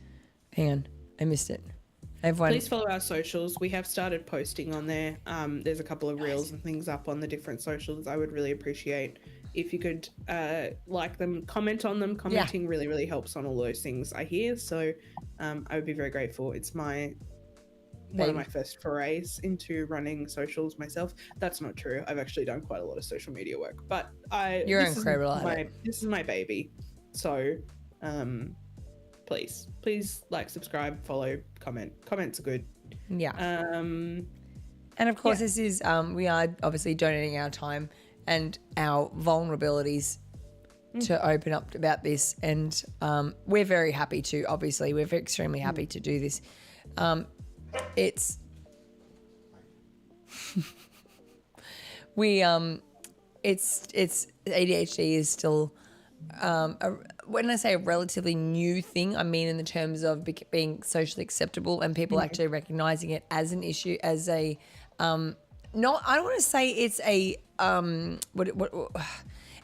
Hang on. I missed it. I have one. Please follow our socials. We have started posting on there. There's a couple of reels and things up on the different socials. I would really appreciate if you could like them, comment on them. Commenting really, really helps on all those things I hear. So I would be very grateful. It's one of my first forays into running socials myself. That's not true. I've actually done quite a lot of social media work, but You're incredible at it. This is my baby. So please like, subscribe, follow, comment. Comments are good. Yeah. And of course, this is, we are obviously donating our time and our vulnerabilities to open up about this. And we're very happy to, obviously, we're extremely happy to do this. It's, it's ADHD is still, when I say a relatively new thing, I mean in the terms of being socially acceptable and people actually recognizing it as an issue, as a, not, I don't want to say it's a,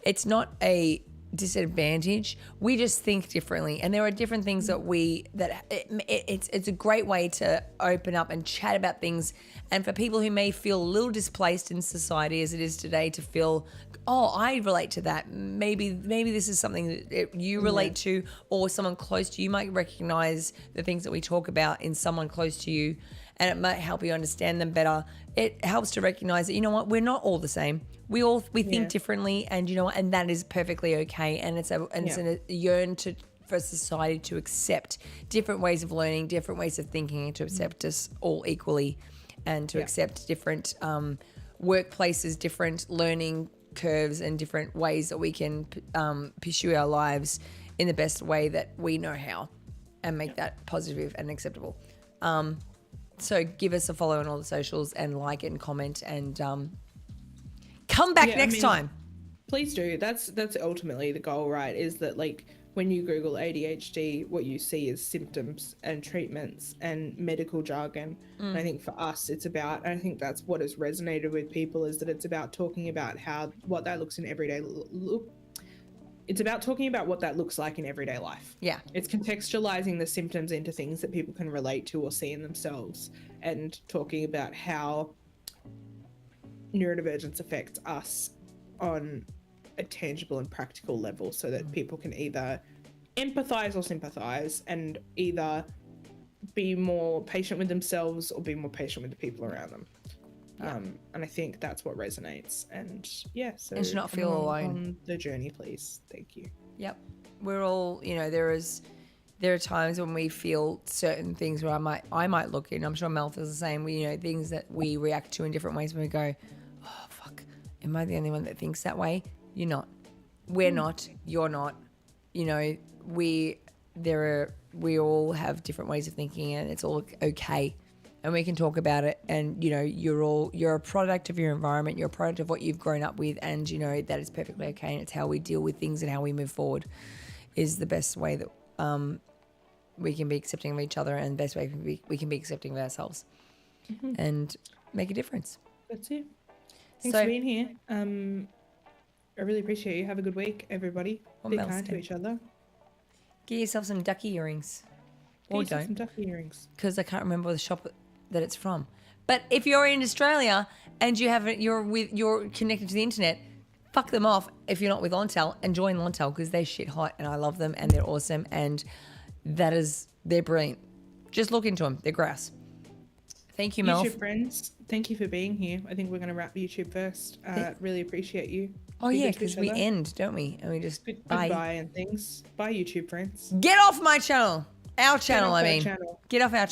it's not a disadvantage. We just think differently, and there are different things that it's a great way to open up and chat about things, and for people who may feel a little displaced in society as it is today to feel, oh, I relate to that, maybe this is something that you relate to, or someone close to you might recognize the things that we talk about in someone close to you, and it might help you understand them better. It helps to recognize that, you know what, we're not all the same. We think differently, and you know what, and that is perfectly okay. And it's a yearn for society to accept different ways of learning, different ways of thinking, and to accept us all equally, and to accept different workplaces, different learning curves, and different ways that we can pursue our lives in the best way that we know how, and make that positive and acceptable. So give us a follow on all the socials and like and comment, and come back next time. Please do. That's ultimately the goal, right? Is that, like, when you Google ADHD, what you see is symptoms and treatments and medical jargon. And I think for us, it's about, and I think that's what has resonated with people, is that it's about talking about what that looks in everyday It's about talking about what that looks like in everyday life. Yeah. It's contextualizing the symptoms into things that people can relate to or see in themselves, and talking about how neurodivergence affects us on a tangible and practical level, so that people can either empathize or sympathize, and either be more patient with themselves or be more patient with the people around them. And I think that's what resonates. And so and to not feel alone on the journey, please. Thank you. Yep. We're all, there are times when we feel certain things where I might look in, I'm sure Mel feels the same, things that we react to in different ways when we go, oh fuck, am I the only one that thinks that way? You're not. We're not. You're not. We all have different ways of thinking, and it's all okay. And we can talk about it, and you're a product of your environment, you're a product of what you've grown up with, and that is perfectly okay, and it's how we deal with things and how we move forward is the best way that we can be accepting of each other, and the best way we can be accepting of ourselves and make a difference. That's it. Thanks for being here. I really appreciate you. Have a good week, everybody. Be kind to each other. Get yourself some ducky earrings. Get Or yourself some don't, duck earrings. because I can't remember the shop that it's from. But if you're in Australia and you're connected to the internet, fuck them off if you're not with Lontel and join Lontel because they're shit hot and I love them and they're awesome and they're brilliant. Just look into them. They're grass. Thank you, Mel. YouTube friends, thank you for being here. I think we're going to wrap YouTube first. Really appreciate you. Oh Be yeah, good to because each we other. end, don't we? And we just bye. Goodbye and things. Bye, YouTube friends. Get off my channel. Our channel, off I our mean. channel. Get off our channel.